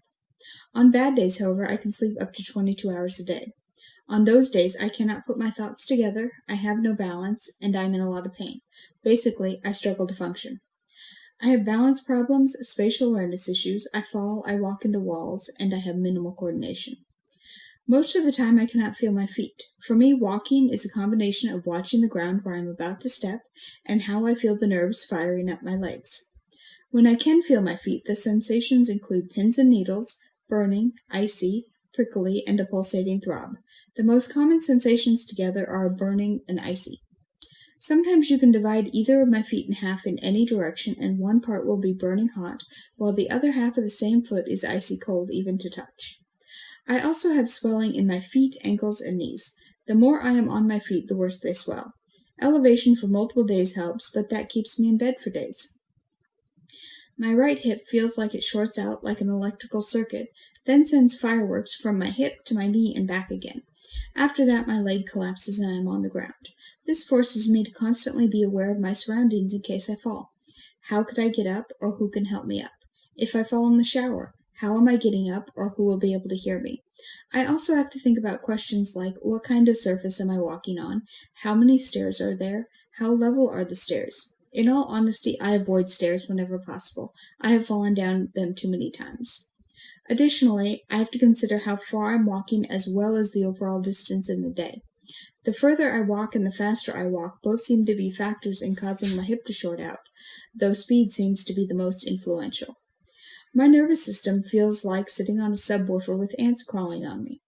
S13: On bad days, however, I can sleep up to 22 hours a day. On those days, I cannot put my thoughts together, I have no balance, and I'm in a lot of pain. Basically, I struggle to function. I have balance problems, spatial awareness issues, I fall, I walk into walls, and I have minimal coordination. Most of the time, I cannot feel my feet. For me, walking is a combination of watching the ground where I'm about to step and how I feel the nerves firing up my legs. When I can feel my feet, the sensations include pins and needles, burning, icy, prickly, and a pulsating throb. The most common sensations together are burning and icy. Sometimes you can divide either of my feet in half in any direction and one part will be burning hot, while the other half of the same foot is icy cold even to touch. I also have swelling in my feet, ankles, and knees. The more I am on my feet, the worse they swell. Elevation for multiple days helps, but that keeps me in bed for days. My right hip feels like it shorts out like an electrical circuit, then sends fireworks from my hip to my knee and back again. After that, my leg collapses and I am on the ground. This forces me to constantly be aware of my surroundings in case I fall. How could I get up, or who can help me up? If I fall in the shower, how am I getting up, or who will be able to hear me? I also have to think about questions like, what kind of surface am I walking on? How many stairs are there? How level are the stairs? In all honesty, I avoid stairs whenever possible. I have fallen down them too many times. Additionally, I have to consider how far I'm walking as well as the overall distance in the day. The further I walk and the faster I walk both seem to be factors in causing my hip to short out, though speed seems to be the most influential. My nervous system feels like sitting on a subwoofer with ants crawling on me.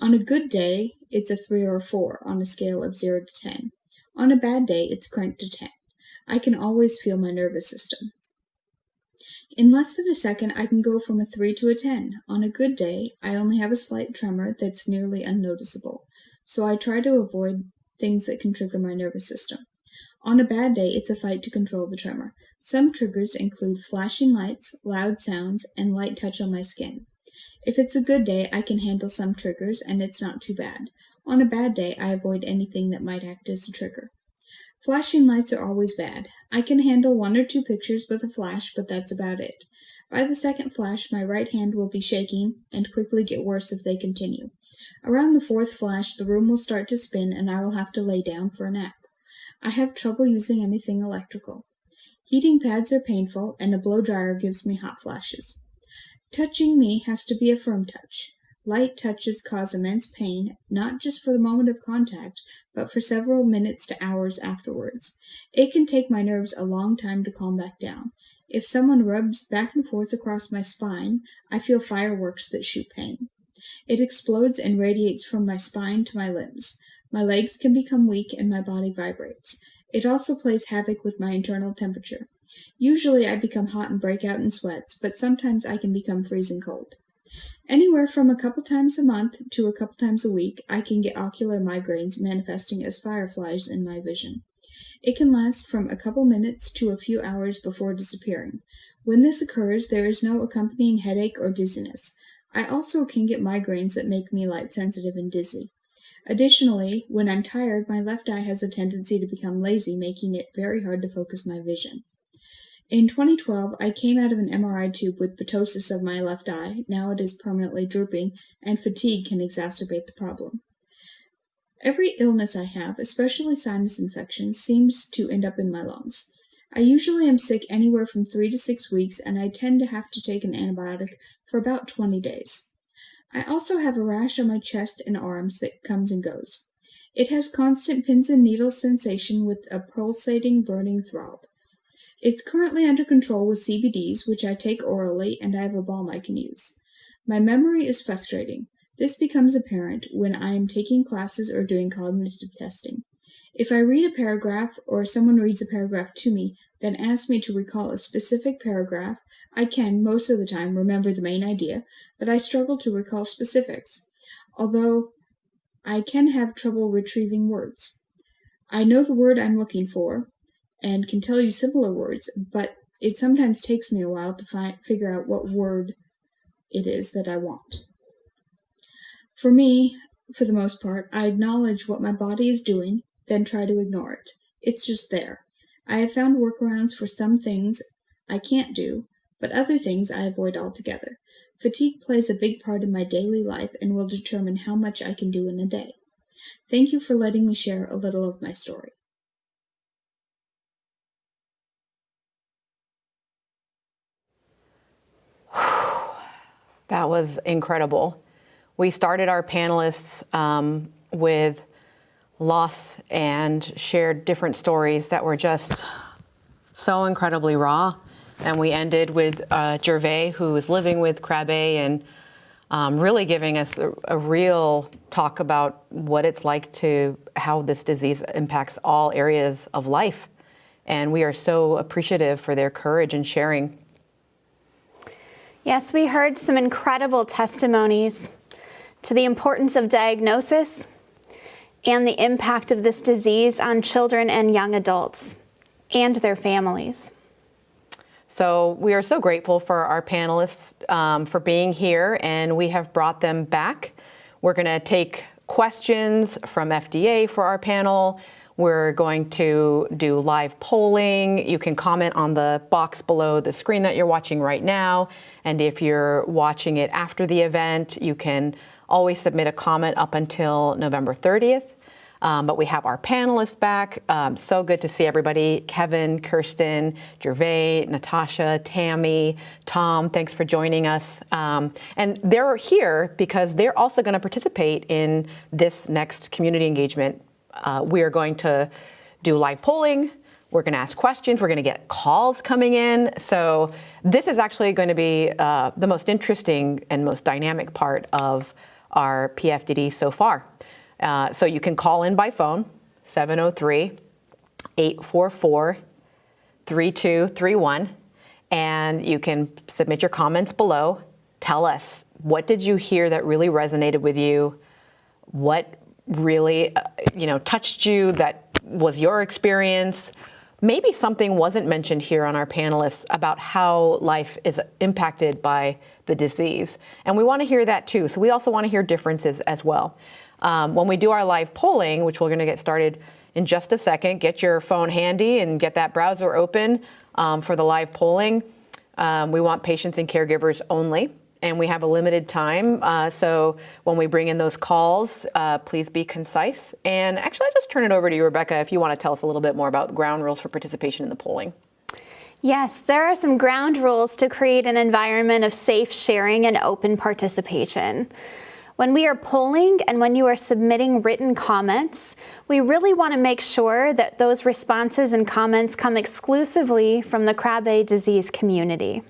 S13: On a good day, it's a 3 or a 4 on a scale of 0 to 10. On a bad day, it's cranked to 10. I can always feel my nervous system. In less than a second, I can go from a 3 to a 10. On a good day, I only have a slight tremor that's nearly unnoticeable, so I try to avoid things that can trigger my nervous system. On a bad day, it's a fight to control the tremor. Some triggers include flashing lights, loud sounds, and light touch on my skin. If it's a good day, I can handle some triggers and it's not too bad. On a bad day, I avoid anything that might act as a trigger. Flashing lights are always bad. I can handle 1 or 2 pictures with a flash, but that's about it. By the second flash, my right hand will be shaking and quickly get worse if they continue. Around the 4th flash, the room will start to spin and I will have to lay down for a nap. I have trouble using anything electrical. Heating pads are painful and a blow dryer gives me hot flashes. Touching me has to be a firm touch. Light touches cause immense pain, not just for the moment of contact, but for several minutes to hours afterwards. It can take my nerves a long time to calm back down. If someone rubs back and forth across my spine, I feel fireworks that shoot pain. It explodes and radiates from my spine to my limbs. My legs can become weak and my body vibrates. It also plays havoc with my internal temperature. Usually I become hot and break out in sweats, but sometimes I can become freezing cold. Anywhere from a couple times a month to a couple times a week, I can get ocular migraines manifesting as fireflies in my vision. It can last from a couple minutes to a few hours before disappearing. When this occurs, there is no accompanying headache or dizziness. I also can get migraines that make me light sensitive and dizzy. Additionally, when I'm tired, my left eye has a tendency to become lazy, making it very hard to focus my vision. In 2012, I came out of an MRI tube with ptosis of my left eye. Now it is permanently drooping, and fatigue can exacerbate the problem. Every illness I have, especially sinus infections, seems to end up in my lungs. I usually am sick anywhere from 3 to 6 weeks, and I tend to have to take an antibiotic for about 20 days. I also have a rash on my chest and arms that comes and goes. It has constant pins and needles sensation with a pulsating, burning throb. It's currently under control with CBDs, which I take orally, and I have a balm I can use. My memory is frustrating. This becomes apparent when I am taking classes or doing cognitive testing. If I read a paragraph, or someone reads a paragraph to me, then asks me to recall a specific paragraph, I can, most of the time, remember the main idea, but I struggle to recall specifics, although I can have trouble retrieving words. I know the word I'm looking for, and can tell you simpler words, but it sometimes takes me a while to figure out what word it is that I want. For me, for the most part, I acknowledge what my body is doing, then try to ignore it. It's just there. I have found workarounds for some things I can't do, but other things I avoid altogether. Fatigue plays a big part in my daily life and will determine how much I can do in a day. Thank you for letting me share a little of my story.
S1: That was incredible. We started our panelists with loss and shared different stories that were just so incredibly raw. And we ended with Gervais, who is living with Krabbe, and really giving us a real talk about what it's like to how this disease impacts all areas of life. And we are so appreciative for their courage in sharing.
S2: Yes, we heard some incredible testimonies to the importance of diagnosis and the impact of this disease on children and young adults and their families.
S1: So we are so grateful for our panelists for being here, and we have brought them back. We're going to take questions from FDA for our panel. We're going to do live polling. You can comment on the box below the screen that you're watching right now. And if you're watching it after the event, you can always submit a comment up until November 30th. But we have our panelists back. So good to see everybody. Kevin, Kirsten, Gervais, Natasha, Tammy, Tom, thanks for joining us. And they're here because they're also going to participate in this next community engagement. We are going to do live polling. We're going to ask questions. We're going to get calls coming in. So this is actually going to be the most interesting and most dynamic part of our PFDD so far. So you can call in by phone, 703-844-3231, and you can submit your comments below. Tell us, what did you hear that really resonated with you? What really, touched you that was your experience? maybe something wasn't mentioned here on our panelists about how life is impacted by the disease. And we want to hear that too. So we also want to hear differences as well. When we do our live polling, which we're going to get started in just a second, get your phone handy and get that browser open for the live polling. We want patients and caregivers only, and we have a limited time. So when we bring in those calls, please be concise. And actually, I'll just turn it over to you, Rebecca, if you want to tell us a little bit more about ground rules for participation in the polling.
S2: Yes, there are some ground rules to create an environment of safe sharing and open participation. When we are polling and when you are submitting written comments, we really want to make sure that those responses and comments come exclusively from the Krabbe disease community.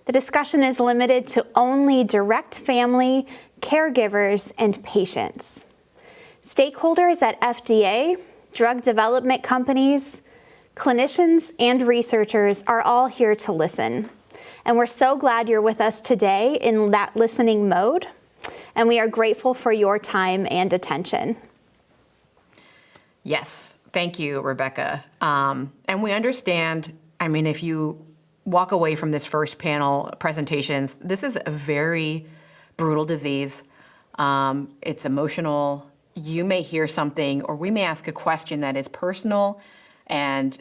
S2: The discussion is limited to only direct family, caregivers, and patients. Stakeholders at FDA, drug development companies, clinicians, and researchers are all here to listen. And we're so glad you're with us today in that listening mode. And we are grateful for your time and attention.
S1: Yes, thank you, Rebecca. And we understand, I mean, if you walk away from this first panel presentations, this is a very brutal disease. It's emotional. You may hear something, or we may ask a question that is personal and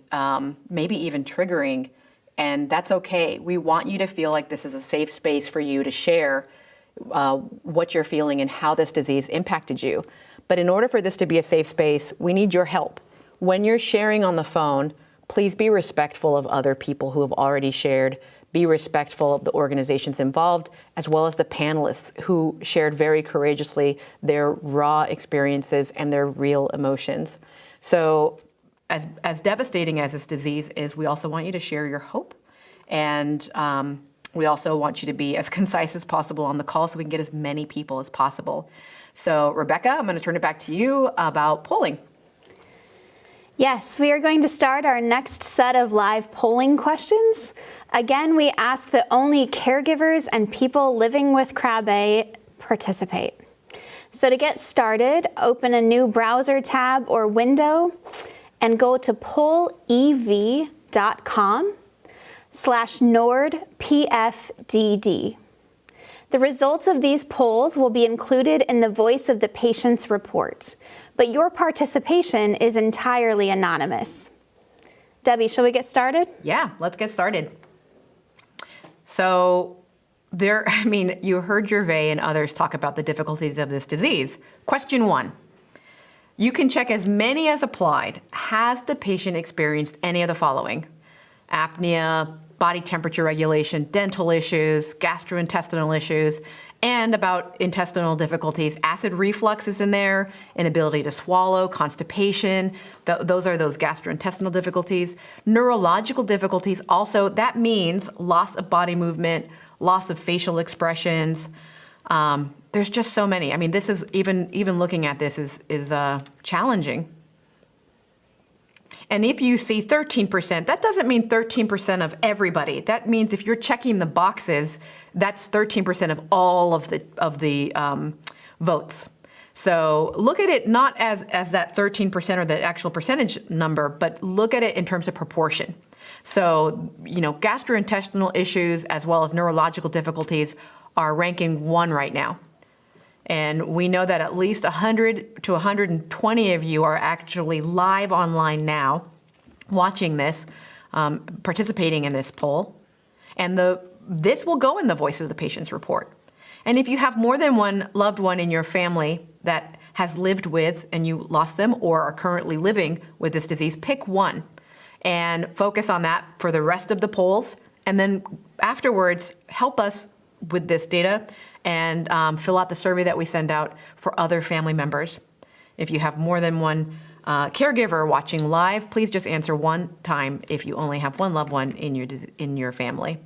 S1: maybe even triggering, and that's okay. We want you to feel like this is a safe space for you to share what you're feeling and how this disease impacted you. But in order for this to be a safe space, we need your help. When you're sharing on the phone, please be respectful of other people who have already shared. Be respectful of the organizations involved, as well as the panelists who shared very courageously their raw experiences and their real emotions. So as devastating as this disease is, we also want you to share your hope. And we also want you to be as concise as possible on the call so we can get as many people as possible. So Rebecca, I'm going to turn it back to you about polling.
S2: Yes, we are going to start our next set of live polling questions. Again, we ask that only caregivers and people living with Krabbe participate. So to get started, open a new browser tab or window and go to pollev.com/NORD-PFDD. The results of these polls will be included in the Voice of the Patient's report, but your participation is entirely anonymous. Debbie, shall we get started?
S1: Yeah, let's get started. So you heard Gervais and others talk about the difficulties of this disease. Question 1. You can check as many as applied. Has the patient experienced any of the following? Apnea, body temperature regulation, dental issues, gastrointestinal issues, and about intestinal difficulties. Acid reflux is in there, inability to swallow, constipation. Those are those gastrointestinal difficulties. Neurological difficulties also, that means loss of body movement, loss of facial expressions. There's just so many. I mean, this is even looking at this is challenging. And if you see 13%, that doesn't mean 13% of everybody. That means if you're checking the boxes, that's 13% of all of the votes. So look at it not as that 13% or the actual percentage number, but look at it in terms of proportion. So, gastrointestinal issues as well as neurological difficulties are ranking 1 right now. And we know that at least 100 to 120 of you are actually live online now, watching this, participating in this poll. And this will go in the Voice of the Patient's report. And if you have more than one loved one in your family that has lived with and you lost them or are currently living with this disease, pick one and focus on that for the rest of the polls. And then afterwards, help us with this data and fill out the survey that we send out for other family members. If you have more than one caregiver watching live, please just answer one time if you only have one loved one in your family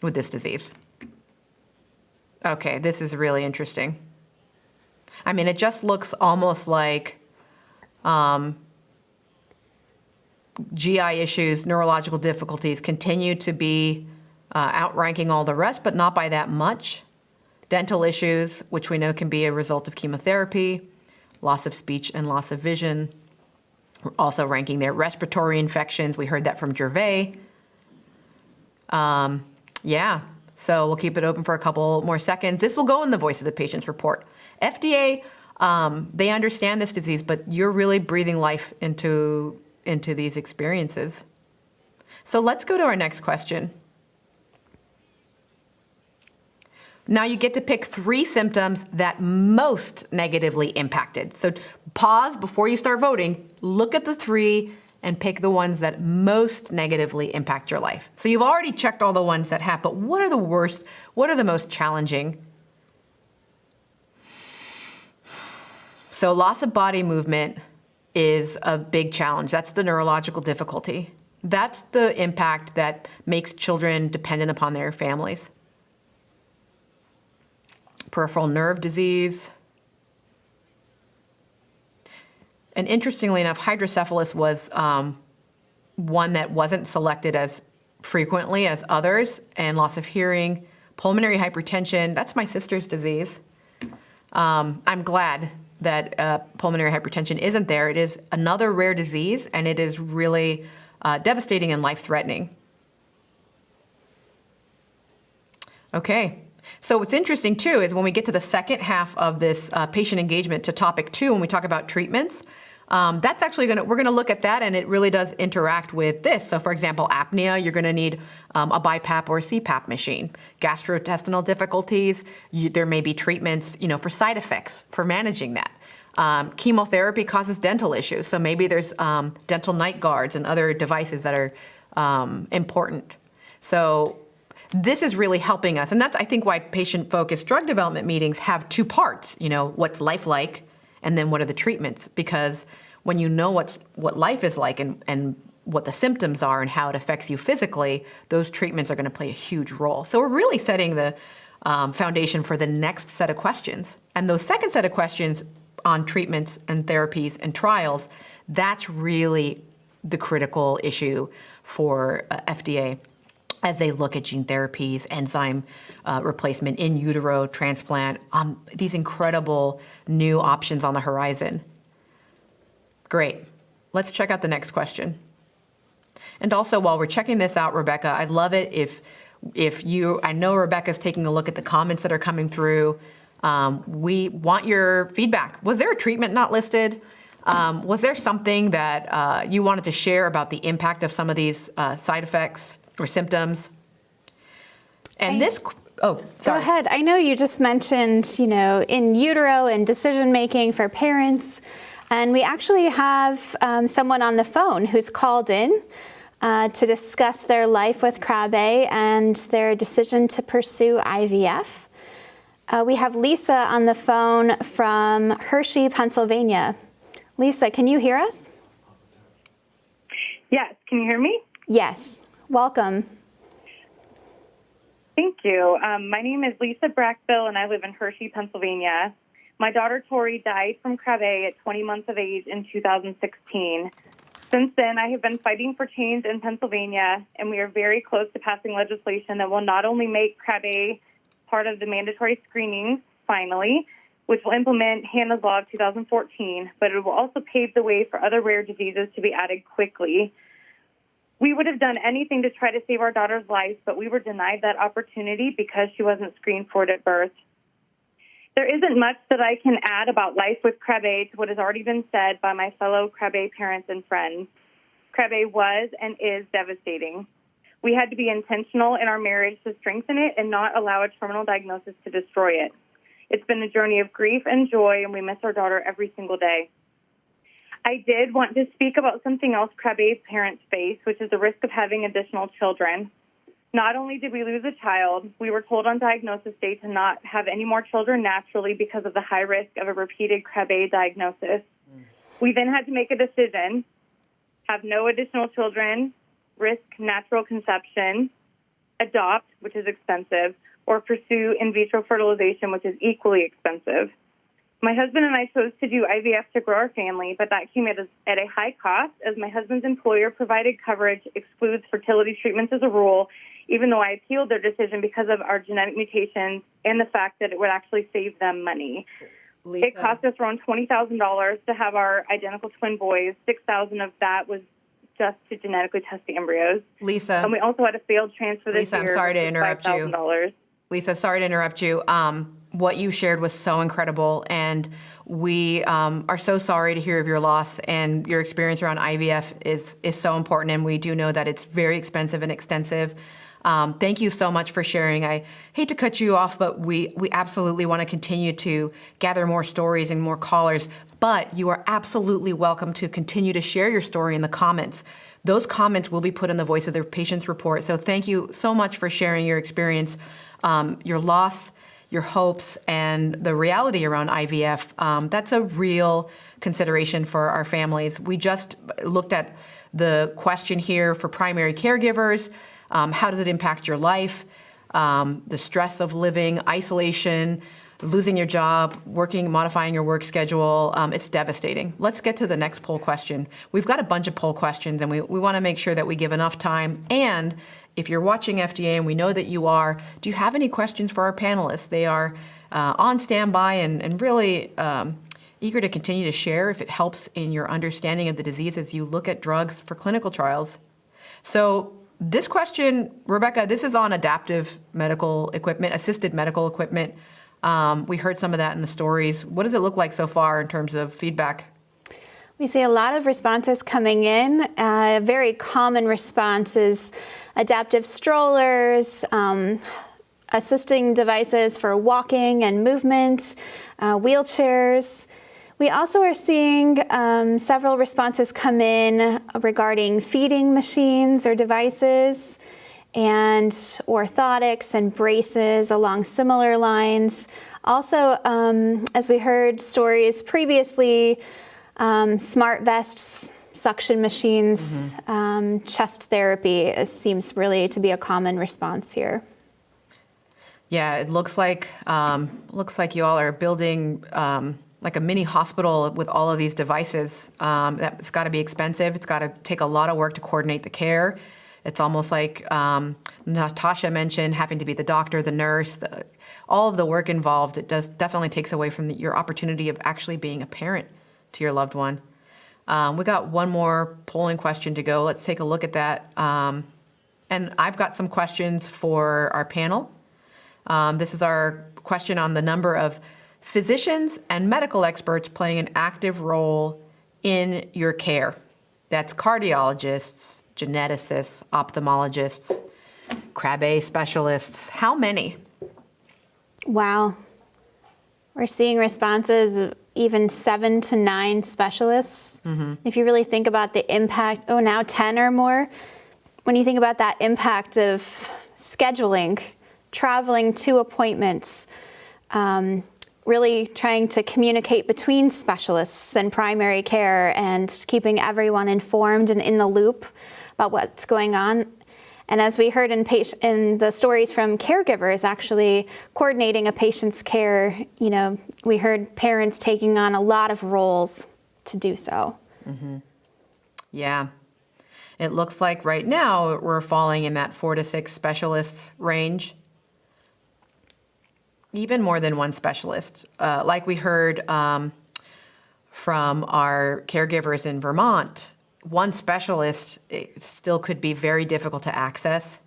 S1: with this disease. Okay, this is really interesting. I mean, it just looks almost like GI issues, neurological difficulties continue to be outranking all the rest, but not by that much. Dental issues, which we know can be a result of chemotherapy, loss of speech and loss of vision. We're also ranking their respiratory infections. We heard that from Gervais. Yeah, so we'll keep it open for a couple more seconds. This will go in the Voice of the Patients report. FDA, they understand this disease, but you're really breathing life into these experiences. So let's go to our next question. Now you get to pick 3 symptoms that most negatively impacted. So pause before you start voting, look at the 3 and pick the ones that most negatively impact your life. So you've already checked all the ones that have, but what are the worst? What are the most challenging? So loss of body movement is a big challenge. That's the neurological difficulty. That's the impact that makes children dependent upon their families. Peripheral nerve disease. And interestingly enough, hydrocephalus was one that wasn't selected as frequently as others, and loss of hearing, pulmonary hypertension. That's my sister's disease. I'm glad that pulmonary hypertension isn't there. It is another rare disease, and it is really devastating and life-threatening. Okay. So what's interesting too is when we get to the second half of this patient engagement to topic 2, when we talk about treatments, that's actually we're gonna look at that, and it really does interact with this. So for example, apnea, you're gonna need a BiPAP or a CPAP machine. Gastrointestinal difficulties, there may be treatments, for side effects, for managing that. Chemotherapy causes dental issues, so maybe there's dental night guards and other devices that are important. So this is really helping us, and that's, I think, why patient-focused drug development meetings have 2 parts. What's life like, and then what are the treatments? Because when you know what life is like and what the symptoms are and how it affects you physically, those treatments are going to play a huge role. So we're really setting the foundation for the next set of questions. And those second set of questions on treatments and therapies and trials, that's really the critical issue for FDA as they look at gene therapies, enzyme replacement, in utero transplant, these incredible new options on the horizon. Great. Let's check out the next question. And also, while we're checking this out, Rebecca, I'd love it if you, I know Rebecca's taking a look at the comments that are coming through. We want your feedback. Was there a treatment not listed? Was there something that you wanted to share about the impact of some of these side effects or symptoms? And sorry.
S2: Go ahead. I know you just mentioned, in utero and decision-making for parents. And we actually have someone on the phone who's called in to discuss their life with Krabbe and their decision to pursue IVF. We have Lisa on the phone from Hershey, Pennsylvania. Lisa, can you hear us?
S14: Yes. Can you hear me?
S2: Yes. Welcome.
S14: Thank you. My name is Lisa Brackbill, and I live in Hershey, Pennsylvania. My daughter, Tori, died from Krabbe at 20 months of age in 2016. Since then, I have been fighting for change in Pennsylvania, and we are very close to passing legislation that will not only make Krabbe part of the mandatory screenings, finally, which will implement Hannah's Law of 2014, but it will also pave the way for other rare diseases to be added quickly. We would have done anything to try to save our daughter's life, but we were denied that opportunity because she wasn't screened for it at birth. There isn't much that I can add about life with Krabbe to what has already been said by my fellow Krabbe parents and friends. Krabbe was and is devastating. We had to be intentional in our marriage to strengthen it and not allow a terminal diagnosis to destroy it. It's been a journey of grief and joy, and we miss our daughter every single day. I did want to speak about something else Krabbe parents face, which is the risk of having additional children. Not only did we lose a child, we were told on diagnosis day to not have any more children naturally because of the high risk of a repeated Krabbe diagnosis. We then had to make a decision, have no additional children, risk natural conception, adopt, which is expensive, or pursue in vitro fertilization, which is equally expensive. My husband and I chose to do IVF to grow our family, but that came at a high cost, as my husband's employer provided coverage excludes fertility treatments as a rule, even though I appealed their decision because of our genetic mutations and the fact that it would actually save them money. It cost us around $20,000 to have our identical twin boys. $6,000 of that was just to genetically test the embryos.
S1: Lisa.
S14: And we also had a failed transfer this year.
S1: Lisa, I'm sorry to interrupt you.
S14: $5,000.
S1: Lisa, sorry to interrupt you. What you shared was so incredible, and we are so sorry to hear of your loss, and your experience around IVF is so important, and we do know that it's very expensive and extensive. Thank you so much for sharing. I hate to cut you off, but we absolutely want to continue to gather more stories and more callers, but you are absolutely welcome to continue to share your story in the comments. Those comments will be put in the Voice of the Patients report. So thank you so much for sharing your experience, your loss, your hopes, and the reality around IVF. That's a real consideration for our families. We just looked at the question here for primary caregivers. How does it impact your life? The stress of living, isolation, losing your job, modifying your work schedule. It's devastating. Let's get to the next poll question. We've got a bunch of poll questions, and we want to make sure that we give enough time. And if you're watching FDA, and we know that you are, do you have any questions for our panelists? They are on standby and really eager to continue to share if it helps in your understanding of the disease as you look at drugs for clinical trials. So this question, Rebecca, this is on adaptive medical equipment, assisted medical equipment. We heard some of that in the stories. What does it look like so far in terms of feedback?
S2: We see a lot of responses coming in. A very common response is adaptive strollers, assisting devices for walking and movement, wheelchairs. We also are seeing several responses come in regarding feeding machines or devices, and orthotics and braces along similar lines. Also, as we heard stories previously, smart vests, suction machines, chest therapy seems really to be a common response here.
S1: Yeah, it looks like you all are building like a mini hospital with all of these devices. It's got to be expensive. It's got to take a lot of work to coordinate the care. It's almost like Natasha mentioned, having to be the doctor, the nurse, all of the work involved. It definitely takes away from your opportunity of actually being a parent to your loved one. We got one more polling question to go. Let's take a look at that. And I've got some questions for our panel. This is our question on the number of physicians and medical experts playing an active role in your care. That's cardiologists, geneticists, ophthalmologists, Krabbe specialists. How many?
S2: Wow. We're seeing responses of even 7 to 9 specialists. If you really think about the impact, now 10 or more. When you think about that impact of scheduling, traveling to appointments, really trying to communicate between specialists and primary care and keeping everyone informed and in the loop about what's going on. And as we heard in the stories from caregivers, actually coordinating a patient's care, we heard parents taking on a lot of roles to do so.
S1: Yeah. It looks like right now we're falling in that 4 to 6 specialists range. Even more than one specialist. Like we heard from our caregivers in Vermont, one specialist still could be very difficult to access.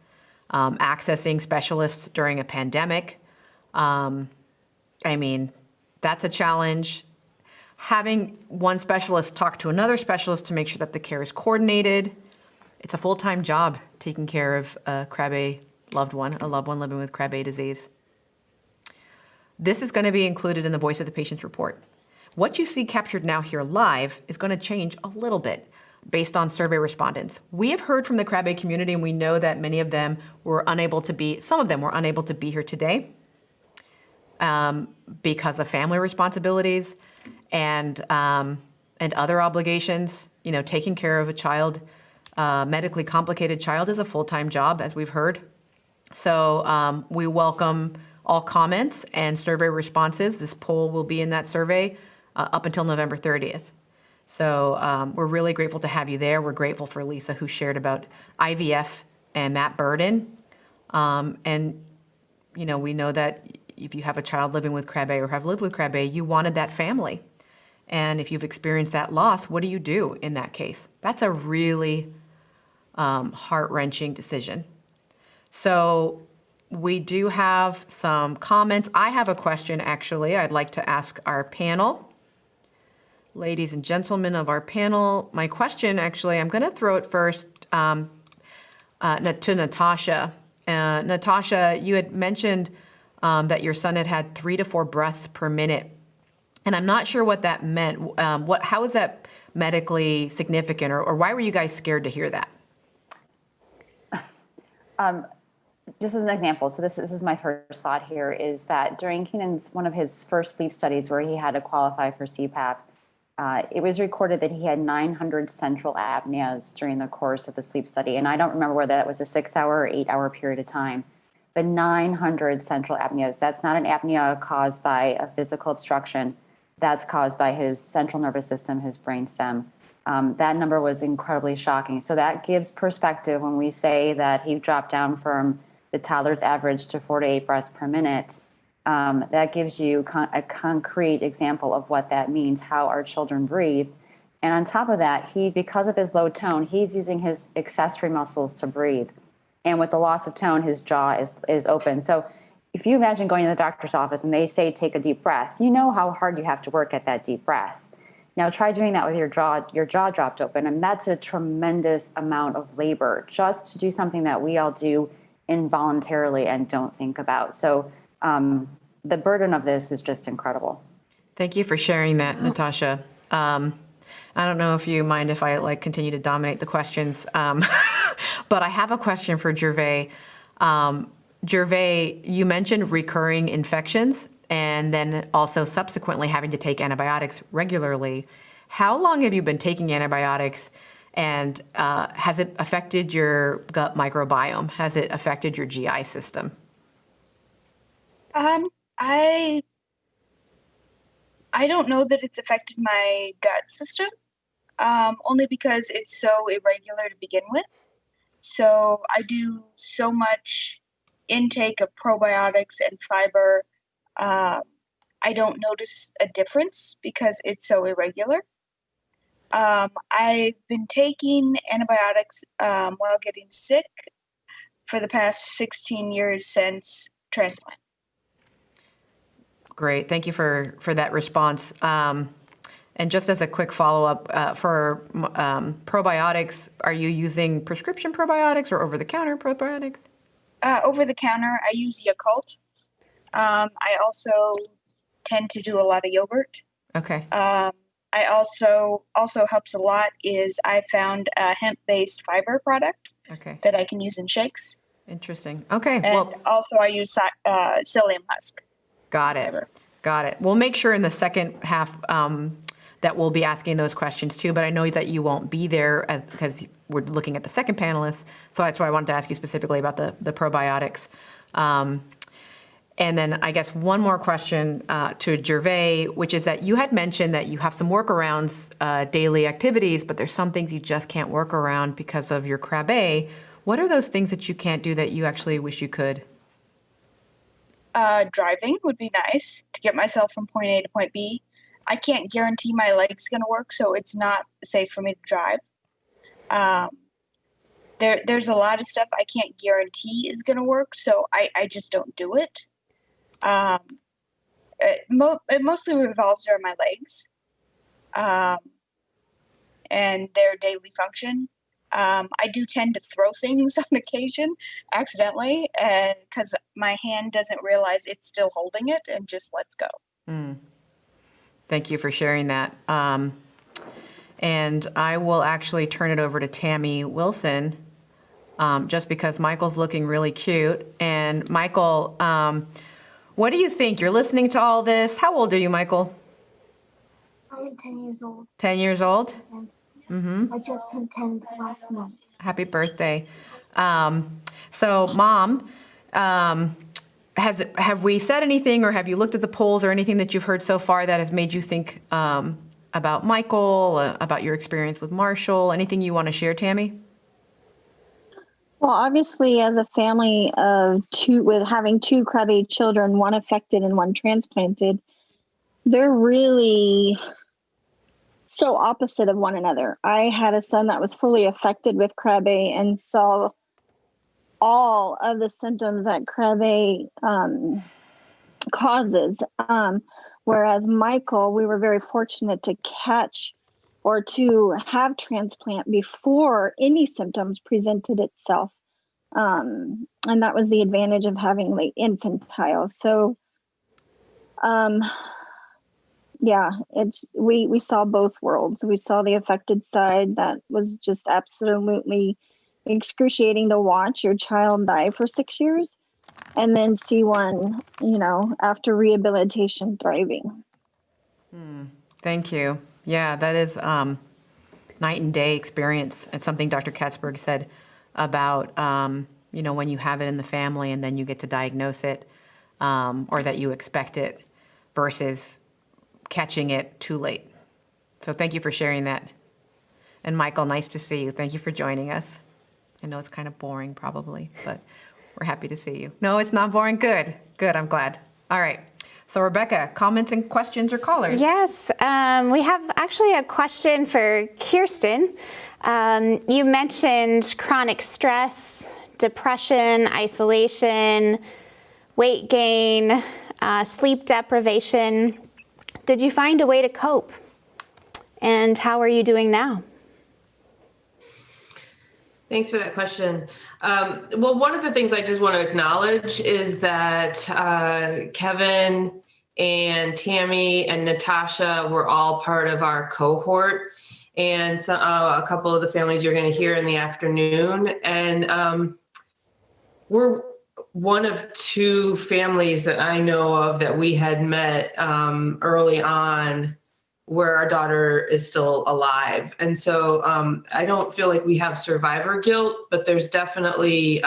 S1: Accessing specialists during a pandemic, that's a challenge. Having one specialist talk to another specialist to make sure that the care is coordinated. It's a full-time job taking care of a Krabbe loved one, a loved one living with Krabbe disease. This is going to be included in the Voice of the Patients report. What you see captured now here live is going to change a little bit based on survey respondents. We have heard from the Krabbe community, and we know that some of them were unable to be here today because of family responsibilities and other obligations. Taking care of a child, medically complicated child, is a full-time job, as we've heard. So we welcome all comments and survey responses. This poll will be in that survey up until November 30th. So we're really grateful to have you there. We're grateful for Lisa, who shared about IVF and that burden. We know that if you have a child living with Krabbe or have lived with Krabbe, you wanted that family. And if you've experienced that loss, what do you do in that case? That's a really heart-wrenching decision. So we do have some comments. I have a question, actually, I'd like to ask our panel. Ladies and gentlemen of our panel, my question, actually, I'm going to throw it first to Natasha. Natasha, you had mentioned that your son had 3 to 4 breaths per minute. And I'm not sure what that meant. How is that medically significant, or why were you guys scared to hear that?
S8: Just as an example, so this is my first thought here, is that during Keenan's, one of his first sleep studies where he had to qualify for CPAP, it was recorded that he had 900 central apneas during the course of the sleep study. And I don't remember whether that was a 6-hour or 8-hour period of time, but 900 central apneas. That's not an apnea caused by a physical obstruction. That's caused by his central nervous system, his brainstem. That number was incredibly shocking. So that gives perspective when we say that he dropped down from the toddler's average to 4 to 8 breaths per minute. That gives you a concrete example of what that means, how our children breathe. And on top of that, because of his low tone, he's using his accessory muscles to breathe. And with the loss of tone, his jaw is open. So if you imagine going to the doctor's office and they say, take a deep breath, you know how hard you have to work at that deep breath. Now try doing that with your jaw dropped open. And that's a tremendous amount of labor just to do something that we all do involuntarily and don't think about. So the burden of this is just incredible.
S1: Thank you for sharing that, Natasha. I don't know if you mind if I continue to dominate the questions, but I have a question for Gervais. Gervais, you mentioned recurring infections and then also subsequently having to take antibiotics regularly. How long have you been taking antibiotics, and has it affected your gut microbiome? Has it affected your GI system?
S15: I don't know that it's affected my gut system, only because it's so irregular to begin with. So I do so much intake of probiotics and fiber. I don't notice a difference because it's so irregular. I've been taking antibiotics while getting sick for the past 16 years since transplant.
S1: Great. Thank you for that response. And just as a quick follow-up, for probiotics, are you using prescription probiotics or over-the-counter probiotics?
S15: Over-the-counter, I use Yakult. I also tend to do a lot of yogurt.
S1: Okay.
S15: I also helps a lot is I found a hemp-based fiber product that I can use in shakes.
S1: Interesting. Okay.
S15: And also I use psyllium husk.
S1: Got it.
S15: Fiber.
S1: Got it. We'll make sure in the second half that we'll be asking those questions too, but I know that you won't be there because we're looking at the second panelist. So that's why I wanted to ask you specifically about the probiotics. And then I guess one more question to Gervais, which is that you had mentioned that you have some workarounds, daily activities, but there's some things you just can't work around because of your Krabbe. What are those things that you can't do that you actually wish you could?
S15: Driving would be nice to get myself from point A to point B. I can't guarantee my leg's going to work, so it's not safe for me to drive. There's a lot of stuff I can't guarantee is going to work, so I just don't do it. It mostly revolves around my legs and their daily function. I do tend to throw things on occasion accidentally, and because my hand doesn't realize it's still holding it and just lets go.
S1: Thank you for sharing that. And I will actually turn it over to Tammy Wilson, just because Michael's looking really cute. And Michael, what do you think? You're listening to all this. How old are you, Michael?
S16: I am 10 years old.
S1: 10 years old?
S16: I just turned 10 last month.
S1: Happy birthday. So, Mom, have we said anything, or have you looked at the polls or anything that you've heard so far that has made you think about Michael, about your experience with Marshall? Anything you want to share, Tammy?
S17: Well, obviously, as a family of two, with having two Krabbe children, one affected and one transplanted, they're really so opposite of one another. I had a son that was fully affected with Krabbe and saw all of the symptoms that Krabbe causes. Whereas Michael, we were very fortunate to catch or to have transplant before any symptoms presented itself. And that was the advantage of having late infantile. So, yeah, we saw both worlds. We saw the affected side that was just absolutely excruciating to watch your child die for 6 years, and then see one, after rehabilitation thriving.
S1: Thank you. Yeah, that is night and day experience. It's something Dr. Katzberg said about, when you have it in the family and then you get to diagnose it, or that you expect it versus catching it too late. So thank you for sharing that. And Michael, nice to see you. Thank you for joining us. I know it's kind of boring probably, but we're happy to see you. No, it's not boring. Good. I'm glad. All right. So Rebecca, comments and questions or callers?
S2: Yes, we have actually a question for Kirsten. You mentioned chronic stress, depression, isolation, weight gain, sleep deprivation. Did you find a way to cope? And how are you doing now?
S18: Thanks for that question. Well, one of the things I just want to acknowledge is that Kevin and Tammy and Natasha were all part of our cohort, and so, a couple of the families you're going to hear in the afternoon. And we're one of two families that I know of that we had met early on where our daughter is still alive. And so I don't feel like we have survivor guilt, but there's definitely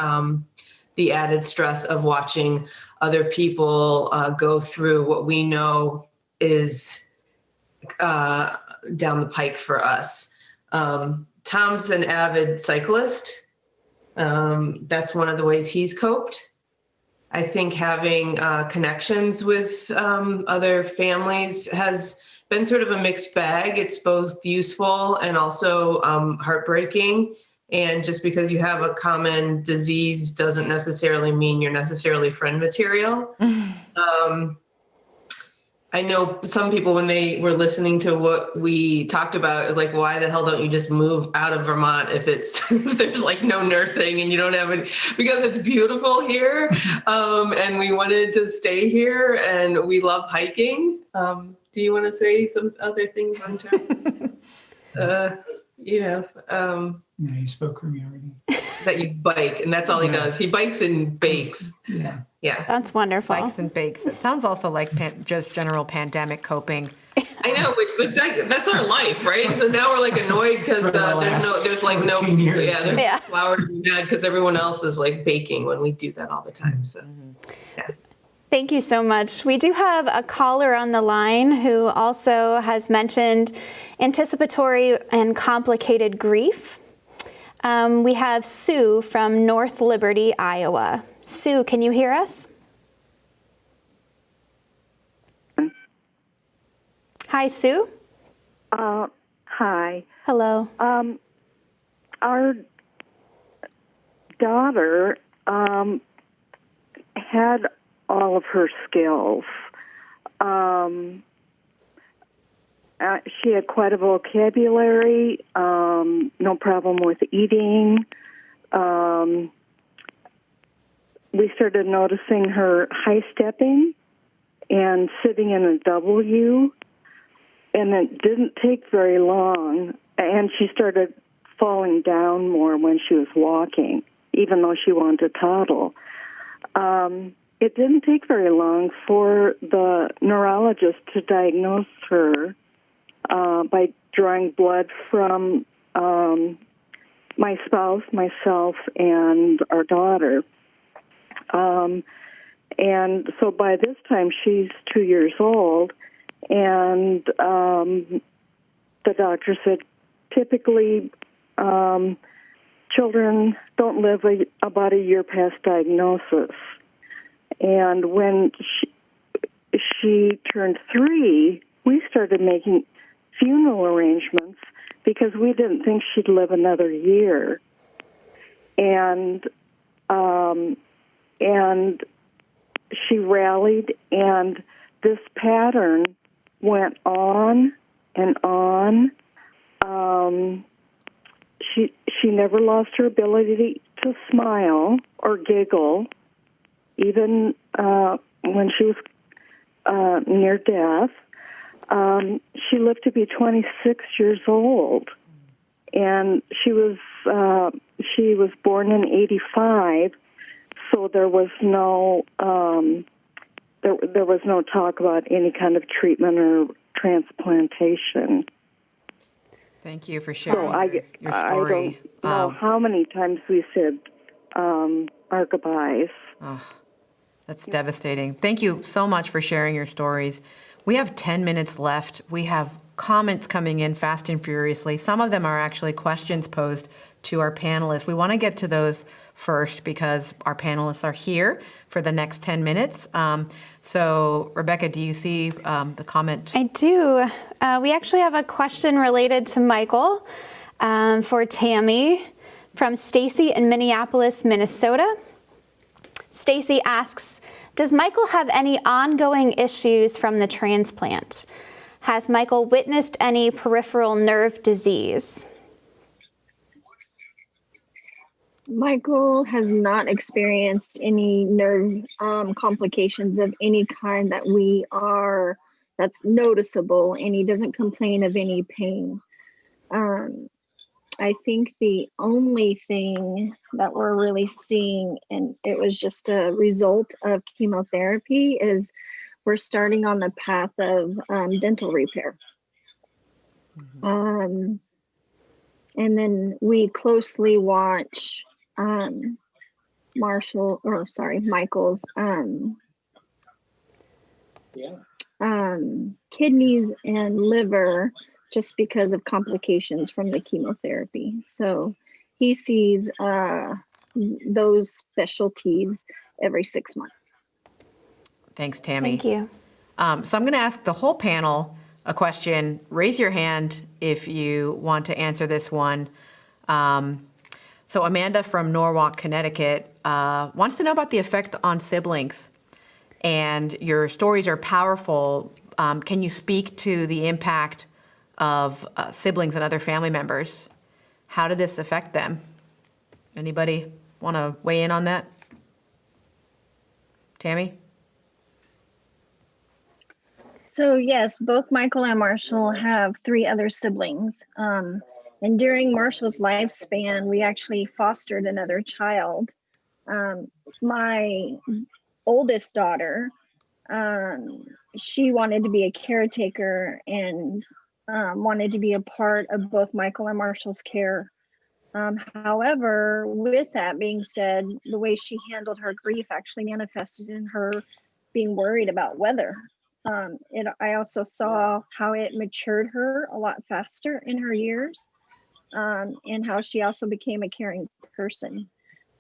S18: the added stress of watching other people go through what we know is down the pike for us. Tom's an avid cyclist. That's one of the ways he's coped. I think having connections with other families has been sort of a mixed bag. It's both useful and also heartbreaking. And just because you have a common disease doesn't necessarily mean you're necessarily friend material. I know some people, when they were listening to what we talked about, like, why the hell don't you just move out of Vermont if there's like no nursing and you don't have it, because it's beautiful here. And we wanted to stay here and we love hiking. Do you want to say some other things on term?
S11: Yeah, you spoke for me already.
S18: That you bike, and that's all he does. He bikes and bakes.
S11: Yeah.
S2: That's wonderful.
S1: Bikes and bakes. It sounds also like just general pandemic coping.
S18: I know, but that's our life, right? So now we're like annoyed because there's flour to be had because everyone else is like baking when we do that all the time. So, yeah.
S2: Thank you so much. We do have a caller on the line who also has mentioned anticipatory and complicated grief. We have Sue from North Liberty, Iowa. Sue, can you hear us? Hi, Sue.
S19: Hi.
S2: Hello.
S19: Our daughter had all of her skills. She had quite a vocabulary, no problem with eating. We started noticing her high stepping and sitting in a W, and it didn't take very long, and she started falling down more when she was walking, even though she wanted to toddle. It didn't take very long for the neurologist to diagnose her by drawing blood from my spouse, myself, and our daughter. And so by this time, she's 2 years old, and the doctor said typically children don't live about a year past diagnosis. And when she turned 3, we started making funeral arrangements because we didn't think she'd live another year. And she rallied, and this pattern went on and on. She never lost her ability to smile or giggle, even when she was near death. She lived to be 26 years old, and she was born in 85. So there was no there was no talk about any kind of treatment or transplantation.
S1: Thank you for sharing your story.
S19: I don't know how many times we said our goodbyes.
S1: Oh, that's devastating. Thank you so much for sharing your stories. We have 10 minutes left. We have comments coming in fast and furiously. Some of them are actually questions posed to our panelists. We want to get to those first because our panelists are here for the next 10 minutes. So, Rebecca, do you see the comment?
S2: I do. We actually have a question related to Michael for Tammy from Stacy in Minneapolis, Minnesota. Stacy asks, does Michael have any ongoing issues from the transplant? Has Michael witnessed any peripheral nerve disease?
S17: Michael has not experienced any nerve complications of any kind that's noticeable, and he doesn't complain of any pain. I think the only thing that we're really seeing, and it was just a result of chemotherapy, is we're starting on the path of dental repair. And then we closely watch Michael's kidneys and liver, just because of complications from the chemotherapy. So he sees those specialties every 6 months.
S1: Thanks, Tammy.
S2: Thank you.
S1: So I'm going to ask the whole panel a question. Raise your hand if you want to answer this one. So Amanda from Norwalk, Connecticut, wants to know about the effect on siblings. And your stories are powerful. Can you speak to the impact of siblings and other family members? How did this affect them? Anybody want to weigh in on that? Tammy?
S17: So yes, both Michael and Marshall have 3 other siblings. And during Marshall's lifespan, we actually fostered another child. My oldest daughter, she wanted to be a caretaker and wanted to be a part of both Michael and Marshall's care. However, with that being said, the way she handled her grief actually manifested in her being worried about weather. I also saw how it matured her a lot faster in her years, and how she also became a caring person.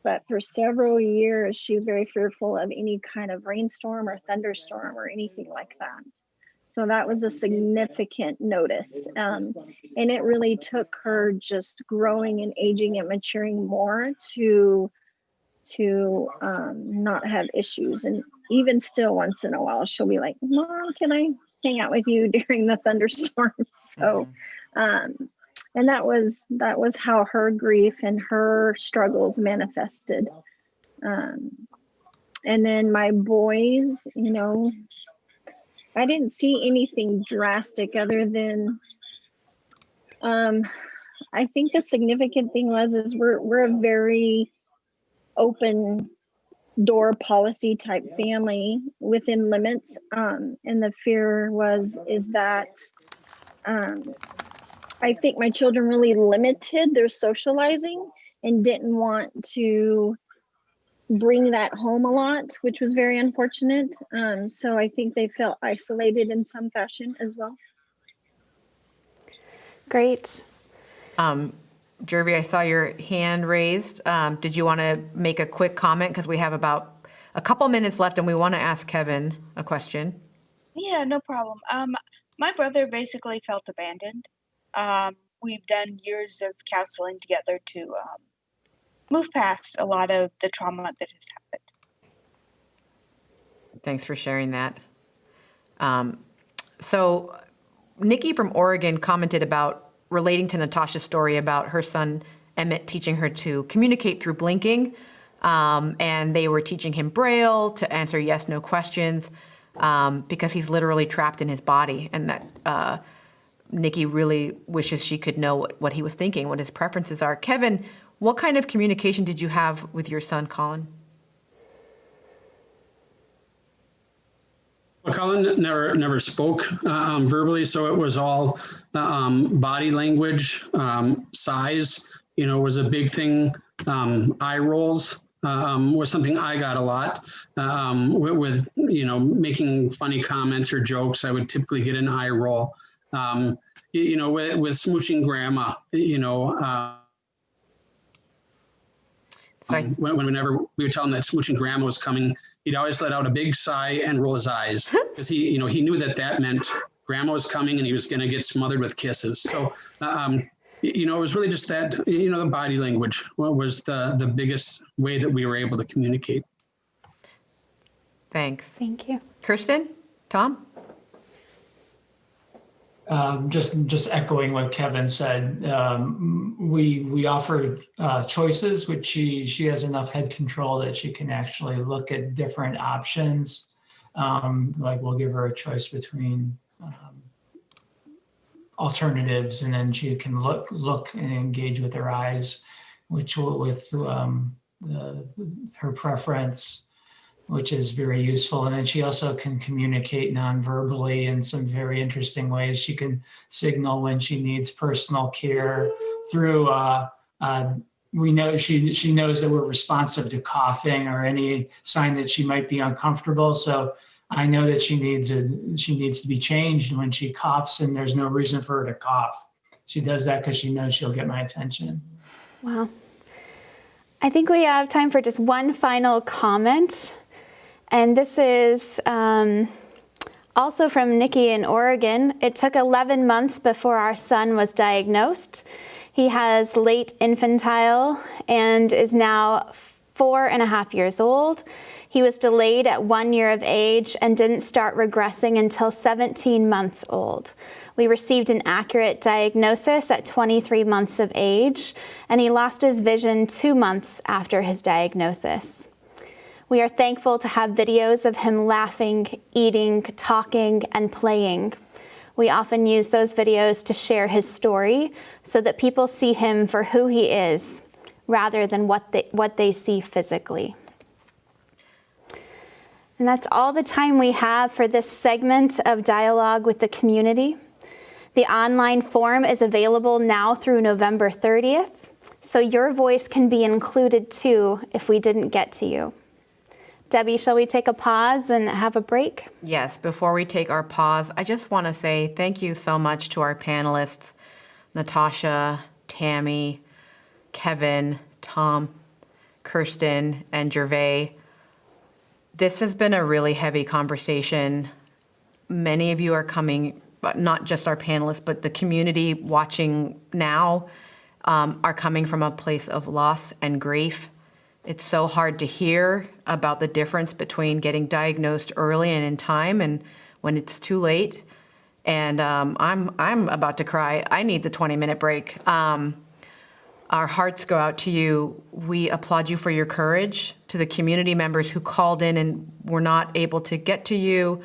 S17: But for several years, she was very fearful of any kind of rainstorm or thunderstorm or anything like that. So that was a significant notice. And it really took her just growing and aging and maturing more to not have issues. And even still, once in a while, she'll be like, Mom, can I hang out with you during the thunderstorm? So, and that was how her grief and her struggles manifested. And then my boys, I didn't see anything drastic other than, I think the significant thing is we're a very open door policy type family within limits. And the fear is that I think my children really limited their socializing and didn't want to bring that home a lot, which was very unfortunate. So I think they felt isolated in some fashion as well.
S2: Great.
S1: Jervy, I saw your hand raised. Did you want to make a quick comment? Because we have about a couple minutes left and we want to ask Kevin a question.
S15: Yeah, no problem. My brother basically felt abandoned. We've done years of counseling together to move past a lot of the trauma that has happened.
S1: Thanks for sharing that. So Nikki from Oregon commented about relating to Natasha's story about her son Emmett teaching her to communicate through blinking. And they were teaching him Braille to answer yes, no questions because he's literally trapped in his body. And that Nikki really wishes she could know what he was thinking, what his preferences are. Kevin, what kind of communication did you have with your son, Colin?
S9: Well, Colin never spoke verbally, so it was all body language, size, was a big thing. Eye rolls was something I got a lot with making funny comments or jokes. I would typically get an eye roll. With smooching grandma, whenever we would tell him that smooching grandma was coming, he'd always let out a big sigh and roll his eyes because he knew that meant grandma was coming and he was going to get smothered with kisses. So, it was really just that, the body language was the biggest way that we were able to communicate.
S1: Thanks.
S2: Thank you.
S1: Kirsten, Tom?
S11: Just echoing what Kevin said, we offer choices, which she has enough head control that she can actually look at different options. Like we'll give her a choice between alternatives, and then she can look and engage with her eyes, which with her preference, which is very useful. And then she also can communicate non-verbally in some very interesting ways. She can signal when she needs personal care through, we know she knows that we're responsive to coughing or any sign that she might be uncomfortable. So I know that she needs to be changed when she coughs and there's no reason for her to cough. She does that because she knows she'll get my attention.
S2: Wow. I think we have time for just one final comment. And this is also from Nikki in Oregon. It took 11 months before our son was diagnosed. He has late infantile and is now 4.5 years old. He was delayed at 1 year of age and didn't start regressing until 17 months old. We received an accurate diagnosis at 23 months of age, and he lost his vision 2 months after his diagnosis. We are thankful to have videos of him laughing, eating, talking, and playing. We often use those videos to share his story so that people see him for who he is rather than what they see physically. And that's all the time we have for this segment of Dialogue with the Community. The online form is available now through November 30th, so your voice can be included too if we didn't get to you. Debbie, shall we take a pause and have a break?
S1: Yes, before we take our pause, I just want to say thank you so much to our panelists, Natasha, Tammy, Kevin, Tom, Kirsten, and Gervais. This has been a really heavy conversation. Many of you are coming, but not just our panelists, but the community watching now are coming from a place of loss and grief. It's so hard to hear about the difference between getting diagnosed early and in time and when it's too late. And I'm about to cry. I need the 20-minute break. Our hearts go out to you. We applaud you for your courage. To the community members who called in and were not able to get to you,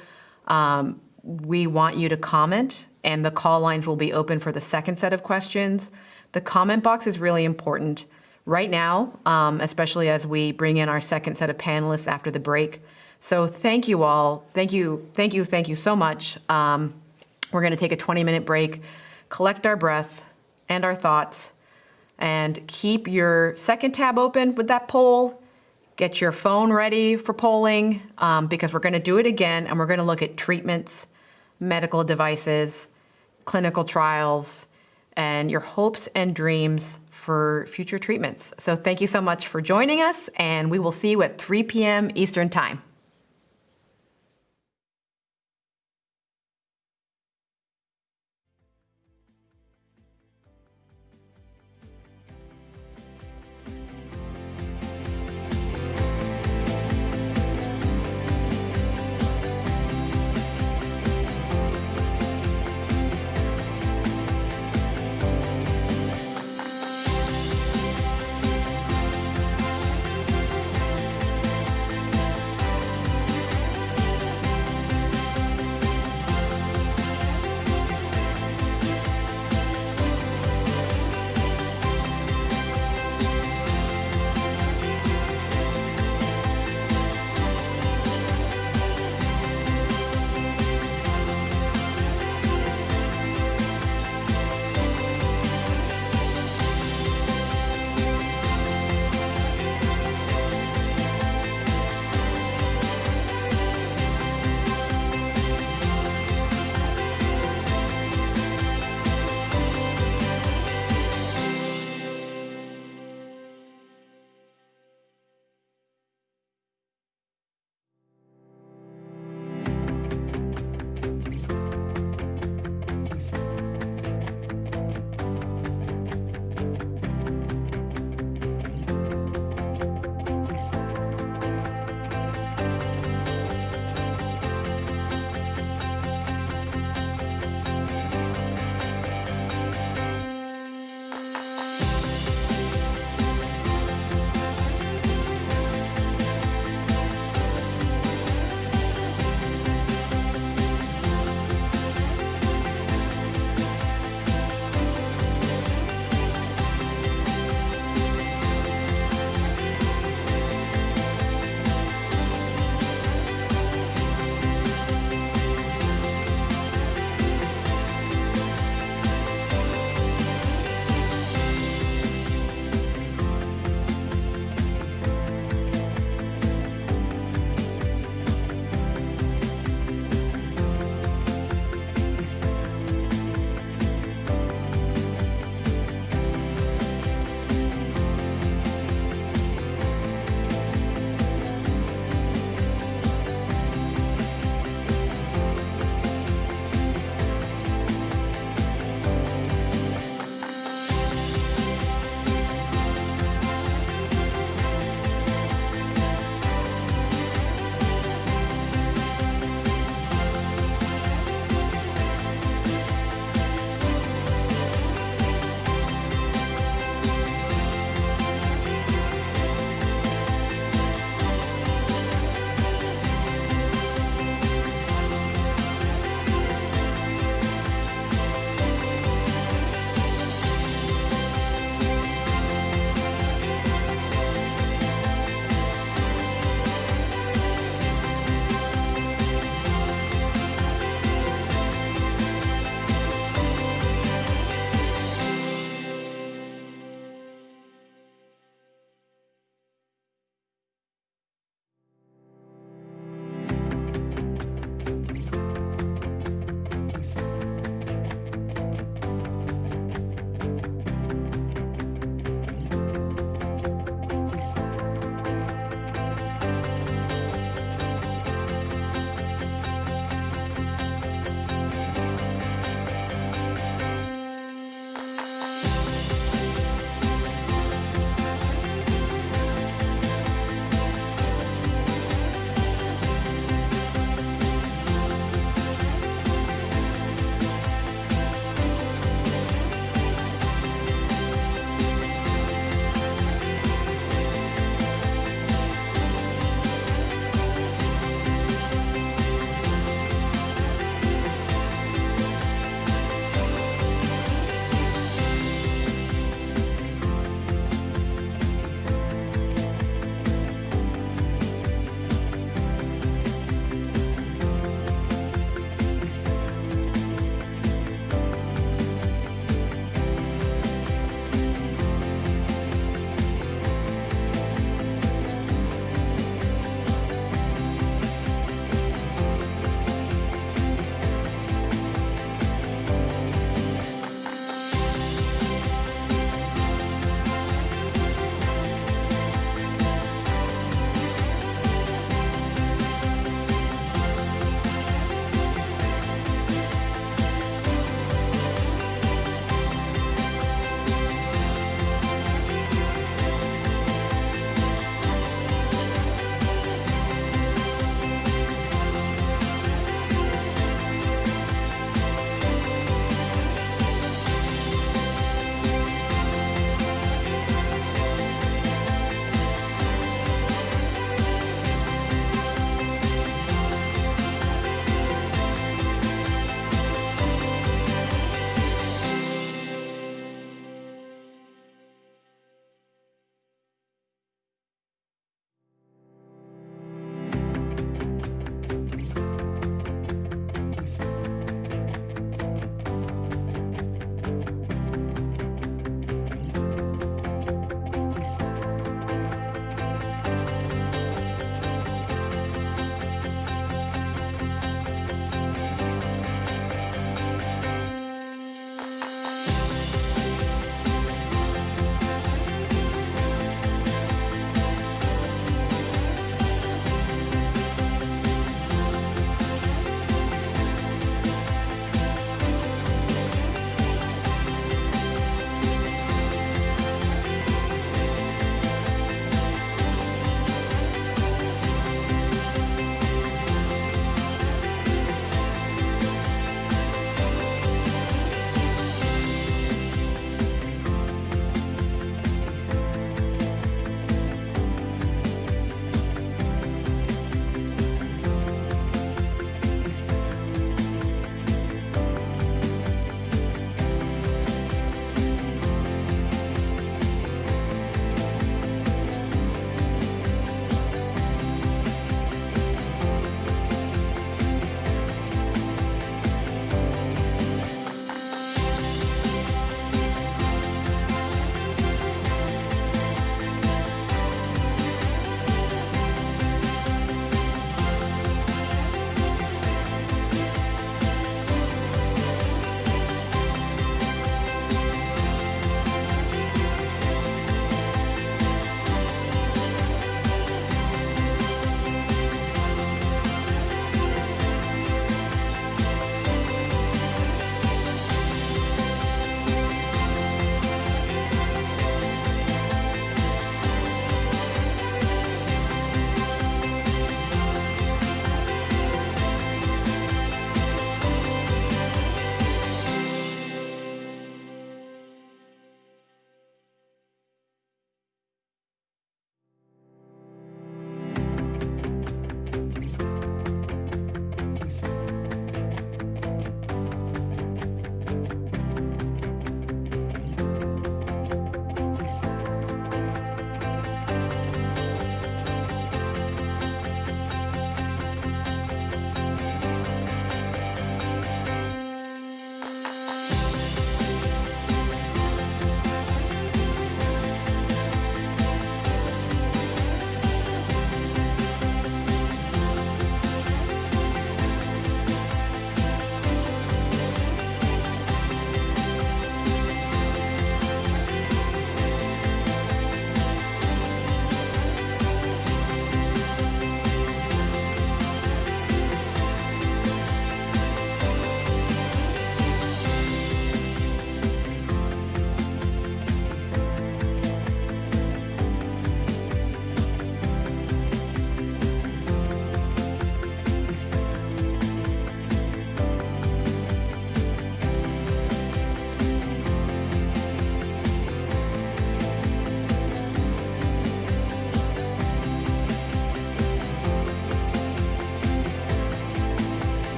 S1: we want you to comment, and the call lines will be open for the second set of questions. The comment box is really important right now, especially as we bring in our second set of panelists after the break. So thank you all. Thank you so much. We're going to take a 20-minute break, collect our breath and our thoughts, and keep your second tab open with that poll. Get your phone ready for polling because we're going to do it again, and we're going to look at treatments, medical devices, clinical trials, and your hopes and dreams for future treatments. So thank you so much for joining us, and we will see you at 3 p.m. Eastern Time.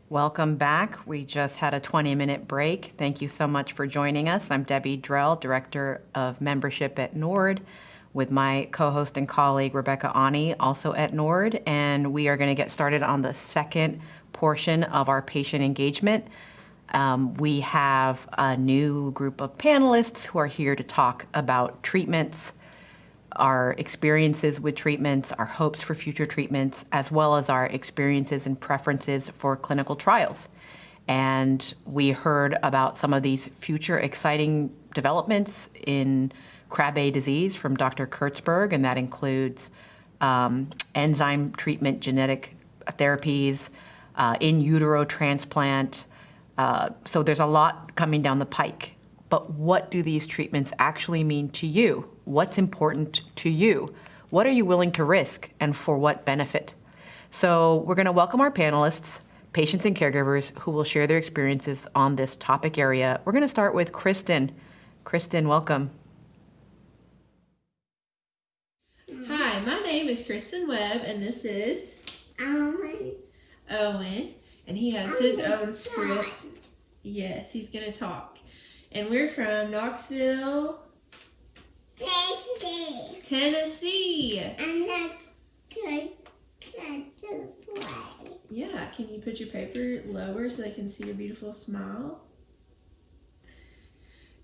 S1: Welcome back. We just had a 20-minute break. Thank you so much for joining us. I'm Debbie Drell, Director of Membership at NORD, with my co-host and colleague, Rebecca Ani, also at NORD, and we are going to get started on the second portion of our patient engagement. We have a new group of panelists who are here to talk about treatments, our experiences with treatments, our hopes for future treatments, as well as our experiences and preferences for clinical trials. And we heard about some of these future exciting developments in Krabbe disease from Dr. Kurtzberg, and that includes enzyme treatment, genetic therapies, in utero transplant. So there's a lot coming down the pike. But what do these treatments actually mean to you? What's important to you? What are you willing to risk, and for what benefit? So we're going to welcome our panelists, patients and caregivers, who will share their experiences on this topic area. We're going to start with Kristen. Kristen, welcome.
S20: Hi, my name is Kristen Webb, and this is Owen, and he has his own script. Yes, he's going to talk. And we're from Knoxville, Tennessee. Yeah, can you put your paper lower so they can see your beautiful smile?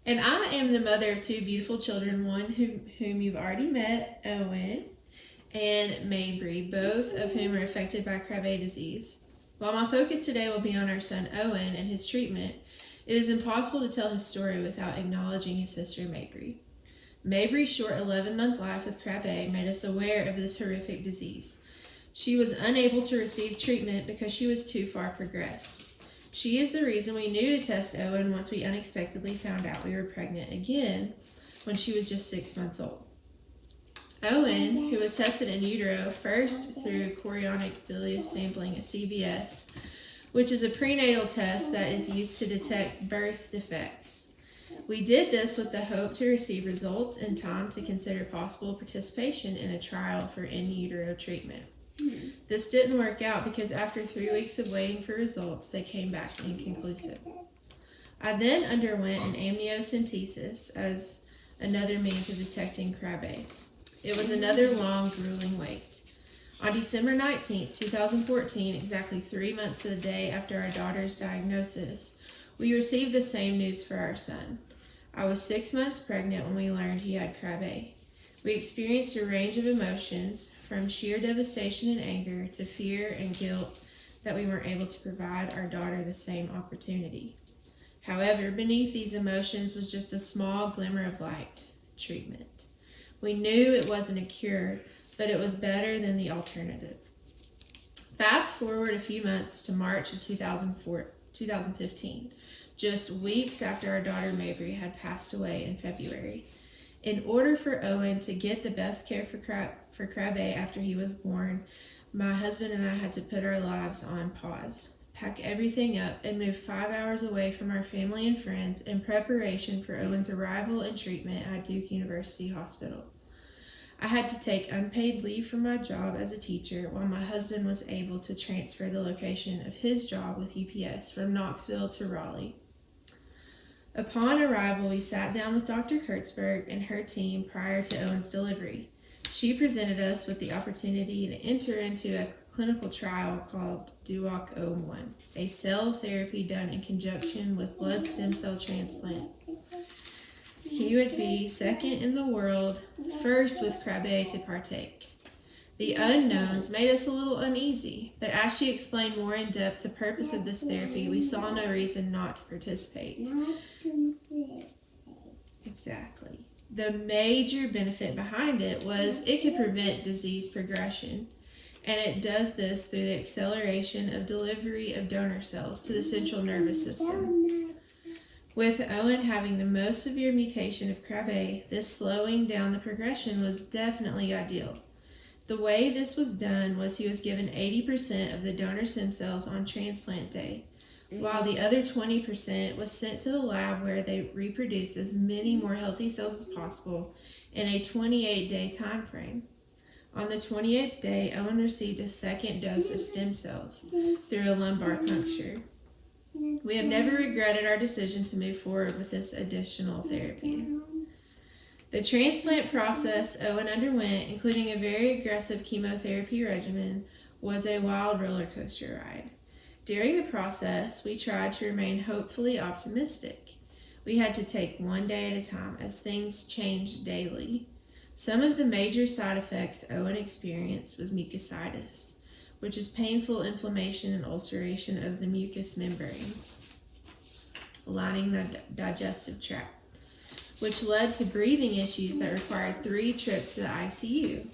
S20: And I am the mother of two beautiful children, one whom you've already met, Owen, and Mabry, both of whom are affected by Krabbe disease. While my focus today will be on our son Owen and his treatment, it is impossible to tell his story without acknowledging his sister Mabry. Mabry's short 11-month life with Krabbe made us aware of this horrific disease. She was unable to receive treatment because she was too far progressed. She is the reason we knew to test Owen once we unexpectedly found out we were pregnant again when she was just 6 months old. Owen, who was tested in utero first through chorionic villus sampling, a CVS, which is a prenatal test that is used to detect birth defects. We did this with the hope to receive results in time to consider possible participation in a trial for in utero treatment. This didn't work out because after 3 weeks of waiting for results, they came back inconclusive. I then underwent an amniocentesis as another means of detecting Krabbe. It was another long, grueling wait. On December 19th, 2014, exactly 3 months to the day after our daughter's diagnosis, we received the same news for our son. I was 6 months pregnant when we learned he had Krabbe. We experienced a range of emotions, from sheer devastation and anger to fear and guilt that we weren't able to provide our daughter the same opportunity. However, beneath these emotions was just a small glimmer of light: treatment. We knew it wasn't a cure, but it was better than the alternative. Fast forward a few months to March of 2015, just weeks after our daughter Mabry had passed away in February. In order for Owen to get the best care for Krabbe after he was born, my husband and I had to put our lives on pause, pack everything up, and move 5 hours away from our family and friends in preparation for Owen's arrival and treatment at Duke University Hospital. I had to take unpaid leave from my job as a teacher while my husband was able to transfer the location of his job with UPS from Knoxville to Raleigh. Upon arrival, we sat down with Dr. Kurtzberg and her team prior to Owen's delivery. She presented us with the opportunity to enter into a clinical trial called DUOC-01, a cell therapy done in conjunction with blood stem cell transplant. He would be second in the world, first with Krabbe to partake. The unknowns made us a little uneasy, but as she explained more in depth the purpose of this therapy, we saw no reason not to participate. Exactly. The major benefit behind it was it could prevent disease progression, and it does this through the acceleration of delivery of donor cells to the central nervous system. With Owen having the most severe mutation of Krabbe, this slowing down the progression was definitely ideal. The way this was done was he was given 80% of the donor stem cells on transplant day, while the other 20% was sent to the lab where they reproduce as many more healthy cells as possible in a 28-day time frame. On the 28th day, Owen received a second dose of stem cells through a lumbar puncture. We have never regretted our decision to move forward with this additional therapy. The transplant process Owen underwent, including a very aggressive chemotherapy regimen, was a wild roller coaster ride. During the process, we tried to remain hopefully optimistic. We had to take one day at a time as things changed daily. Some of the major side effects Owen experienced was mucositis, which is painful inflammation and ulceration of the mucous membranes lining the digestive tract, which led to breathing issues that required 3 trips to the ICU.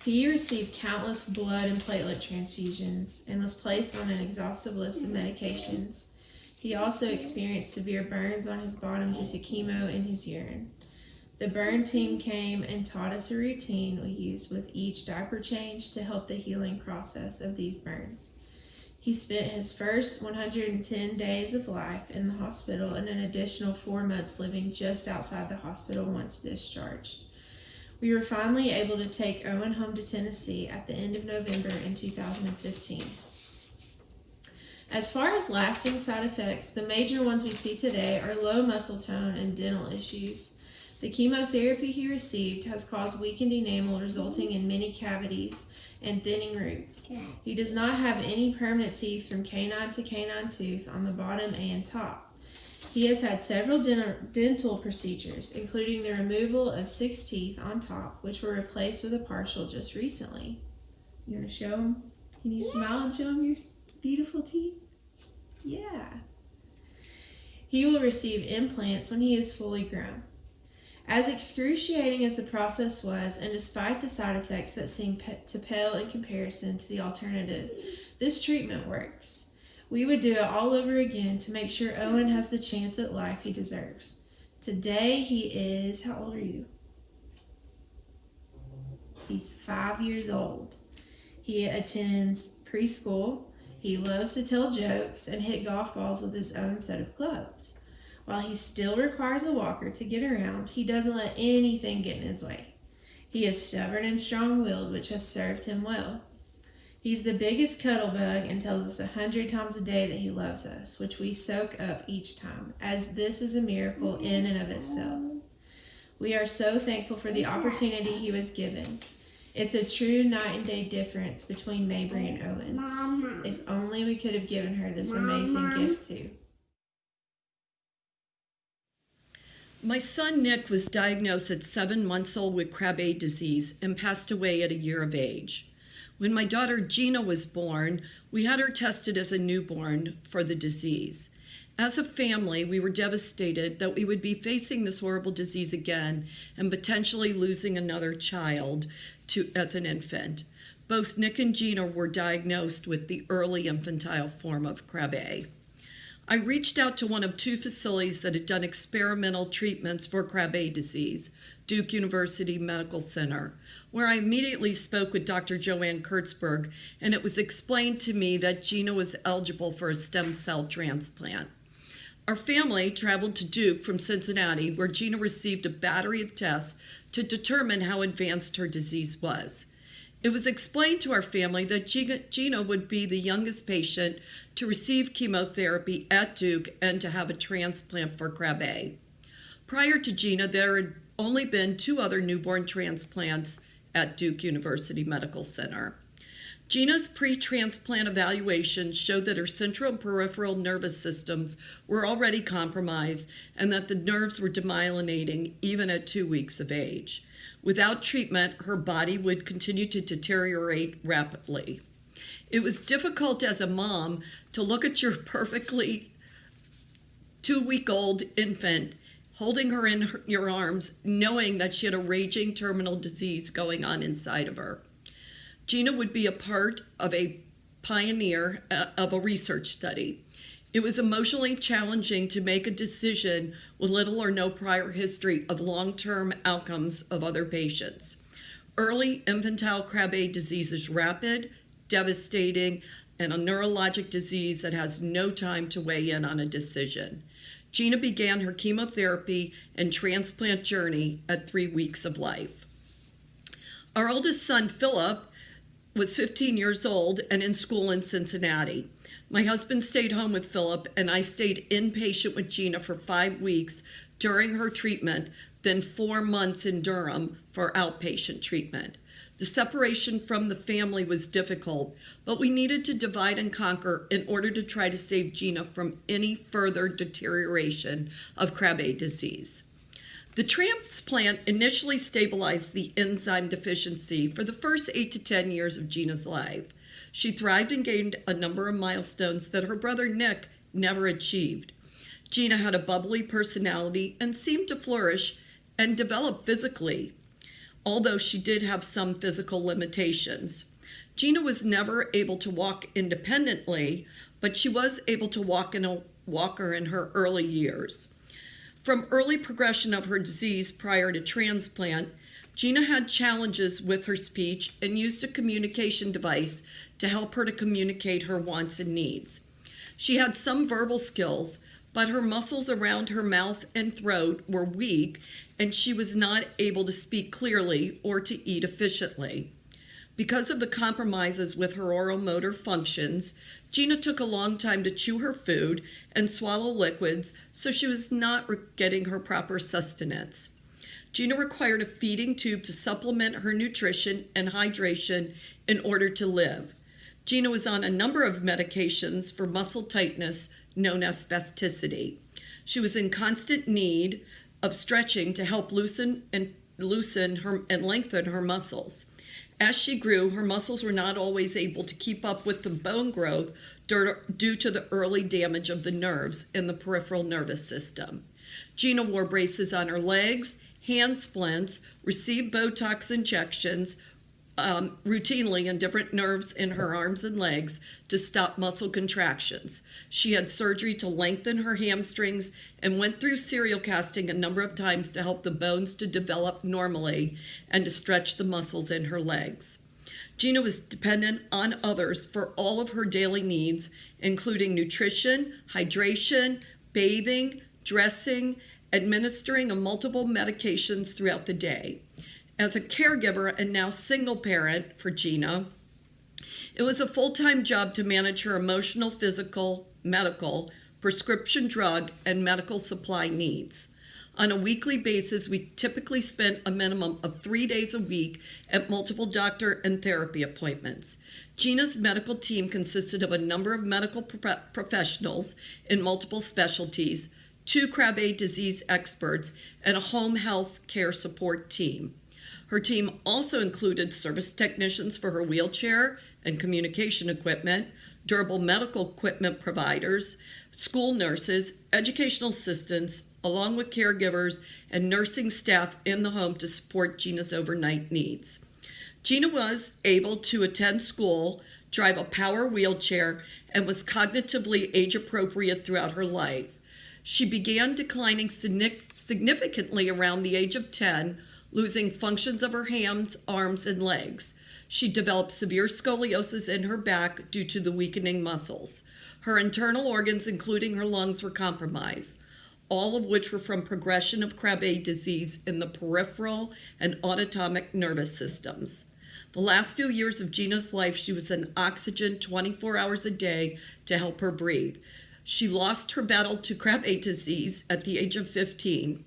S20: He received countless blood and platelet transfusions and was placed on an exhaustive list of medications. He also experienced severe burns on his bottom due to chemo in his urine. The burn team came and taught us a routine we used with each diaper change to help the healing process of these burns. He spent his first 110 days of life in the hospital and an additional 4 months living just outside the hospital once discharged. We were finally able to take Owen home to Tennessee at the end of November in 2015. As far as lasting side effects, the major ones we see today are low muscle tone and dental issues. The chemotherapy he received has caused weakened enamel, resulting in many cavities and thinning roots. He does not have any permanent teeth from canine to canine tooth on the bottom and top. He has had several dental procedures, including the removal of 6 teeth on top, which were replaced with a partial just recently. You want to show him? Can you smile and show him your beautiful teeth? Yeah. He will receive implants when he is fully grown. As excruciating as the process was, and despite the side effects that seem to pale in comparison to the alternative, this treatment works. We would do it all over again to make sure Owen has the chance at life he deserves. Today he is, how old are you? He's 5 years old. He attends preschool. He loves to tell jokes and hit golf balls with his own set of clubs. While he still requires a walker to get around, he doesn't let anything get in his way. He is stubborn and strong-willed, which has served him well. He's the biggest cuddle bug and tells us 100 times a day that he loves us, which we soak up each time, as this is a miracle in and of itself. We are so thankful for the opportunity he was given. It's a true night and day difference between Mabry and Owen. If only we could have given her this amazing gift too.
S21: My son Nick was diagnosed at 7 months old with Krabbe disease and passed away at a year of age. When my daughter Gina was born, we had her tested as a newborn for the disease. As a family, we were devastated that we would be facing this horrible disease again and potentially losing another child as an infant. Both Nick and Gina were diagnosed with the early infantile form of Krabbe. I reached out to one of 2 facilities that had done experimental treatments for Krabbe disease, Duke University Medical Center, where I immediately spoke with Dr. Joanne Kurtzberg, and it was explained to me that Gina was eligible for a stem cell transplant. Our family traveled to Duke from Cincinnati, where Gina received a battery of tests to determine how advanced her disease was. It was explained to our family that Gina would be the youngest patient to receive chemotherapy at Duke and to have a transplant for Krabbe. Prior to Gina, there had only been 2 other newborn transplants at Duke University Medical Center. Gina's pre-transplant evaluation showed that her central and peripheral nervous systems were already compromised and that the nerves were demyelinating even at 2 weeks of age. Without treatment, her body would continue to deteriorate rapidly. It was difficult as a mom to look at your perfectly 2-week-old infant, holding her in your arms, knowing that she had a raging terminal disease going on inside of her. Gina would be a part of a pioneer of a research study. It was emotionally challenging to make a decision with little or no prior history of long-term outcomes of other patients. Early infantile Krabbe disease is rapid, devastating, and a neurologic disease that has no time to weigh in on a decision. Gina began her chemotherapy and transplant journey at 3 weeks of life. Our oldest son, Philip, was 15 years old and in school in Cincinnati. My husband stayed home with Philip, and I stayed inpatient with Gina for 5 weeks during her treatment, then 4 months in Durham for outpatient treatment. The separation from the family was difficult, but we needed to divide and conquer in order to try to save Gina from any further deterioration of Krabbe disease. The transplant initially stabilized the enzyme deficiency for the first 8 to 10 years of Gina's life. She thrived and gained a number of milestones that her brother Nick never achieved. Gina had a bubbly personality and seemed to flourish and develop physically, although she did have some physical limitations. Gina was never able to walk independently, but she was able to walk in a walker in her early years. From early progression of her disease prior to transplant, Gina had challenges with her speech and used a communication device to help her to communicate her wants and needs. She had some verbal skills, but her muscles around her mouth and throat were weak, and she was not able to speak clearly or to eat efficiently. Because of the compromises with her oral motor functions, Gina took a long time to chew her food and swallow liquids, so she was not getting her proper sustenance. Gina required a feeding tube to supplement her nutrition and hydration in order to live. Gina was on a number of medications for muscle tightness known as spasticity. She was in constant need of stretching to help loosen and lengthen her muscles. As she grew, her muscles were not always able to keep up with the bone growth due to the early damage of the nerves in the peripheral nervous system. Gina wore braces on her legs, hand splints, received Botox injections routinely in different nerves in her arms and legs to stop muscle contractions. She had surgery to lengthen her hamstrings and went through serial casting a number of times to help the bones to develop normally and to stretch the muscles in her legs. Gina was dependent on others for all of her daily needs, including nutrition, hydration, bathing, dressing, administering of multiple medications throughout the day. As a caregiver and now single parent for Gina, it was a full-time job to manage her emotional, physical, medical, prescription drug, and medical supply needs. On a weekly basis, we typically spent a minimum of 3 days a week at multiple doctor and therapy appointments. Gina's medical team consisted of a number of medical professionals in multiple specialties, 2 Krabbe disease experts, and a home health care support team. Her team also included service technicians for her wheelchair and communication equipment, durable medical equipment providers, school nurses, educational assistants, along with caregivers and nursing staff in the home to support Gina's overnight needs. Gina was able to attend school, drive a power wheelchair, and was cognitively age-appropriate throughout her life. She began declining significantly around the age of 10, losing functions of her hands, arms, and legs. She developed severe scoliosis in her back due to the weakening muscles. Her internal organs, including her lungs, were compromised, all of which were from progression of Krabbe disease in the peripheral and autonomic nervous systems. The last few years of Gina's life, she was on oxygen 24 hours a day to help her breathe. She lost her battle to Krabbe disease at the age of 15.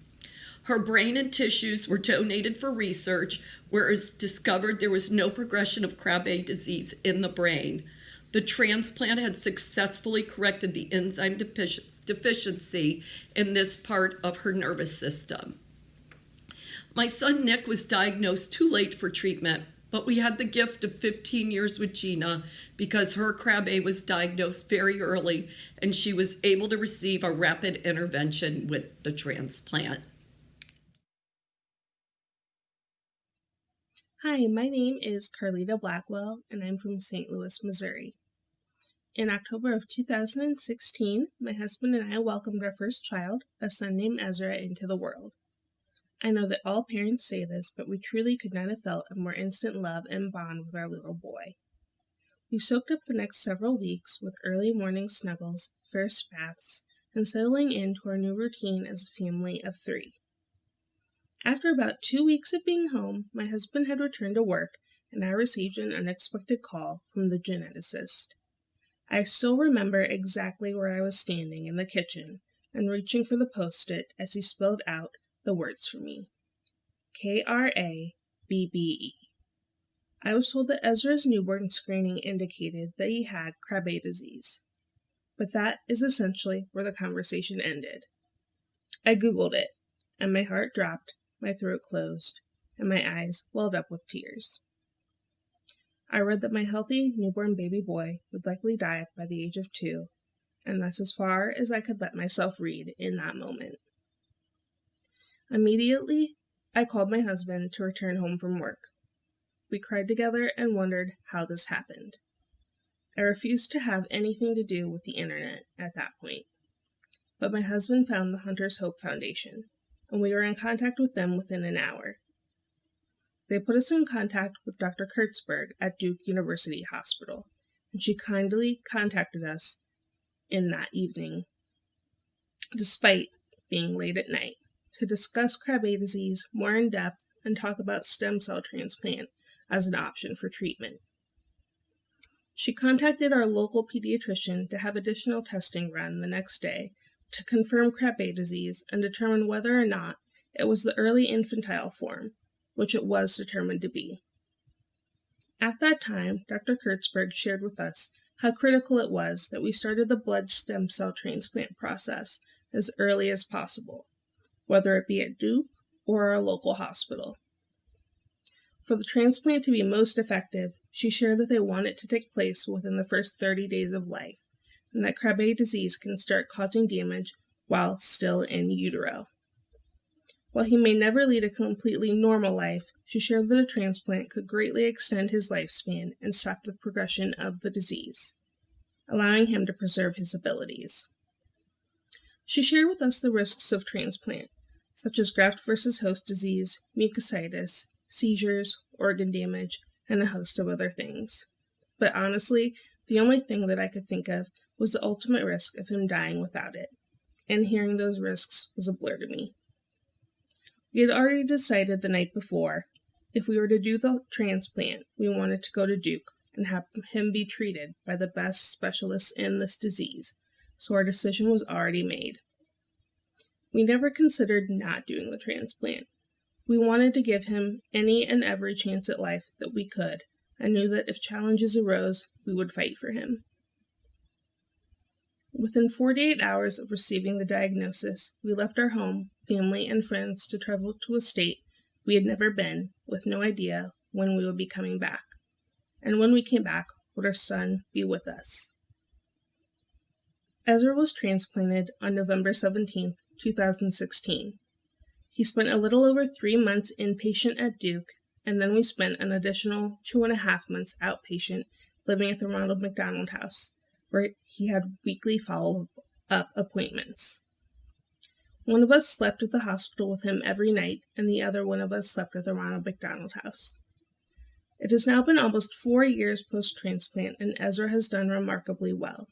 S21: Her brain and tissues were donated for research, where it was discovered there was no progression of Krabbe disease in the brain. The transplant had successfully corrected the enzyme deficiency in this part of her nervous system. My son Nick was diagnosed too late for treatment, but we had the gift of 15 years with Gina because her Krabbe was diagnosed very early and she was able to receive a rapid intervention with the transplant.
S3: Hi, my name is Carlita Blackwell, and I'm from St. Louis, Missouri. In October of 2016, my husband and I welcomed our first child, a son named Ezra, into the world. I know that all parents say this, but we truly could not have felt a more instant love and bond with our little boy. We soaked up the next several weeks with early morning snuggles, first baths, and settling into our new routine as a family of 3. After about 2 weeks of being home, my husband had returned to work, and I received an unexpected call from the geneticist. I still remember exactly where I was standing in the kitchen and reaching for the Post-it as he spelled out the words for me. Krabbe. I was told that Ezra's newborn screening indicated that he had Krabbe disease. But that is essentially where the conversation ended. I Googled it, and my heart dropped, my throat closed, and my eyes welled up with tears. I read that my healthy newborn baby boy would likely die by the age of 2, and that's as far as I could let myself read in that moment. Immediately, I called my husband to return home from work. We cried together and wondered how this happened. I refused to have anything to do with the internet at that point. But my husband found the Hunter's Hope Foundation, and we were in contact with them within an hour. They put us in contact with Dr. Kurtzberg at Duke University Hospital, and she kindly contacted us in that evening, despite being late at night, to discuss Krabbe disease more in depth and talk about stem cell transplant as an option for treatment. She contacted our local pediatrician to have additional testing run the next day to confirm Krabbe disease and determine whether or not it was the early infantile form, which it was determined to be. At that time, Dr. Kurtzberg shared with us how critical it was that we started the blood stem cell transplant process as early as possible, whether it be at Duke or our local hospital. For the transplant to be most effective, she shared that they want it to take place within the first 30 days of life, and that Krabbe disease can start causing damage while still in utero. While he may never lead a completely normal life, she shared that a transplant could greatly extend his lifespan and stop the progression of the disease, allowing him to preserve his abilities. She shared with us the risks of transplant, such as graft versus host disease, mucositis, seizures, organ damage, and a host of other things. But honestly, the only thing that I could think of was the ultimate risk of him dying without it, and hearing those risks was a blur to me. We had already decided the night before, if we were to do the transplant, we wanted to go to Duke and have him be treated by the best specialists in this disease, so our decision was already made. We never considered not doing the transplant. We wanted to give him any and every chance at life that we could, and knew that if challenges arose, we would fight for him. Within 48 hours of receiving the diagnosis, we left our home, family, and friends to travel to a state we had never been, with no idea when we would be coming back. And when we came back, would our son be with us? Ezra was transplanted on November 17, 2016. He spent a little over 3 months inpatient at Duke, and then we spent an additional 2.5 months outpatient living at the Ronald McDonald House, where he had weekly follow-up appointments. One of us slept at the hospital with him every night, and the other one of us slept at the Ronald McDonald House. It has now been almost 4 years post-transplant, and Ezra has done remarkably well.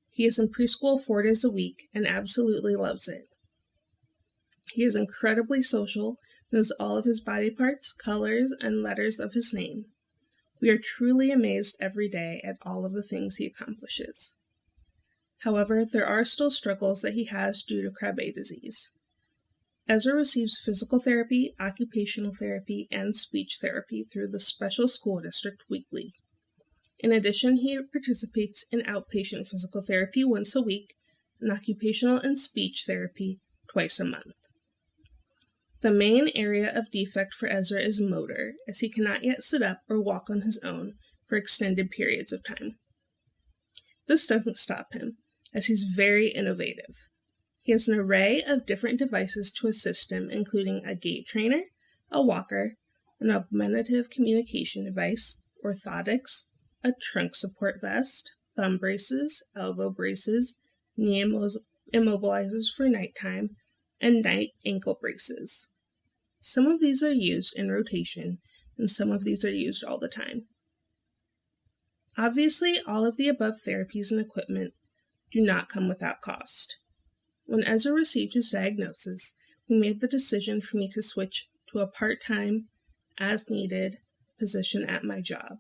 S3: He is in preschool 4 days a week and absolutely loves it. He is incredibly social, knows all of his body parts, colors, and letters of his name. We are truly amazed every day at all of the things he accomplishes. However, there are still struggles that he has due to Krabbe disease. Ezra receives physical therapy, occupational therapy, and speech therapy through the special school district weekly. In addition, he participates in outpatient physical therapy once a week and occupational and speech therapy twice a month. The main area of defect for Ezra is motor, as he cannot yet sit up or walk on his own for extended periods of time. This doesn't stop him, as he's very innovative. He has an array of different devices to assist him, including a gait trainer, a walker, an augmentative communication device, orthotics, a trunk support vest, thumb braces, elbow braces, knee immobilizers for nighttime, and night ankle braces. Some of these are used in rotation, and some of these are used all the time. Obviously, all of the above therapies and equipment do not come without cost. When Ezra received his diagnosis, who made the decision for me to switch to a part-time, as-needed position at my job.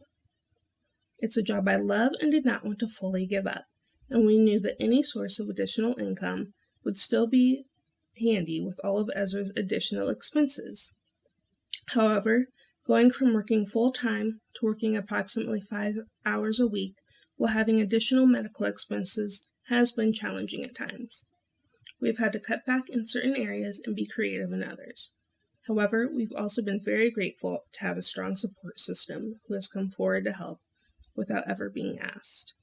S3: It's a job I love and did not want to fully give up, and we knew that any source of additional income would still be handy with all of Ezra's additional expenses. However, going from working full-time to working approximately 5 hours a week while having additional medical expenses has been challenging at times. We've had to cut back in certain areas and be creative in others. However, we've also been very grateful to have a strong support system who has come forward to help without ever being asked.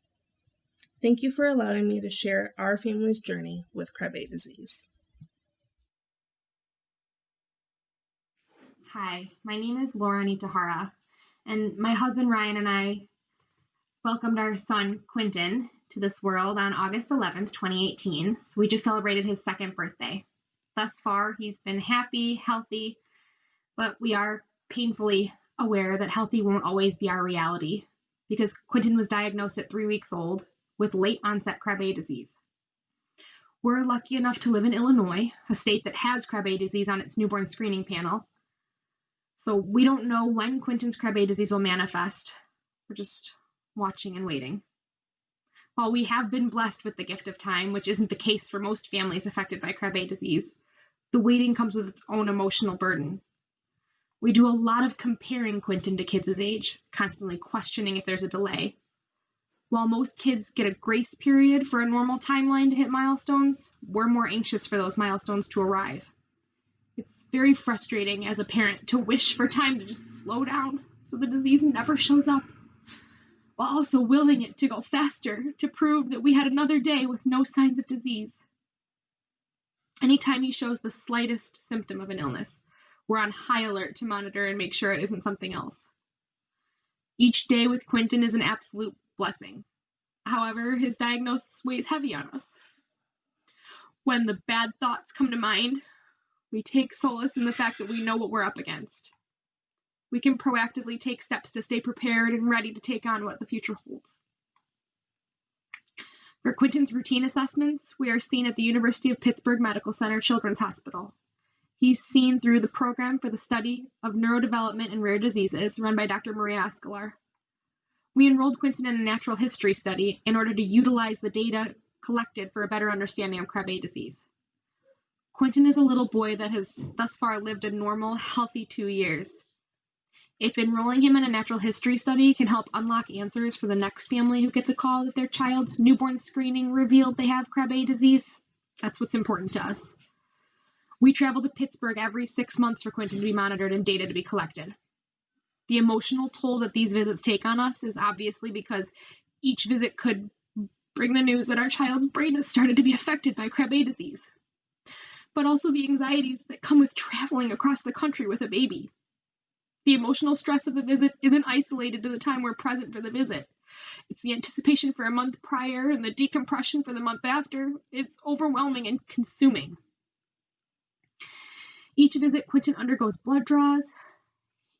S3: Thank you for allowing me to share our family's journey with Krabbe disease.
S4: Hi, my name is Laura Nitahara, and my husband Ryan and I welcomed our son Quentin to this world on August 11th, 2018. So we just celebrated his 2nd birthday. Thus far, he's been happy, healthy, but we are painfully aware that healthy won't always be our reality because Quentin was diagnosed at 3 weeks old with late onset Krabbe disease. We're lucky enough to live in Illinois, a state that has Krabbe disease on its newborn screening panel. So we don't know when Quentin's Krabbe disease will manifest. We're just watching and waiting. While we have been blessed with the gift of time, which isn't the case for most families affected by Krabbe disease, the waiting comes with its own emotional burden. We do a lot of comparing Quentin to kids his age, constantly questioning if there's a delay. While most kids get a grace period for a normal timeline to hit milestones, we're more anxious for those milestones to arrive. It's very frustrating as a parent to wish for time to just slow down so the disease never shows up, while also willing it to go faster to prove that we had another day with no signs of disease. Anytime he shows the slightest symptom of an illness, we're on high alert to monitor and make sure it isn't something else. Each day with Quentin is an absolute blessing. However, his diagnosis weighs heavy on us. When the bad thoughts come to mind, we take solace in the fact that we know what we're up against. We can proactively take steps to stay prepared and ready to take on what the future holds. For Quentin's routine assessments, we are seen at the University of Pittsburgh Medical Center Children's Hospital. He's seen through the program for the study of neurodevelopment and rare diseases run by Dr. Maria Escolar. We enrolled Quentin in a natural history study in order to utilize the data collected for a better understanding of Krabbe disease. Quentin is a little boy that has thus far lived a normal, healthy 2 years. If enrolling him in a natural history study can help unlock answers for the next family who gets a call that their child's newborn screening revealed they have Krabbe disease, that's what's important to us. We travel to Pittsburgh every 6 months for Quentin to be monitored and data to be collected. The emotional toll that these visits take on us is obviously because each visit could bring the news that our child's brain has started to be affected by Krabbe disease, but also the anxieties that come with traveling across the country with a baby. The emotional stress of the visit isn't isolated to the time we're present for the visit. It's the anticipation for a month prior and the decompression for the month after. It's overwhelming and consuming. Each visit, Quentin undergoes blood draws,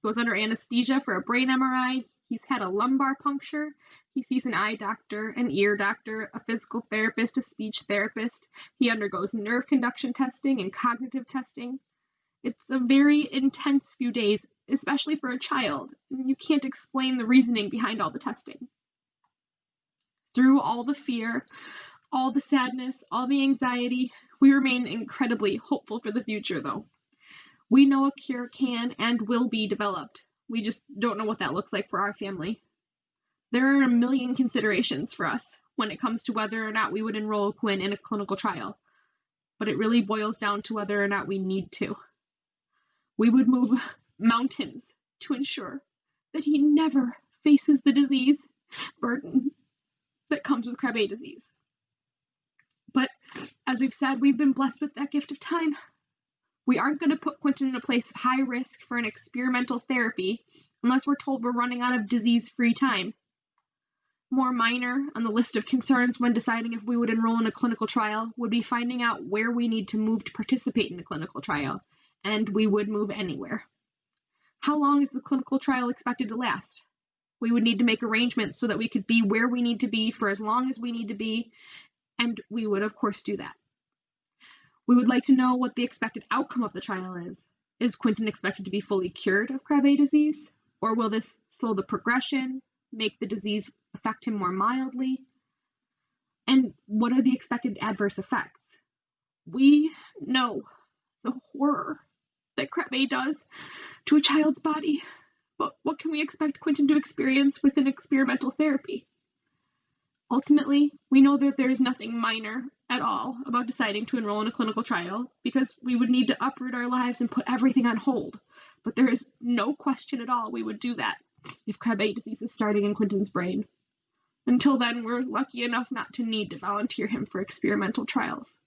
S4: goes under anesthesia for a brain MRI. He's had a lumbar puncture. He sees an eye doctor, an ear doctor, a physical therapist, a speech therapist. He undergoes nerve conduction testing and cognitive testing. It's a very intense few days, especially for a child. You can't explain the reasoning behind all the testing. Through all the fear, all the sadness, all the anxiety, we remain incredibly hopeful for the future, though. We know a cure can and will be developed. We just don't know what that looks like for our family. There are a million considerations for us when it comes to whether or not we would enroll Quinn in a clinical trial, but it really boils down to whether or not we need to. We would move mountains to ensure that he never faces the disease burden that comes with Krabbe disease. But as we've said, we've been blessed with that gift of time. We aren't going to put Quentin in a place of high risk for an experimental therapy unless we're told we're running out of disease-free time. More minor on the list of concerns when deciding if we would enroll in a clinical trial would be finding out where we need to move to participate in a clinical trial, and we would move anywhere. How long is the clinical trial expected to last? We would need to make arrangements so that we could be where we need to be for as long as we need to be, and we would, of course, do that. We would like to know what the expected outcome of the trial is. Is Quentin expected to be fully cured of Krabbe disease? Or will this slow the progression, make the disease affect him more mildly? And what are the expected adverse effects? We know the horror that Krabbe does to a child's body, but what can we expect Quentin to experience with an experimental therapy? Ultimately, we know that there is nothing minor at all about deciding to enroll in a clinical trial because we would need to uproot our lives and put everything on hold. But there is no question at all we would do that if Krabbe disease is starting in Quentin's brain. Until then, we're lucky enough not to need to volunteer him for experimental trials.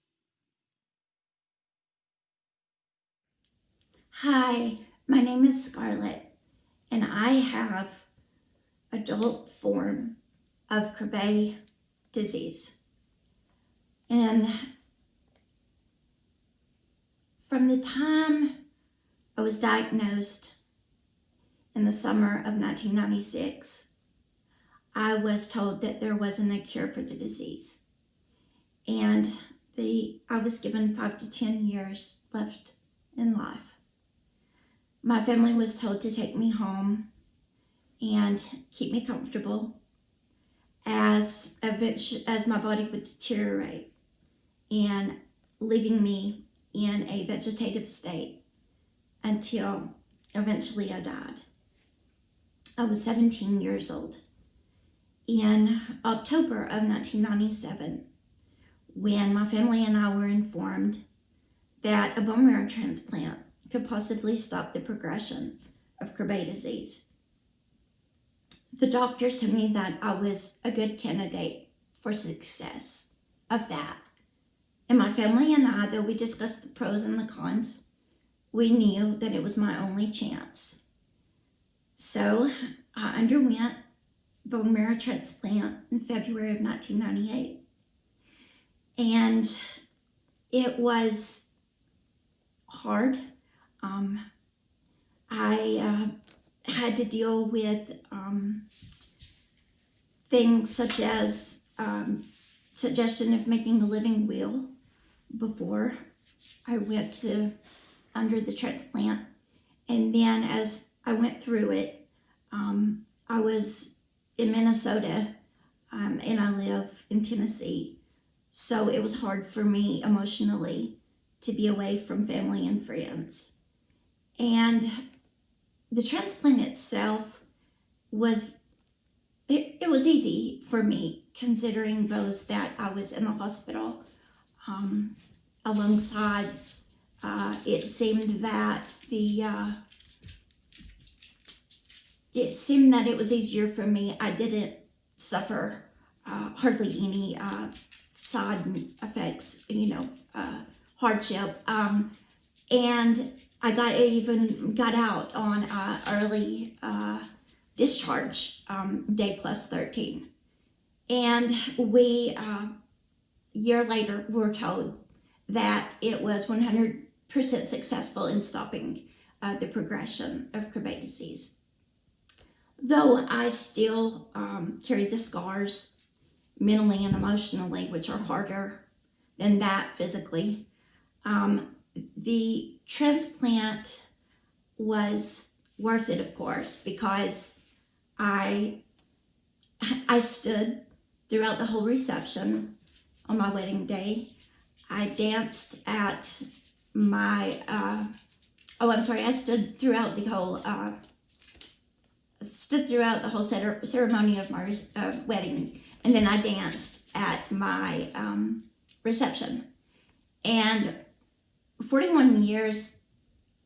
S5: Hi, my name is Scarlett, and I have adult form of Krabbe disease. And from the time I was diagnosed in the summer of 1996, I was told that there wasn't a cure for the disease. And I was given 5 to 10 years left in life. My family was told to take me home and keep me comfortable as my body would deteriorate and leaving me in a vegetative state until eventually I died. I was 17 years old. In October of 1997, when my family and I were informed that a bone marrow transplant could possibly stop the progression of Krabbe disease, the doctors told me that I was a good candidate for success of that. And my family and I, though we discussed the pros and the cons, we knew that it was my only chance. So I underwent bone marrow transplant in February of 1998. And it was hard. I had to deal with things such as suggestion of making a living will before I went under the transplant. And then as I went through it, I was in Minnesota and I live in Tennessee. So it was hard for me emotionally to be away from family and friends. And the transplant itself was easy for me, considering those that I was in the hospital alongside. It seemed that it was easier for me. I didn't suffer hardly any side effects, hardship. And I got out on early discharge, day plus 13. And we, a year later, were told that it was 100% successful in stopping the progression of Krabbe disease. Though I still carry the scars mentally and emotionally, which are harder than that physically, the transplant was worth it, of course, because I stood throughout the whole reception on my wedding day. I danced at my, I stood throughout the whole ceremony of my wedding, and then I danced at my reception. And 41 years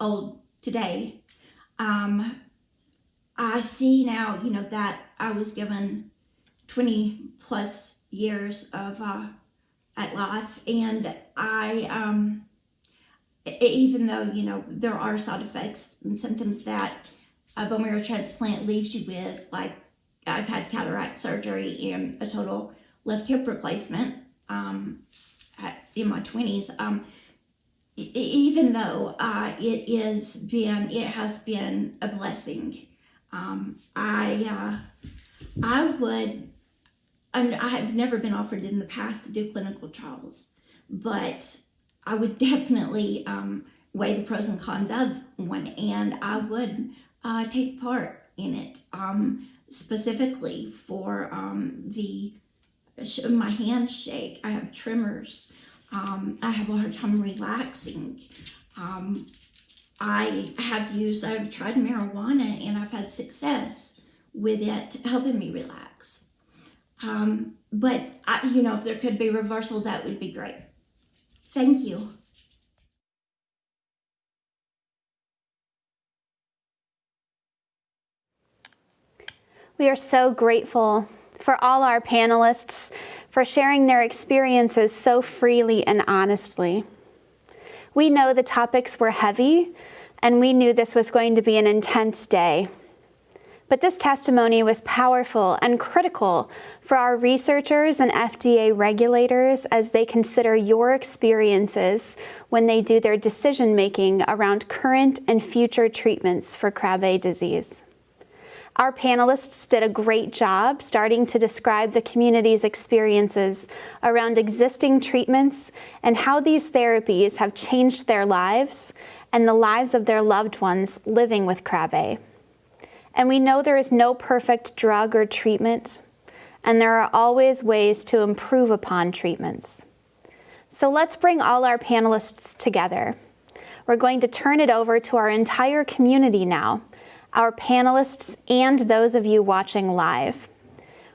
S5: old today, I see now, that I was given 20 plus years of at life, and I, even though, there are side effects and symptoms that a bone marrow transplant leaves you with, like I've had cataract surgery and a total left hip replacement in my 20s. Even though it has been a blessing, I have never been offered in the past to do clinical trials, but I would definitely weigh the pros and cons of one, and I would take part in it, specifically for my hands shake. I have tremors. I have a hard time relaxing. I've tried marijuana and I've had success with it helping me relax. But if there could be reversal, that would be great. Thank you.
S2: We are so grateful for all our panelists for sharing their experiences so freely and honestly. We know the topics were heavy, and we knew this was going to be an intense day. But this testimony was powerful and critical for our researchers and FDA regulators as they consider your experiences when they do their decision-making around current and future treatments for Krabbe disease. Our panelists did a great job starting to describe the community's experiences around existing treatments and how these therapies have changed their lives and the lives of their loved ones living with Krabbe. And we know there is no perfect drug or treatment, and there are always ways to improve upon treatments. So let's bring all our panelists together. We're going to turn it over to our entire community now, our panelists and those of you watching live.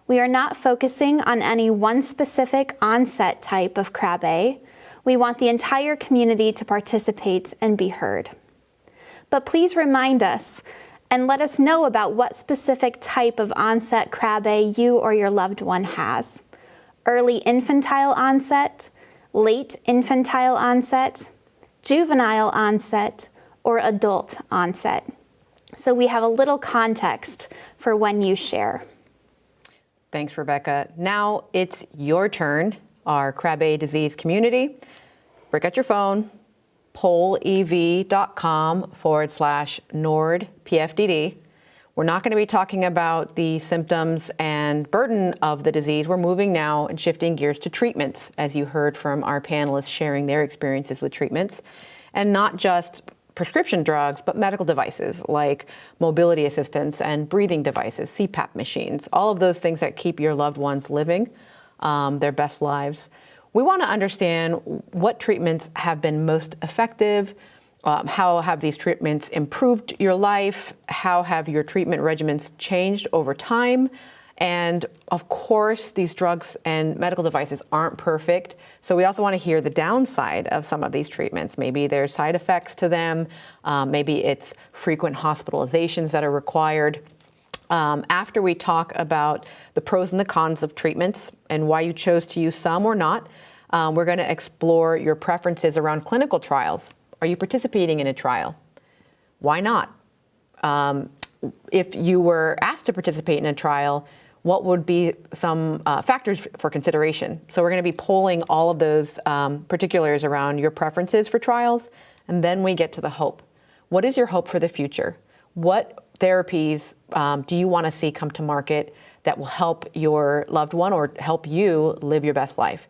S2: We are not focusing on any one specific onset type of Krabbe. We want the entire community to participate and be heard. But please remind us and let us know about what specific type of onset Krabbe you or your loved one has. Early infantile onset, late infantile onset, juvenile onset, or adult onset. So we have a little context for when you share.
S1: Thanks, Rebecca. Now it's your turn, our Krabbe disease community. Break out your phone, pollev.com/NORD-PFDD. We're not going to be talking about the symptoms and burden of the disease. We're moving now and shifting gears to treatments, as you heard from our panelists sharing their experiences with treatments, and not just prescription drugs, but medical devices like mobility assistants and breathing devices, CPAP machines, all of those things that keep your loved ones living their best lives. We want to understand what treatments have been most effective, how have these treatments improved your life, how have your treatment regimens changed over time, and of course, these drugs and medical devices aren't perfect. So we also want to hear the downside of some of these treatments. Maybe there's side effects to them. Maybe it's frequent hospitalizations that are required. After we talk about the pros and the cons of treatments and why you chose to use some or not, we're going to explore your preferences around clinical trials. Are you participating in a trial? Why not? If you were asked to participate in a trial, what would be some factors for consideration? So we're going to be polling all of those particulars around your preferences for trials, and then we get to the hope. What is your hope for the future? What therapies do you want to see come to market that will help your loved one or help you live your best life?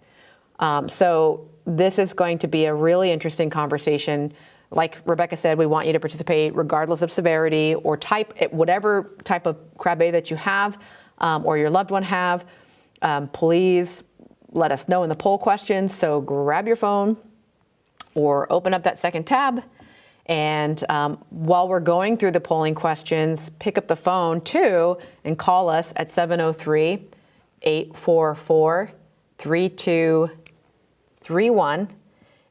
S1: So this is going to be a really interesting conversation. Like Rebecca said, we want you to participate regardless of severity or type, whatever type of Krabbe that you have or your loved one have. Please let us know in the poll questions. So grab your phone or open up that second tab. And while we're going through the polling questions, pick up the phone too and call us at 703-844-3231.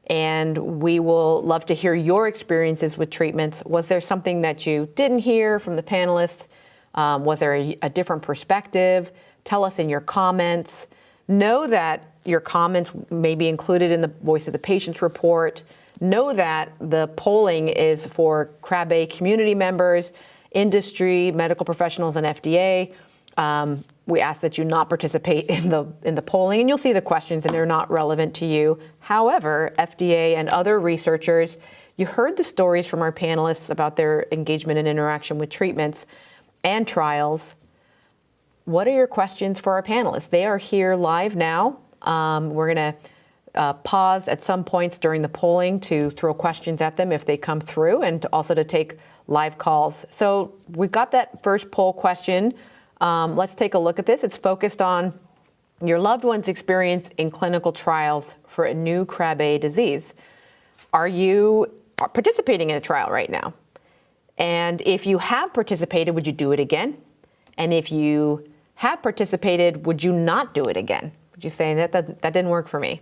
S1: And we will love to hear your experiences with treatments. Was there something that you didn't hear from the panelists? Was there a different perspective? Tell us in your comments. Know that your comments may be included in the Voice of the Patients report. Know that the polling is for Krabbe community members, industry, medical professionals, and FDA. We ask that you not participate in the polling, and you'll see the questions, and they're not relevant to you. However, FDA and other researchers, you heard the stories from our panelists about their engagement and interaction with treatments and trials. What are your questions for our panelists? They are here live now. We're going to pause at some points during the polling to throw questions at them if they come through, and also to take live calls. So we've got that first poll question. Let's take a look at this. It's focused on your loved one's experience in clinical trials for a new Krabbe disease. Are you participating in a trial right now? And if you have participated, would you do it again? And if you have participated, would you not do it again? Would you say that didn't work for me?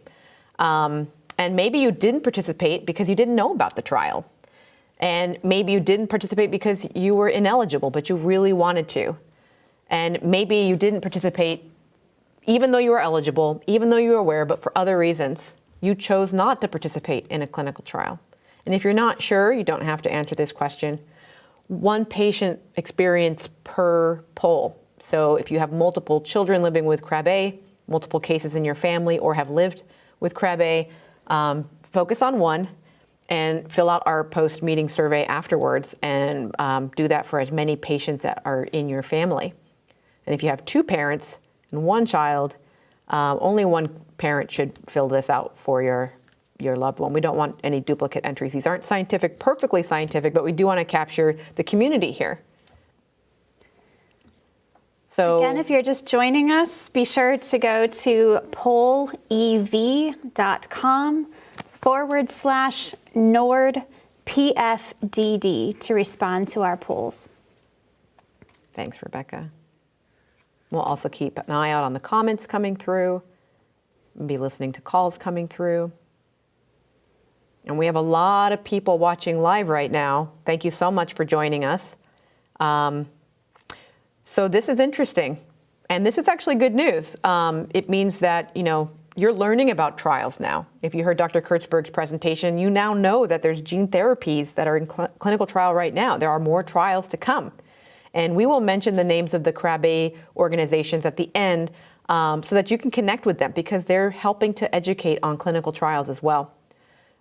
S1: And maybe you didn't participate because you didn't know about the trial. And maybe you didn't participate because you were ineligible, but you really wanted to. And maybe you didn't participate even though you were eligible, even though you were aware, but for other reasons. You chose not to participate in a clinical trial. And if you're not sure, you don't have to answer this question. One patient experience per poll. So if you have multiple children living with Krabbe, multiple cases in your family, or have lived with Krabbe, focus on one and fill out our post-meeting survey afterwards, and do that for as many patients that are in your family. And if you have two parents and one child, only one parent should fill this out for your loved one. We don't want any duplicate entries. These aren't scientific, perfectly scientific, but we do want to capture the community here. So
S2: again, if you're just joining us, be sure to go to pollev.com/NORD-PFDD to respond to our polls.
S1: Thanks, Rebecca. We'll also keep an eye out on the comments coming through, and be listening to calls coming through. And we have a lot of people watching live right now. Thank you so much for joining us. So this is interesting, and this is actually good news. It means that, you're learning about trials now. If you heard Dr. Kurtzberg's presentation, you now know that there's gene therapies that are in clinical trial right now. There are more trials to come. And we will mention the names of the Krabbe organizations at the end so that you can connect with them, because they're helping to educate on clinical trials as well.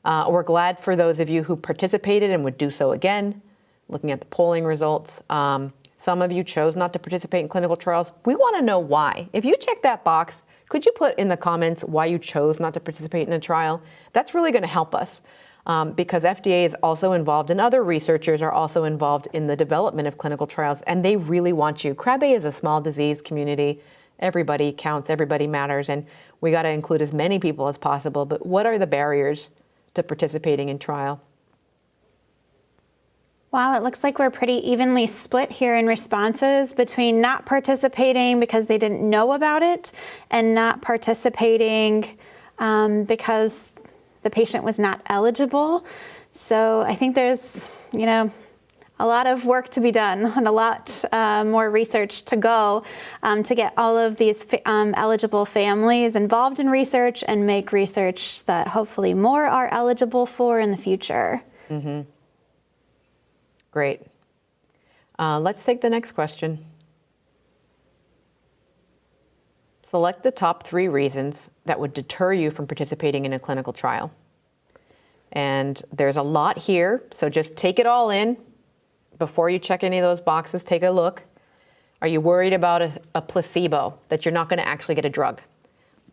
S1: We're glad for those of you who participated and would do so again, looking at the polling results. Some of you chose not to participate in clinical trials. We want to know why. If you check that box, could you put in the comments why you chose not to participate in a trial? That's really going to help us, because FDA is also involved, and other researchers are also involved in the development of clinical trials, and they really want you. Krabbe is a small disease community. Everybody counts, everybody matters, and we got to include as many people as possible. But what are the barriers to participating in trial?
S2: Wow, it looks like we're pretty evenly split here in responses between not participating because they didn't know about it, and not participating because the patient was not eligible. So I think there's, a lot of work to be done and a lot more research to go to get all of these eligible families involved in research, and make research that hopefully more are eligible for in the future.
S1: Mm-hmm. Great. Let's take the next question. Select the top 3 reasons that would deter you from participating in a clinical trial. And there's a lot here, so just take it all in. Before you check any of those boxes, take a look. Are you worried about a placebo, that you're not going to actually get a drug?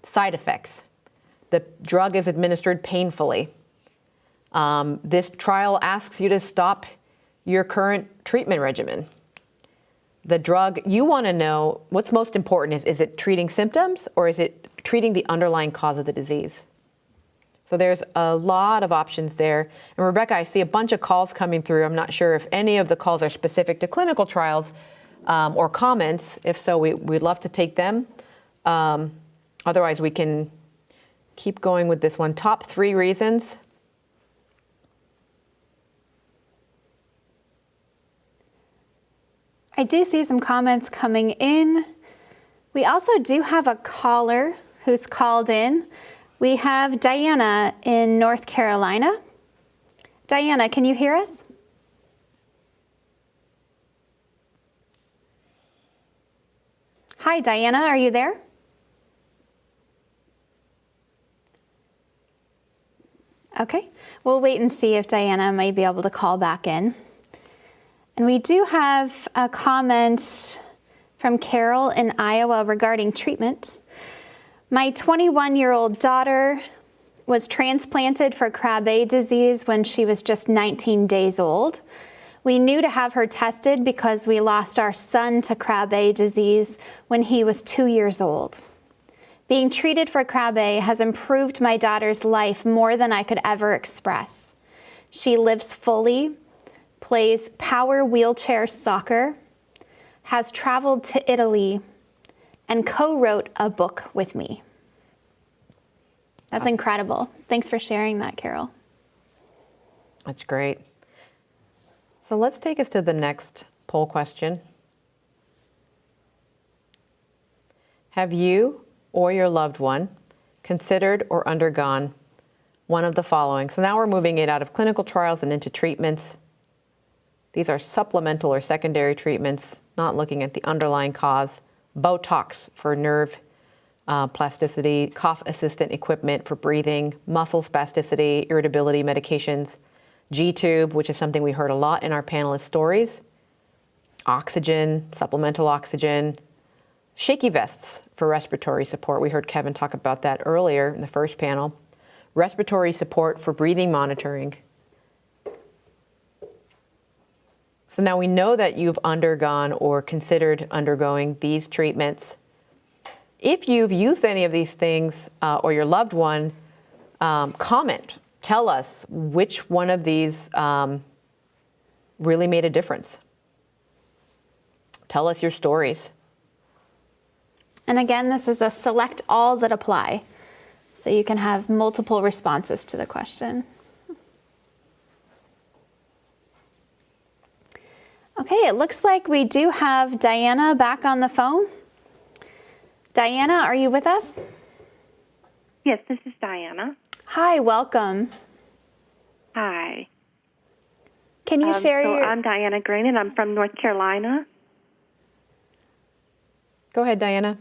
S1: Side effects. The drug is administered painfully. This trial asks you to stop your current treatment regimen. The drug, you want to know what's most important is it treating symptoms, or is it treating the underlying cause of the disease? So there's a lot of options there. And Rebecca, I see a bunch of calls coming through. I'm not sure if any of the calls are specific to clinical trials or comments. If so, we'd love to take them. Otherwise, we can keep going with this one. Top 3 reasons.
S2: I do see some comments coming in. We also do have a caller who's called in. We have Diana in North Carolina. Diana, can you hear us? Hi, Diana, are you there? Okay, we'll wait and see if Diana may be able to call back in. And we do have a comment from Carol in Iowa regarding treatment. My 21-year-old daughter was transplanted for Krabbe disease when she was just 19 days old. We knew to have her tested because we lost our son to Krabbe disease when he was 2 years old. Being treated for Krabbe has improved my daughter's life more than I could ever express. She lives fully, plays power wheelchair soccer, has traveled to Italy, and co-wrote a book with me. That's incredible. Thanks for sharing that, Carol.
S1: That's great. So let's take us to the next poll question. Have you or your loved one considered or undergone one of the following? So now we're moving it out of clinical trials and into treatments. These are supplemental or secondary treatments, not looking at the underlying cause. Botox for nerve plasticity, cough assistant equipment for breathing, muscle spasticity, irritability medications, G-tube, which is something we heard a lot in our panelist stories, oxygen, supplemental oxygen, shaky vests for respiratory support. We heard Kevin talk about that earlier in the first panel. Respiratory support for breathing monitoring. So now we know that you've undergone or considered undergoing these treatments. If you've used any of these things or your loved one, comment. Tell us which one of these really made a difference. Tell us your stories.
S2: And again, this is a select all that apply. So you can have multiple responses to the question. Okay, it looks like we do have Diana back on the phone. Diana, are you with us?
S6: Yes, this is Diana.
S2: Hi, welcome.
S6: Hi.
S2: Can you share your...
S6: I'm Diana Green, and I'm from North Carolina.
S1: Go ahead, Diana.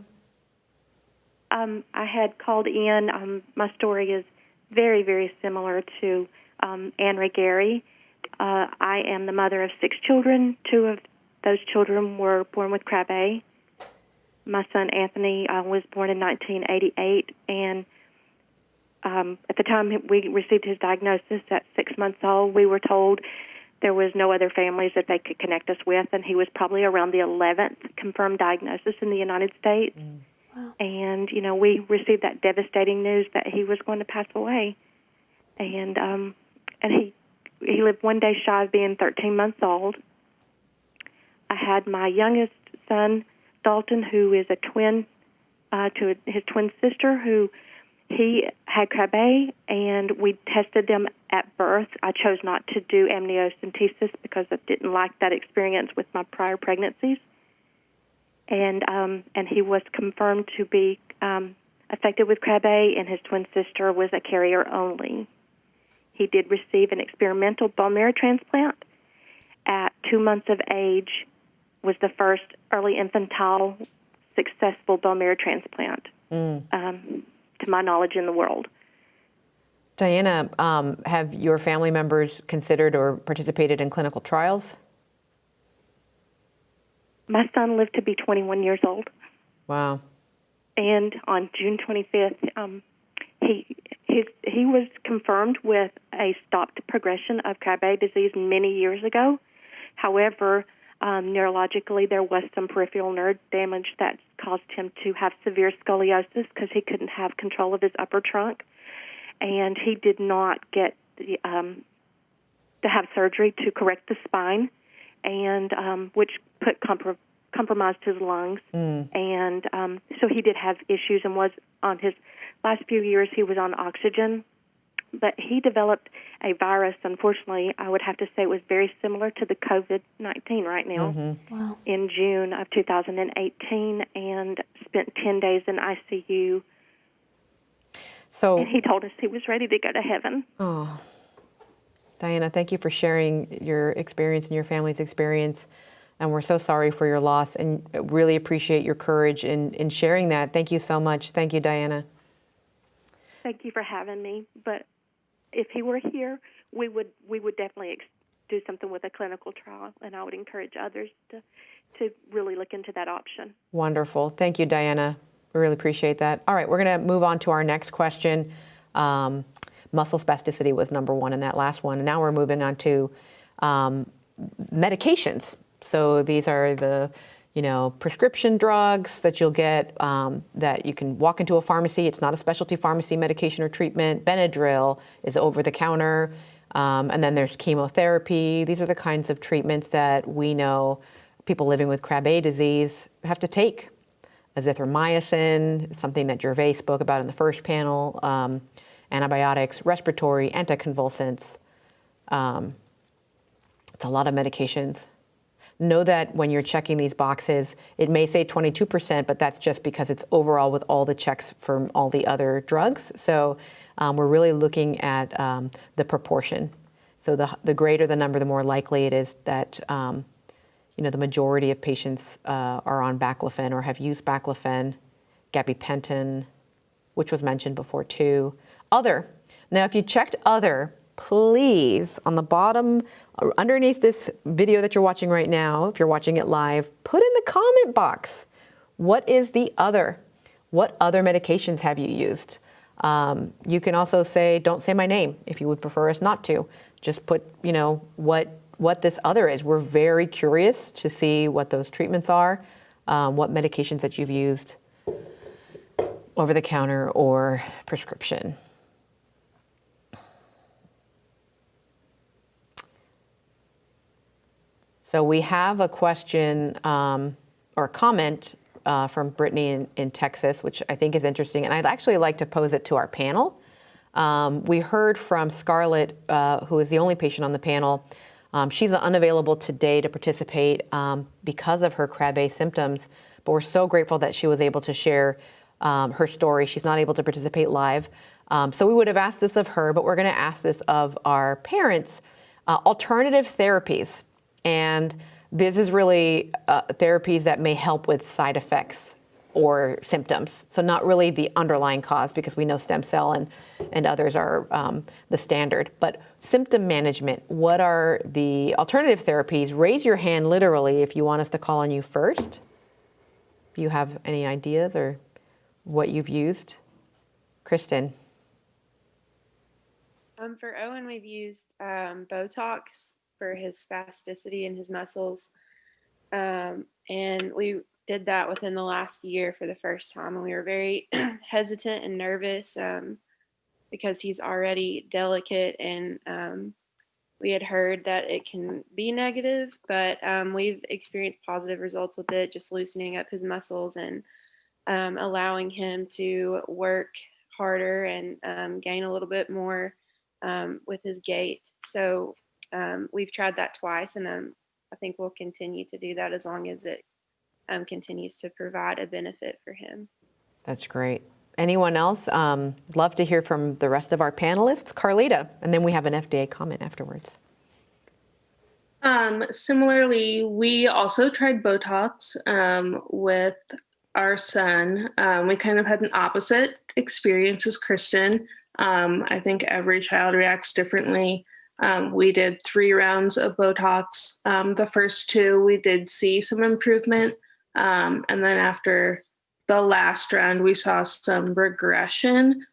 S6: I had called in. My story is very, very similar to Anne Gary. I am the mother of 6 children. 2 of those children were born with Krabbe. My son Anthony was born in 1988, and at the time we received his diagnosis at 6 months old, we were told there was no other families that they could connect us with, and he was probably around the 11th confirmed diagnosis in the United States.
S2: Wow.
S6: And, you know, we received that devastating news that he was going to pass away. And he lived one day shy of being 13 months old. I had my youngest son, Dalton, who is a twin to his twin sister, who he had Krabbe, and we tested them at birth. I chose not to do amniocentesis because I didn't like that experience with my prior pregnancies. And he was confirmed to be affected with Krabbe, and his twin sister was a carrier only. He did receive an experimental bone marrow transplant at 2 months of age. Was the first early infantile successful bone marrow transplant, to my knowledge, in the world.
S1: Diana, have your family members considered or participated in clinical trials?
S6: My son lived to be 21 years old.
S1: Wow.
S6: And on June 25th, he was confirmed with a stopped progression of Krabbe disease many years ago. However, neurologically, there was some peripheral nerve damage that caused him to have severe scoliosis because he couldn't have control of his upper trunk. And he did not get to have surgery to correct the spine, and which compromised his lungs. And so he did have issues, and was on his last few years, he was on oxygen. But he developed a virus, unfortunately, I would have to say it was very similar to the COVID-19 right now,
S2: Wow.
S6: in June of 2018, and spent 10 days in ICU.
S1: So,
S6: and he told us he was ready to go to heaven.
S1: Oh, Diana, thank you for sharing your experience and your family's experience. And we're so sorry for your loss, and really appreciate your courage in sharing that. Thank you so much. Thank you, Diana.
S6: Thank you for having me. But if he were here, we would definitely do something with a clinical trial, and I would encourage others to really look into that option.
S1: Wonderful. Thank you, Diana. We really appreciate that. All right, we're going to move on to our next question. Muscle spasticity was number one in that last one. And now we're moving on to medications. So these are the, prescription drugs that you'll get that you can walk into a pharmacy. It's not a specialty pharmacy medication or treatment. Benadryl is over the counter. And then there's chemotherapy. These are the kinds of treatments that we know people living with Krabbe disease have to take. Azithromycin, something that Gervais spoke about in the first panel, antibiotics, respiratory, anticonvulsants. It's a lot of medications. Know that when you're checking these boxes, it may say 22%, but that's just because it's overall with all the checks from all the other drugs. So we're really looking at the proportion. So the greater the number, the more likely it is that the majority of patients are on baclofen or have used baclofen, gabapentin, which was mentioned before too. Other. Now, if you checked other, please, on the bottom, underneath this video that you're watching right now, if you're watching it live, put in the comment box, what is the other? What other medications have you used? You can also say, don't say my name if you would prefer us not to. Just put, what this other is. We're very curious to see what those treatments are, what medications that you've used over the counter or prescription. So we have a question or a comment from Brittany in Texas, which I think is interesting, and I'd actually like to pose it to our panel. We heard from Scarlett, who is the only patient on the panel. She's unavailable today to participate because of her Krabbe symptoms, but we're so grateful that she was able to share her story. She's not able to participate live. So we would have asked this of her, but we're going to ask this of our parents. Alternative therapies. And this is really therapies that may help with side effects or symptoms. So not really the underlying cause, because we know stem cell and others are the standard. But symptom management, what are the alternative therapies? Raise your hand literally if you want us to call on you first. If you have any ideas or what you've used. Kristen.
S7: For Owen, we've used Botox for his spasticity in his muscles. And we did that within the last year for the first time. And we were very hesitant and nervous because he's already delicate. And we had heard that it can be negative, but we've experienced positive results with it, just loosening up his muscles and allowing him to work harder and gain a little bit more with his gait. So we've tried that twice, and I think we'll continue to do that as long as it continues to provide a benefit for him.
S1: That's great. Anyone else? Love to hear from the rest of our panelists. Carlita, and then we have an FDA comment afterwards.
S3: Similarly, we also tried Botox with our son. We kind of had an opposite experience as Kristen. I think every child reacts differently. We did 3 rounds of Botox. The first 2, we did see some improvement. And then after the last round, we saw some regression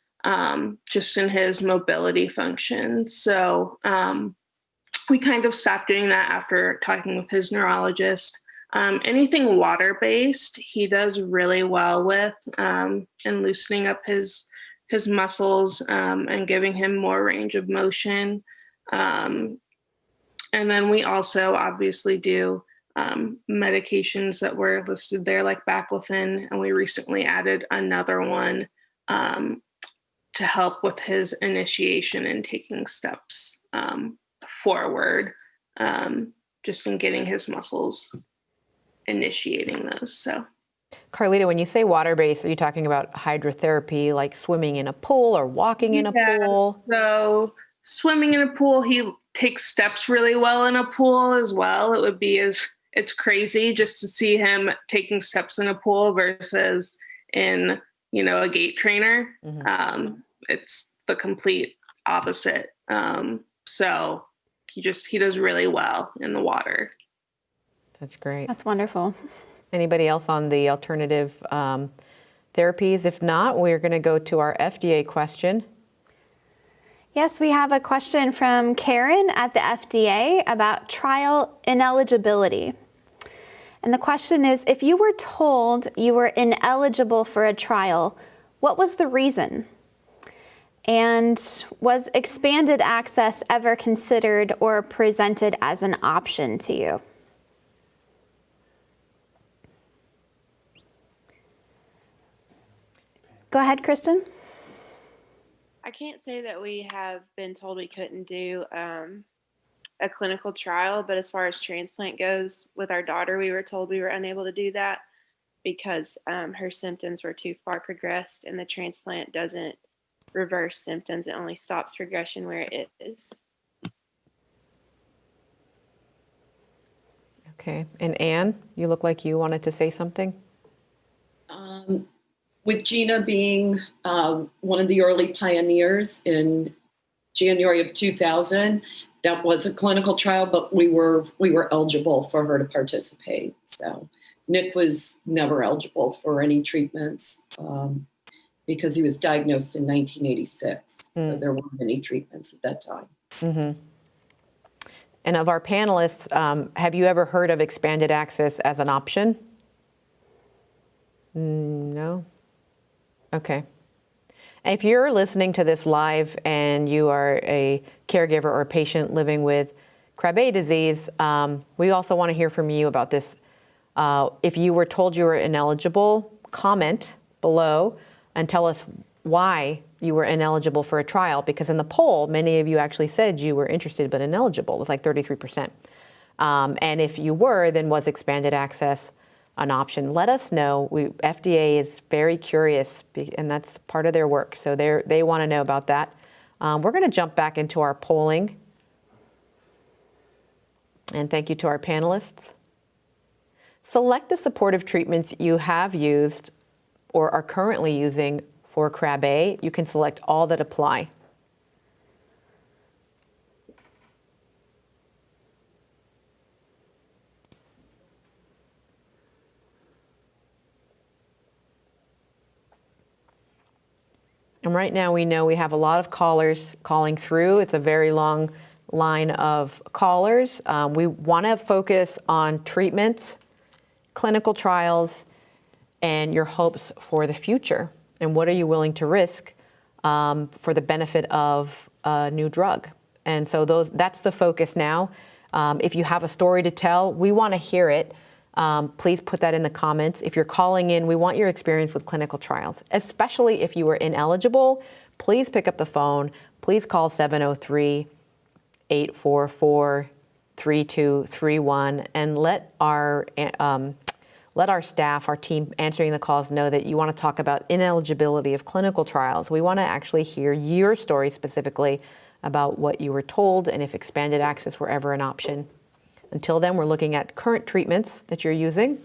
S3: just in his mobility function. So we kind of stopped doing that after talking with his neurologist. Anything water-based, he does really well with, and loosening up his muscles and giving him more range of motion. And then we also obviously do medications that were listed there, like baclofen, and we recently added another one to help with his initiation and taking steps forward, just in getting his muscles initiating those. So,
S1: Carlita, when you say water-based, are you talking about hydrotherapy, like swimming in a pool or walking in a pool?
S3: So swimming in a pool, he takes steps really well in a pool as well. It's crazy just to see him taking steps in a pool versus in, a gait trainer. Mm-hmm. It's the complete opposite. So he does really well in the water.
S1: That's great.
S2: That's wonderful.
S1: Anybody else on the alternative therapies? If not, we're going to go to our FDA question.
S2: Yes, we have a question from Karen at the FDA about trial ineligibility. And the question is, if you were told you were ineligible for a trial, what was the reason? And was expanded access ever considered or presented as an option to you? Go ahead, Kristen.
S7: I can't say that we have been told we couldn't do a clinical trial, but as far as transplant goes, with our daughter, we were told we were unable to do that because her symptoms were too far progressed, and the transplant doesn't reverse symptoms. It only stops progression where it is.
S1: Okay. And Anne, you look like you wanted to say something.
S21: With Gina being one of the early pioneers in January of 2000, that was a clinical trial, but we were eligible for her to participate. So Nick was never eligible for any treatments because he was diagnosed in 1986. So there weren't any treatments at that time.
S1: Mm-hmm. And of our panelists, have you ever heard of expanded access as an option? No? Okay. If you're listening to this live and you are a caregiver or a patient living with Krabbe disease, we also want to hear from you about this. If you were told you were ineligible, comment below and tell us why you were ineligible for a trial, because in the poll, many of you actually said you were interested but ineligible. It was like 33%. And if you were, then was expanded access an option? Let us know. FDA is very curious, and that's part of their work. So they want to know about that. We're going to jump back into our polling. And thank you to our panelists. Select the supportive treatments you have used or are currently using for Krabbe. You can select all that apply. And right now we know we have a lot of callers calling through. It's a very long line of callers. We want to focus on treatments, clinical trials, and your hopes for the future. And what are you willing to risk for the benefit of a new drug? And so that's the focus now. If you have a story to tell, we want to hear it. Please put that in the comments. If you're calling in, we want your experience with clinical trials, especially if you were ineligible. Please pick up the phone. Please call 703-844-3231 and let our staff, our team answering the calls know that you want to talk about ineligibility of clinical trials. We want to actually hear your story specifically about what you were told and if expanded access were ever an option. Until then, we're looking at current treatments that you're using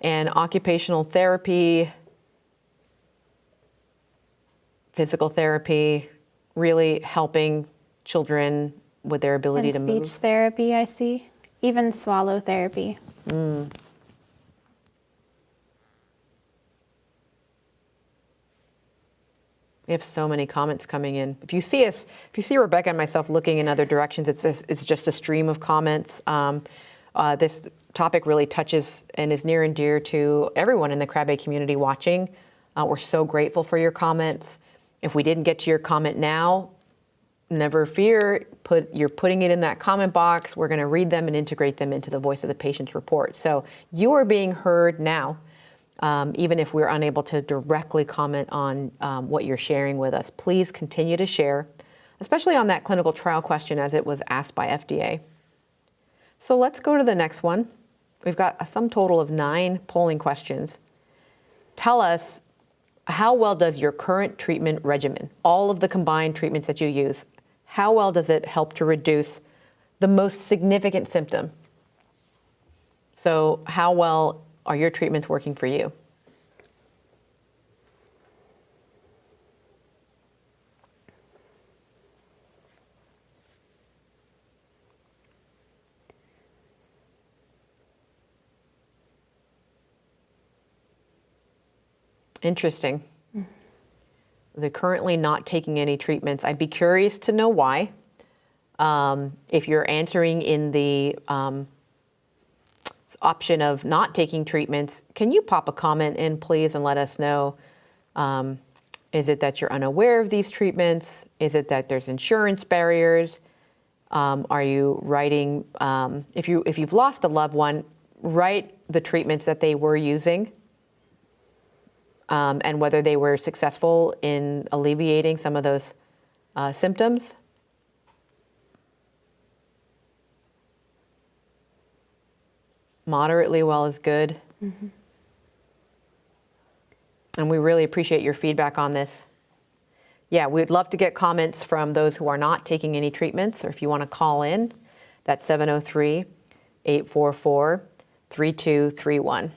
S1: and occupational therapy, physical therapy, really helping children with their ability to move.
S2: Speech therapy, I see. Even swallow therapy.
S1: We have so many comments coming in. If you see Rebecca and myself looking in other directions, it's just a stream of comments. This topic really touches and is near and dear to everyone in the Krabbe community watching. We're so grateful for your comments. If we didn't get to your comment now, never fear. You're putting it in that comment box. We're going to read them and integrate them into the Voice of the Patient's report. So you are being heard now. Even if we're unable to directly comment on what you're sharing with us, please continue to share, especially on that clinical trial question as it was asked by FDA. So let's go to the next one. We've got a sum total of 9 polling questions. Tell us, how well does your current treatment regimen, all of the combined treatments that you use, how well does it help to reduce the most significant symptom? So how well are your treatments working for you? Interesting. They're currently not taking any treatments. I'd be curious to know why. If you're answering in the option of not taking treatments, can you pop a comment in, please, and let us know, is it that you're unaware of these treatments? Is it that there's insurance barriers? Are you writing, if you've lost a loved one, write the treatments that they were using and whether they were successful in alleviating some of those symptoms. Moderately well is good. Mm-hmm. And we really appreciate your feedback on this. Yeah, we'd love to get comments from those who are not taking any treatments, or if you want to call in, that's 703-844-3231.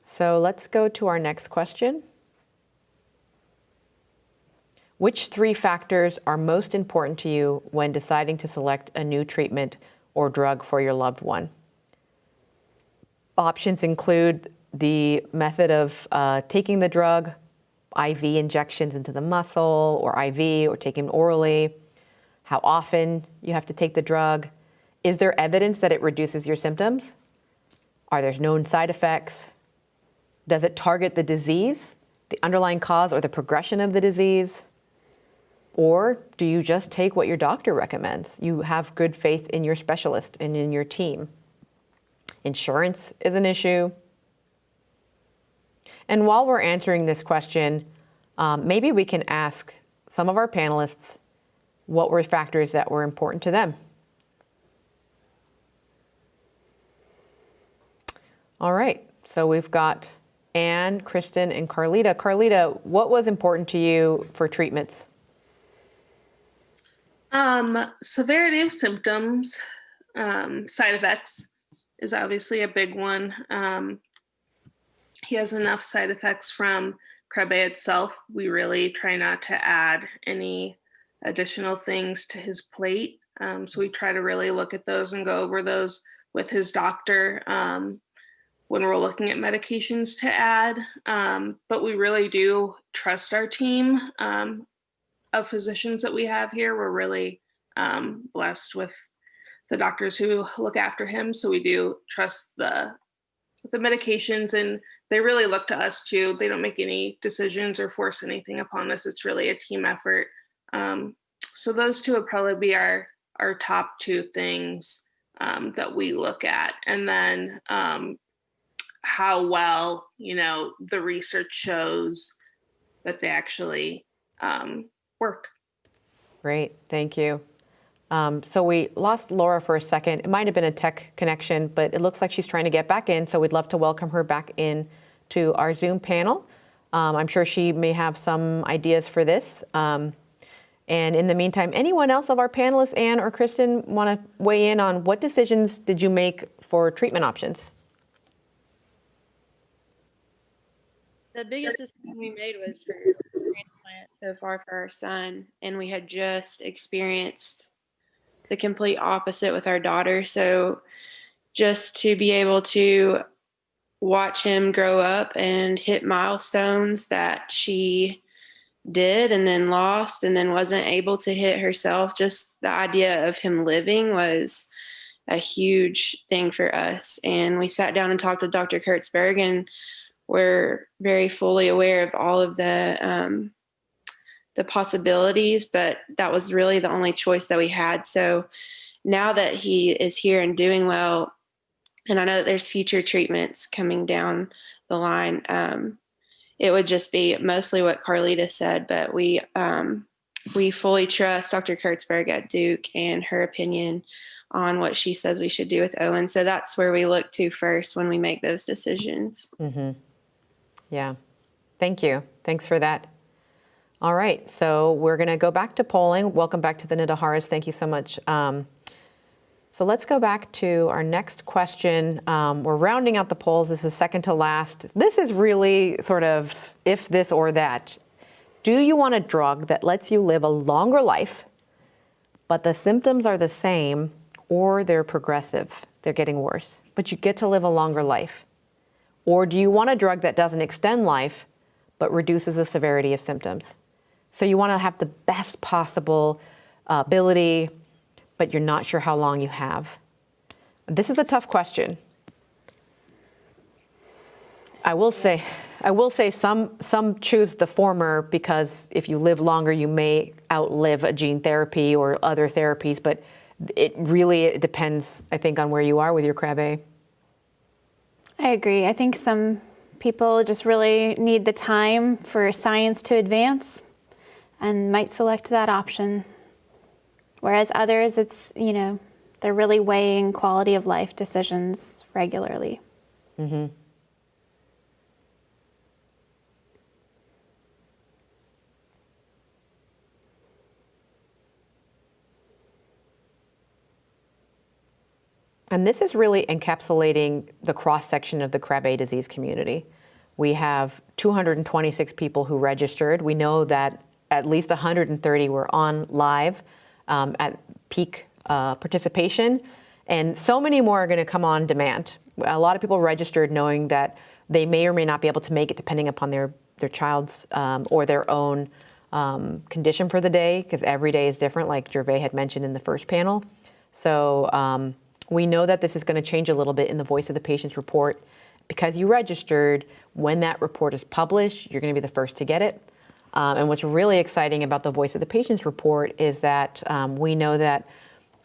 S1: So let's go to our next question. Which 3 factors are most important to you when deciding to select a new treatment or drug for your loved one? Options include the method of taking the drug, IV injections into the muscle, or IV, or taken orally, how often you have to take the drug. Is there evidence that it reduces your symptoms? Are there known side effects? Does it target the disease, the underlying cause, or the progression of the disease? Or do you just take what your doctor recommends? You have good faith in your specialist and in your team. Insurance is an issue. And while we're answering this question, maybe we can ask some of our panelists what were factors that were important to them. All right, so we've got Anne, Kristen, and Carlita. Carlita, what was important to you for treatments?
S3: Severity of symptoms, side effects is obviously a big one. He has enough side effects from Krabbe itself. We really try not to add any additional things to his plate. So we try to really look at those and go over those with his doctor when we're looking at medications to add. But we really do trust our team of physicians that we have here. We're really blessed with the doctors who look after him. So we do trust the medications, and they really look to us too. They don't make any decisions or force anything upon us. It's really a team effort. So those two would probably be our top 2 things that we look at. And then how well, the research shows that they actually work.
S1: Great, thank you. So we lost Laura for a second. It might have been a tech connection, but it looks like she's trying to get back in, so we'd love to welcome her back in to our Zoom panel. I'm sure she may have some ideas for this. And in the meantime, anyone else of our panelists, Anne or Kristen, want to weigh in on what decisions did you make for treatment options?
S7: The biggest decision we made was for transplant so far for our son, and we had just experienced the complete opposite with our daughter. So just to be able to watch him grow up and hit milestones that she did and then lost and then wasn't able to hit herself, just the idea of him living was a huge thing for us. And we sat down and talked with Dr. Kurtzberg, and we're very fully aware of all of the possibilities, but that was really the only choice that we had. So now that he is here and doing well, and I know that there's future treatments coming down the line, it would just be mostly what Carlita said, but we fully trust Dr. Kurtzberg at Duke and her opinion on what she says we should do with Owen. So that's where we look to first when we make those decisions.
S1: Mm-hmm. Yeah, thank you. Thanks for that. All right, so we're going to go back to polling. Welcome back to the Nitaharas. Thank you so much. So let's go back to our next question. We're rounding out the polls. This is second to last. This is really sort of if this or that. Do you want a drug that lets you live a longer life, but the symptoms are the same, or they're progressive, they're getting worse, but you get to live a longer life? Or do you want a drug that doesn't extend life, but reduces the severity of symptoms? So you want to have the best possible ability, but you're not sure how long you have. This is a tough question. I will say some choose the former because if you live longer, you may outlive a gene therapy or other therapies, but it depends, I think, on where you are with your Krabbe.
S2: I agree. I think some people just really need the time for science to advance and might select that option. Whereas others, it's, they're really weighing quality of life decisions regularly.
S1: Mm-hmm. And this is really encapsulating the cross-section of the Krabbe disease community. We have 226 people who registered. We know that at least 130 were on live at peak participation, and so many more are going to come on demand. A lot of people registered knowing that they may or may not be able to make it depending upon their child's or their own condition for the day, because every day is different, like Gervais had mentioned in the first panel. So we know that this is going to change a little bit in the Voice of the Patients report. Because you registered, when that report is published, you're going to be the first to get it. And what's really exciting about the Voice of the Patients report is that we know that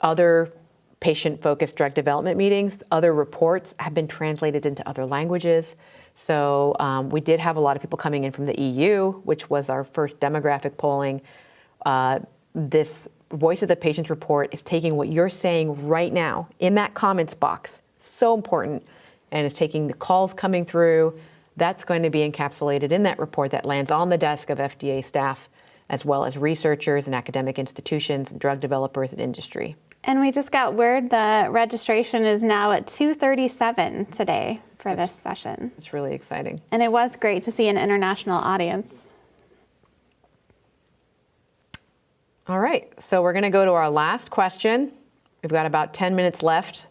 S1: other patient-focused drug development meetings, other reports have been translated into other languages. So we did have a lot of people coming in from the EU, which was our first demographic polling. This Voice of the Patients report is taking what you're saying right now in that comments box, so important, and it's taking the calls coming through. That's going to be encapsulated in that report that lands on the desk of FDA staff, as well as researchers and academic institutions, and drug developers and industry.
S2: And we just got word that registration is now at 2:37 today for this session.
S1: It's really exciting.
S2: And it was great to see an international audience.
S1: All right, so we're going to go to our last question. We've got about 10 minutes left.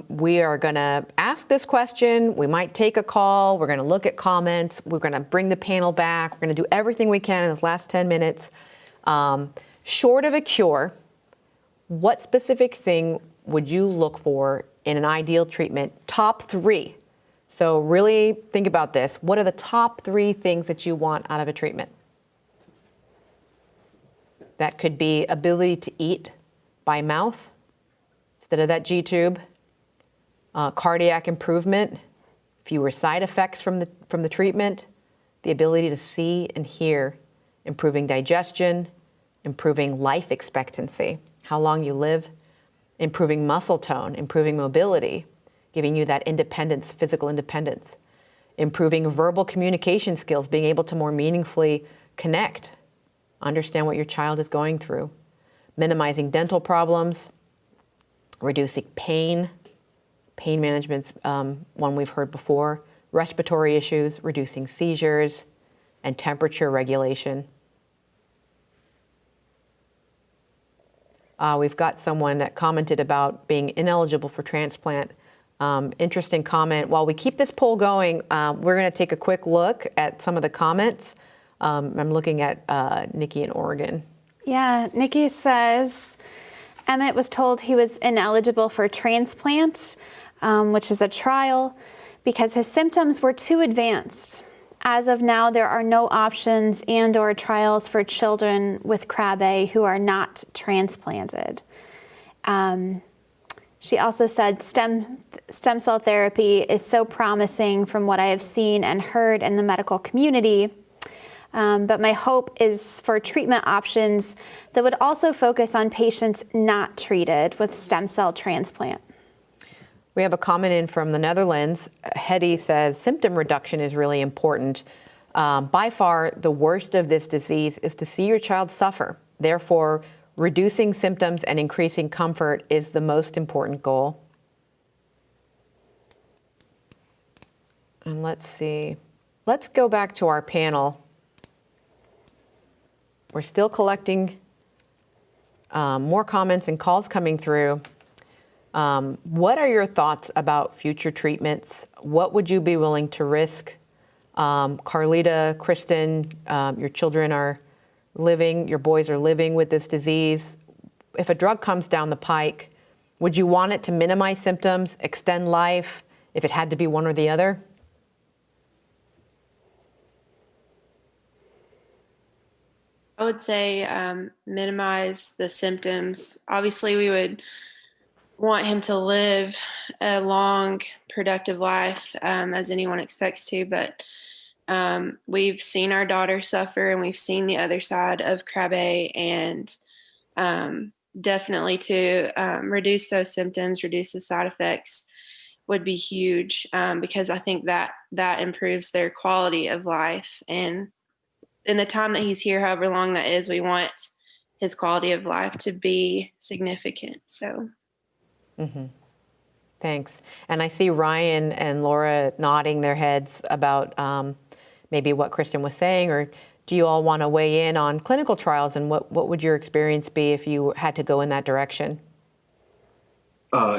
S1: We are going to ask this question. We might take a call. We're going to look at comments. We're going to bring the panel back. We're going to do everything we can in this last 10 minutes. Short of a cure, what specific thing would you look for in an ideal treatment? Top 3. So really think about this. What are the top 3 things that you want out of a treatment? That could be ability to eat by mouth instead of that G-tube, cardiac improvement, fewer side effects from the treatment, the ability to see and hear, improving digestion, improving life expectancy, how long you live, improving muscle tone, improving mobility, giving you that independence, physical independence, improving verbal communication skills, being able to more meaningfully connect, understand what your child is going through, minimizing dental problems, reducing pain. Pain management's one we've heard before, respiratory issues, reducing seizures, and temperature regulation. We've got someone that commented about being ineligible for transplant. Interesting comment. While we keep this poll going, we're going to take a quick look at some of the comments. I'm looking at Nikki in Oregon.
S2: Yeah, Nikki says Emmett was told he was ineligible for transplant, which is a trial, because his symptoms were too advanced. As of now, there are no options and/or trials for children with Krabbe who are not transplanted. She also said stem cell therapy is so promising from what I have seen and heard in the medical community. But my hope is for treatment options that would also focus on patients not treated with stem cell transplant.
S1: We have a comment in from the Netherlands. Hetty says symptom reduction is really important. By far, the worst of this disease is to see your child suffer. Therefore, reducing symptoms and increasing comfort is the most important goal. And let's see. Let's go back to our panel. We're still collecting more comments and calls coming through. What are your thoughts about future treatments? What would you be willing to risk? Carlita, Kristen, your children are living, your boys are living with this disease. If a drug comes down the pike, would you want it to minimize symptoms, extend life, if it had to be one or the other?
S7: I would say minimize the symptoms. Obviously, we would want him to live a long, productive life, as anyone expects to, but we've seen our daughter suffer, and we've seen the other side of Krabbe, and definitely to reduce those symptoms, reduce the side effects would be huge, because I think that improves their quality of life. And in the time that he's here, however long that is, we want his quality of life to be significant. So.
S1: Mm-hmm. Thanks. And I see Ryan and Laura nodding their heads about maybe what Kristen was saying, or do you all want to weigh in on clinical trials, and what would your experience be if you had to go in that direction?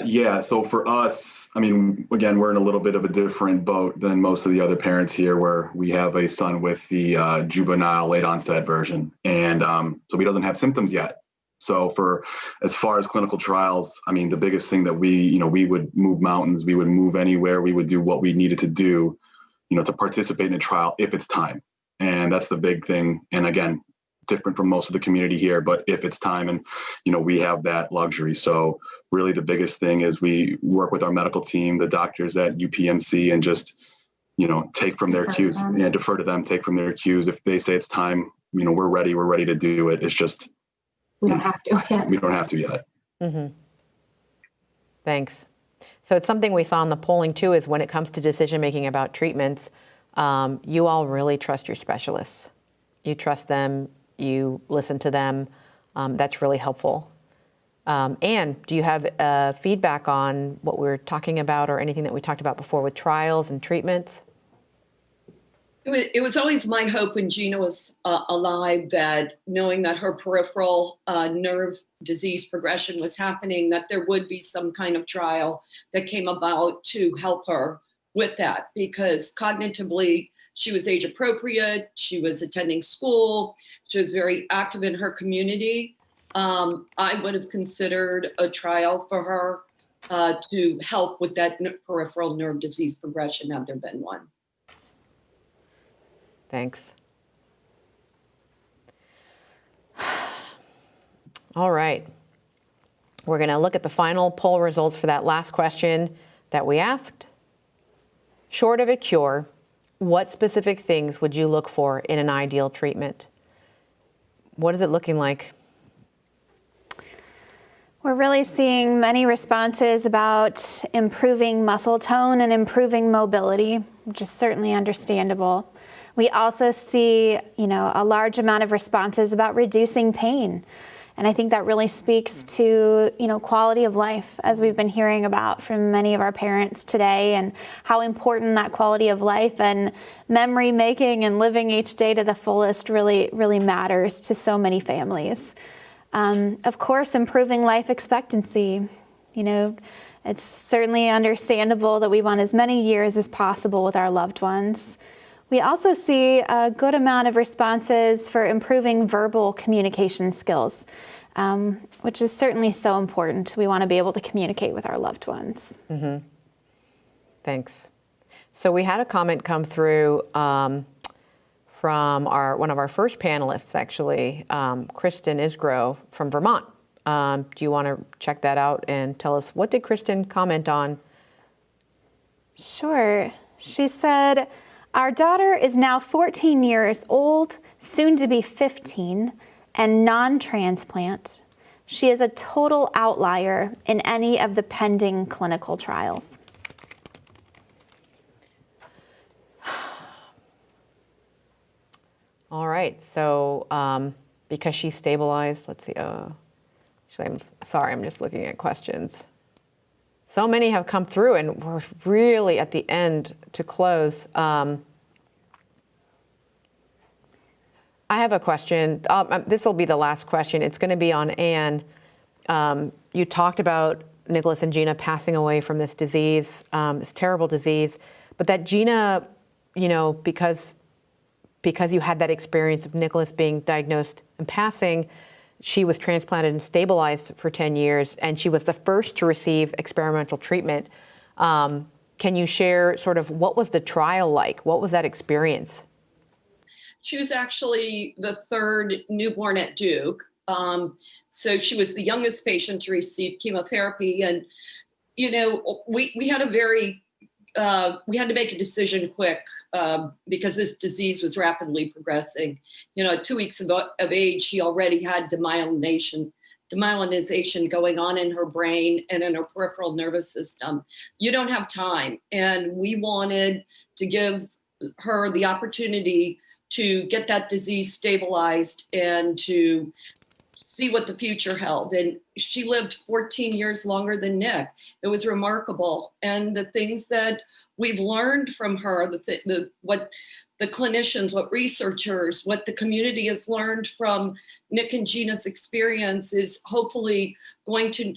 S10: Yeah, so for us, I mean, again, we're in a little bit of a different boat than most of the other parents here, where we have a son with the juvenile late onset version. And so he doesn't have symptoms yet. So for as far as clinical trials, I mean, the biggest thing that we would move mountains, we would move anywhere, we would do what we needed to do, to participate in a trial if it's time. And that's the big thing. And again, different from most of the community here, but if it's time, and, we have that luxury. So really the biggest thing is we work with our medical team, the doctors at UPMC, and just, take from their cues. Yeah, defer to them, take from their cues. If they say it's time, we're ready to do it. It's just,
S17: we don't have to yet.
S10: We don't have to yet.
S1: Mm-hmm. Thanks. So it's something we saw in the polling too, is when it comes to decision-making about treatments, you all really trust your specialists. You trust them, you listen to them. That's really helpful. And do you have feedback on what we're talking about, or anything that we talked about before with trials and treatments?
S21: It was always my hope when Gina was alive, that knowing that her peripheral nerve disease progression was happening, that there would be some kind of trial that came about to help her with that, because cognitively she was age appropriate, she was attending school, she was very active in her community. I would have considered a trial for her to help with that peripheral nerve disease progression had there been one.
S1: Thanks. All right. We're going to look at the final poll results for that last question that we asked. Short of a cure, what specific things would you look for in an ideal treatment? What is it looking like?
S2: We're really seeing many responses about improving muscle tone and improving mobility, which is certainly understandable. We also see, a large amount of responses about reducing pain. And I think that really speaks to, quality of life, as we've been hearing about from many of our parents today, and how important that quality of life and memory making and living each day to the fullest really, really matters to so many families. Of course, improving life expectancy. It's certainly understandable that we want as many years as possible with our loved ones. We also see a good amount of responses for improving verbal communication skills, which is certainly so important. We want to be able to communicate with our loved ones.
S1: Mm-hmm. Thanks. So we had a comment come through from one of our first panelists, actually, Kristen Isgro from Vermont. Do you want to check that out and tell us, what did Kristen comment on?
S2: Sure. She said, "Our daughter is now 14 years old, soon to be 15, and non-transplant. She is a total outlier in any of the pending clinical trials."
S1: All right, so because she's stabilized, let's see, actually, I'm sorry, I'm just looking at questions. So many have come through, and we're really at the end to close. I have a question. This will be the last question. It's going to be on Anne. You talked about Nicholas and Gina passing away from this disease, this terrible disease, but that Gina, because you had that experience of Nicholas being diagnosed and passing, she was transplanted and stabilized for 10 years, and she was the first to receive experimental treatment. Can you share sort of what was the trial like? What was that experience?
S12: She was actually the third newborn at Duke. So she was the youngest patient to receive chemotherapy. And, we had we had to make a decision quick because this disease was rapidly progressing. At 2 weeks of age, she already had demyelinization going on in her brain and in her peripheral nervous system. You don't have time. And we wanted to give her the opportunity to get that disease stabilized and to see what the future held. And she lived 14 years longer than Nick. It was remarkable. And the things that we've learned from her, what the clinicians, what researchers, what the community has learned from Nick and Gina's experience is hopefully going to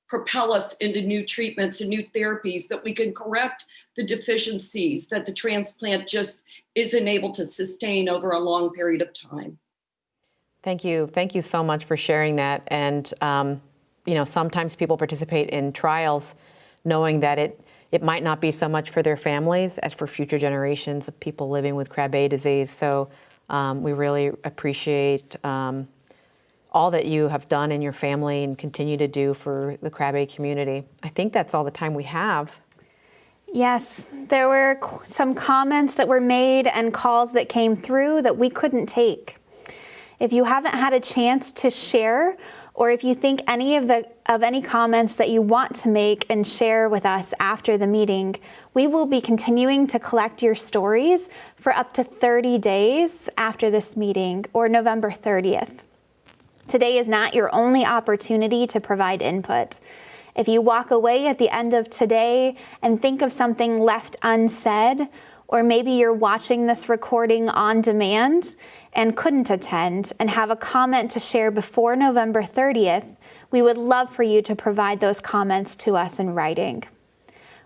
S12: propel us into new treatments and new therapies that we can correct the deficiencies that the transplant just isn't able to sustain over a long period of time.
S1: Thank you. Thank you so much for sharing that. And, sometimes people participate in trials knowing that it might not be so much for their families as for future generations of people living with Krabbe disease. So we really appreciate all that you have done in your family and continue to do for the Krabbe community. I think that's all the time we have.
S2: Yes, there were some comments that were made and calls that came through that we couldn't take. If you haven't had a chance to share, or if you think any of any comments that you want to make and share with us after the meeting, we will be continuing to collect your stories for up to 30 days after this meeting, or November 30th. Today is not your only opportunity to provide input. If you walk away at the end of today and think of something left unsaid, or maybe you're watching this recording on demand and couldn't attend and have a comment to share before November 30th, we would love for you to provide those comments to us in writing.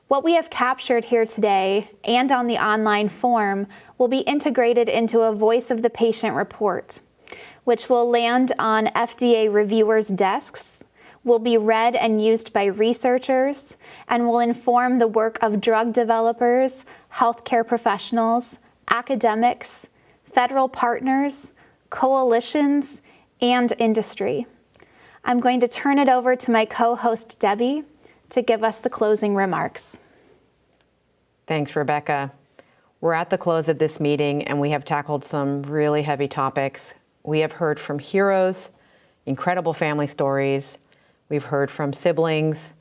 S2: What we have captured here today and on the online form will be integrated into a Voice of the Patient report, which will land on FDA reviewers' desks, will be read and used by researchers, and will inform the work of drug developers, healthcare professionals, academics, federal partners, coalitions, and industry. I'm going to turn it over to my co-host Debbie to give us the closing remarks.
S1: Thanks, Rebecca. We're at the close of this meeting and we have tackled some really heavy topics. We have heard from heroes, incredible family stories. We've heard from siblings,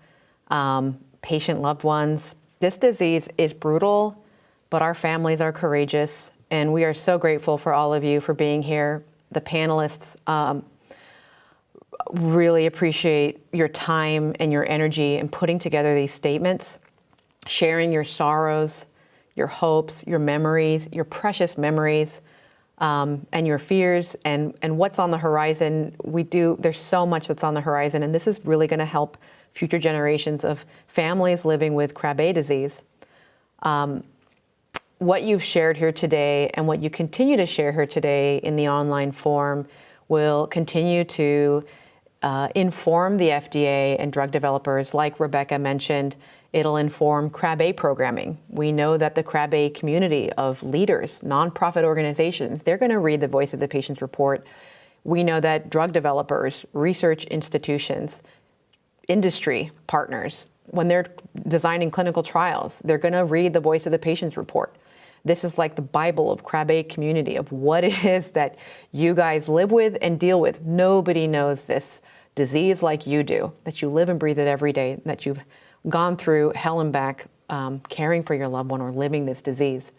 S1: patient loved ones. This disease is brutal, but our families are courageous. And we are so grateful for all of you for being here. The panelists really appreciate your time and your energy in putting together these statements, sharing your sorrows, your hopes, your memories, your precious memories, and your fears and what's on the horizon. There's so much that's on the horizon, and this is really gonna help future generations of families living with Krabbe disease. What you've shared here today and what you continue to share here today in the online form will continue to inform the FDA and drug developers. Like Rebecca mentioned, it'll inform Krabbe programming. We know that the Krabbe community of leaders, nonprofit organizations, they're going to read the Voice of the Patient's report. We know that drug developers, research institutions, industry partners, when they're designing clinical trials, they're going to read the Voice of the Patient's report. This is like the Bible of Krabbe community, of what it is that you guys live with and deal with. Nobody knows this disease like you do, that you live and breathe it every day, that you've gone through hell and back caring for your loved one or living this disease.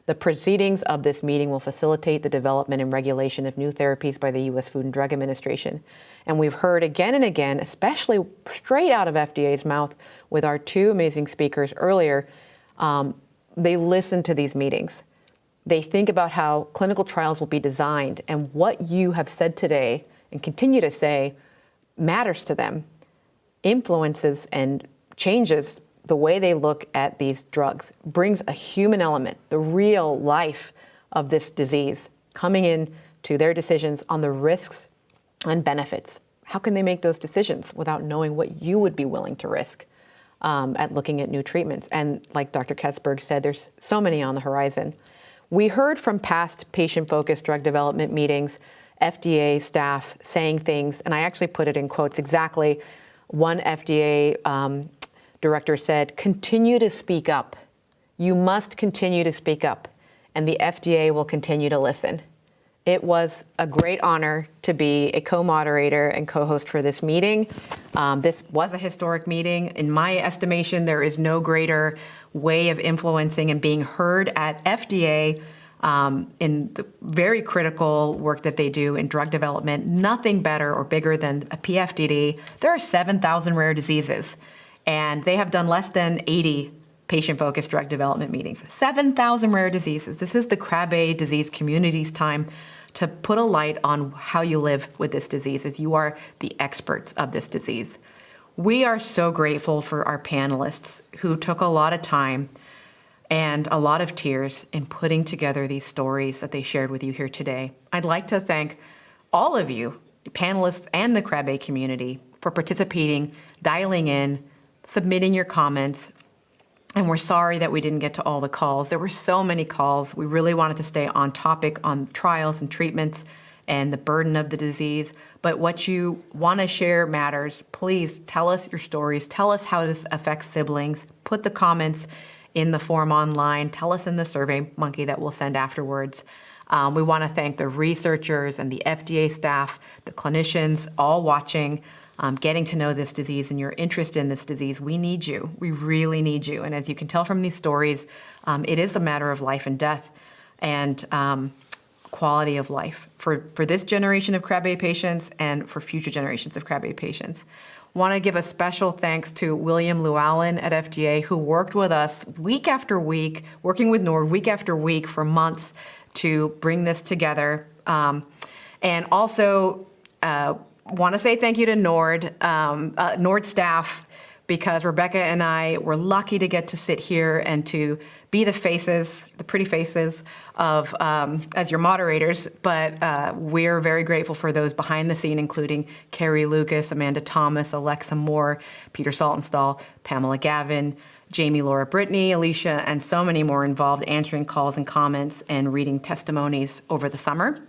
S1: The proceedings of this meeting will facilitate the development and regulation of new therapies by the U.S. Food and Drug Administration. And we've heard again and again, especially straight out of FDA's mouth with our two amazing speakers earlier, they listen to these meetings. They think about how clinical trials will be designed, and what you have said today and continue to say matters to them. influences and changes the way they look at these drugs, brings a human element, the real life of this disease, coming in to their decisions on the risks and benefits. How can they make those decisions without knowing what you would be willing to risk at looking at new treatments? And like Dr. Katzberg said, there's so many on the horizon. We heard from past patient-focused drug development meetings, FDA staff saying things, and I actually put it in quotes exactly. One FDA director said, "Continue to speak up. You must continue to speak up, and the FDA will continue to listen." It was a great honor to be a co-moderator and co-host for this meeting. This was a historic meeting. In my estimation, there is no greater way of influencing and being heard at FDA in the very critical work that they do in drug development. Nothing better or bigger than a PFDD. There are 7,000 rare diseases, and they have done less than 80 patient-focused drug development meetings. 7,000 rare diseases. This is the Krabbe disease community's time to put a light on how you live with this disease, as you are the experts of this disease. We are so grateful for our panelists who took a lot of time and a lot of tears in putting together these stories that they shared with you here today. I'd like to thank all of you, panelists and the Krabbe community, for participating, dialing in, submitting your comments. And we're sorry that we didn't get to all the calls. There were so many calls. We really wanted to stay on topic on trials and treatments and the burden of the disease. But what you want to share matters. Please tell us your stories. Tell us how this affects siblings. Put the comments in the form online. Tell us in the Survey Monkey that we'll send afterwards. We want to thank the researchers and the FDA staff, the clinicians, all watching, getting to know this disease and your interest in this disease. We need you. We really need you. And as you can tell from these stories, it is a matter of life and death and quality of life for this generation of Krabbe patients and for future generations of Krabbe patients. Want to give a special thanks to William Llewellyn at FDA, who worked with us week after week, working with NORD week after week for months to bring this together. And also want to say thank you to NORD staff, because Rebecca and I were lucky to get to sit here and to be the faces, the pretty faces of, as your moderators, but we're very grateful for those behind the scene, including Carrie Lucas, Amanda Thomas, Alexa Moore, Peter Saltonstall, Pamela Gavin, Jamie Laura Brittany, Alicia, and so many more involved answering calls and comments and reading testimonies over the summer.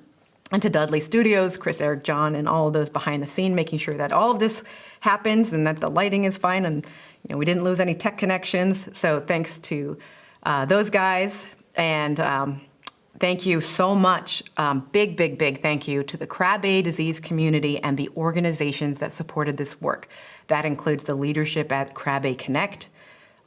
S1: And to Dudley Studios, Chris, Eric, John, and all of those behind the scene, making sure that all of this happens and that the lighting is fine and we didn't lose any tech connections. So thanks to those guys. And thank you so much. Big thank you to the Krabbe disease community and the organizations that supported this work. That includes the leadership at Krabbe Connect,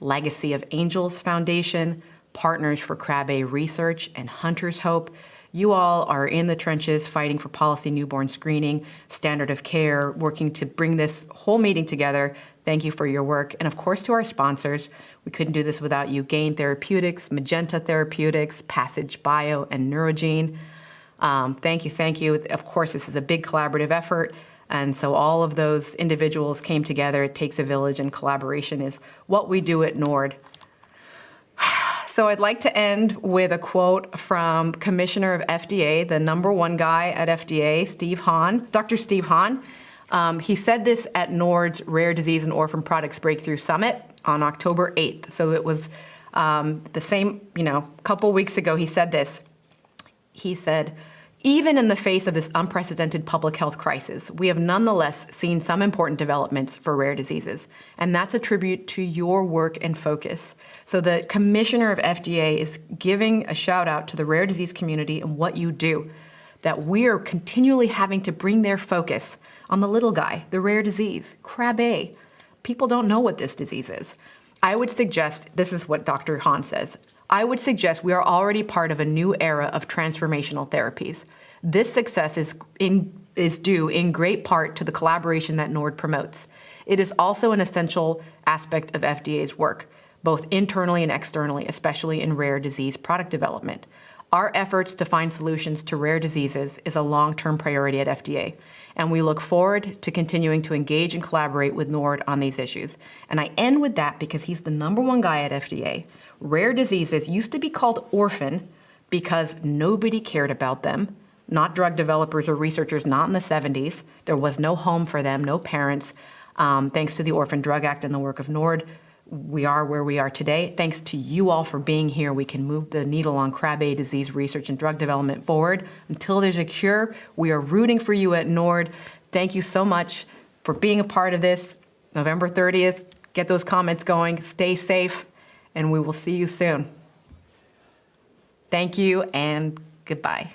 S1: Legacy of Angels Foundation, Partners for Krabbe Research, and Hunter's Hope. You all are in the trenches fighting for policy newborn screening, standard of care, working to bring this whole meeting together. Thank you for your work. And of course, to our sponsors, we couldn't do this without you. Gain Therapeutics, Magenta Therapeutics, Passage Bio, and Neurogene. Thank you. Of course, this is a big collaborative effort. And so all of those individuals came together. It takes a village, and collaboration is what we do at NORD. So I'd like to end with a quote from Commissioner of FDA, the #1 guy at FDA, Steve Hahn, Dr. Steve Hahn. He said this at NORD's Rare Disease and Orphan Products Breakthrough Summit on October 8th. So it was the same, couple weeks ago he said this. He said, "Even in the face of this unprecedented public health crisis, we have nonetheless seen some important developments for rare diseases, and that's a tribute to your work and focus." So the Commissioner of FDA is giving a shout out to the rare disease community and what you do, that we are continually having to bring their focus on the little guy, the rare disease, Krabbe. People don't know what this disease is. I would suggest, this is what Dr. Hahn says, I would suggest we are already part of a new era of transformational therapies. This success is due in great part to the collaboration that NORD promotes. It is also an essential aspect of FDA's work, both internally and externally, especially in rare disease product development. Our efforts to find solutions to rare diseases is a long-term priority at FDA, and we look forward to continuing to engage and collaborate with NORD on these issues. And I end with that because he's the #1 guy at FDA. Rare diseases used to be called orphan because nobody cared about them, not drug developers or researchers, not in the 70s. There was no home for them, no parents. Thanks to the Orphan Drug Act and the work of NORD, we are where we are today. Thanks to you all for being here. We can move the needle on Krabbe disease research and drug development forward. Until there's a cure, we are rooting for you at NORD. Thank you so much for being a part of this. November 30th, get those comments going, stay safe, and we will see you soon. Thank you and goodbye.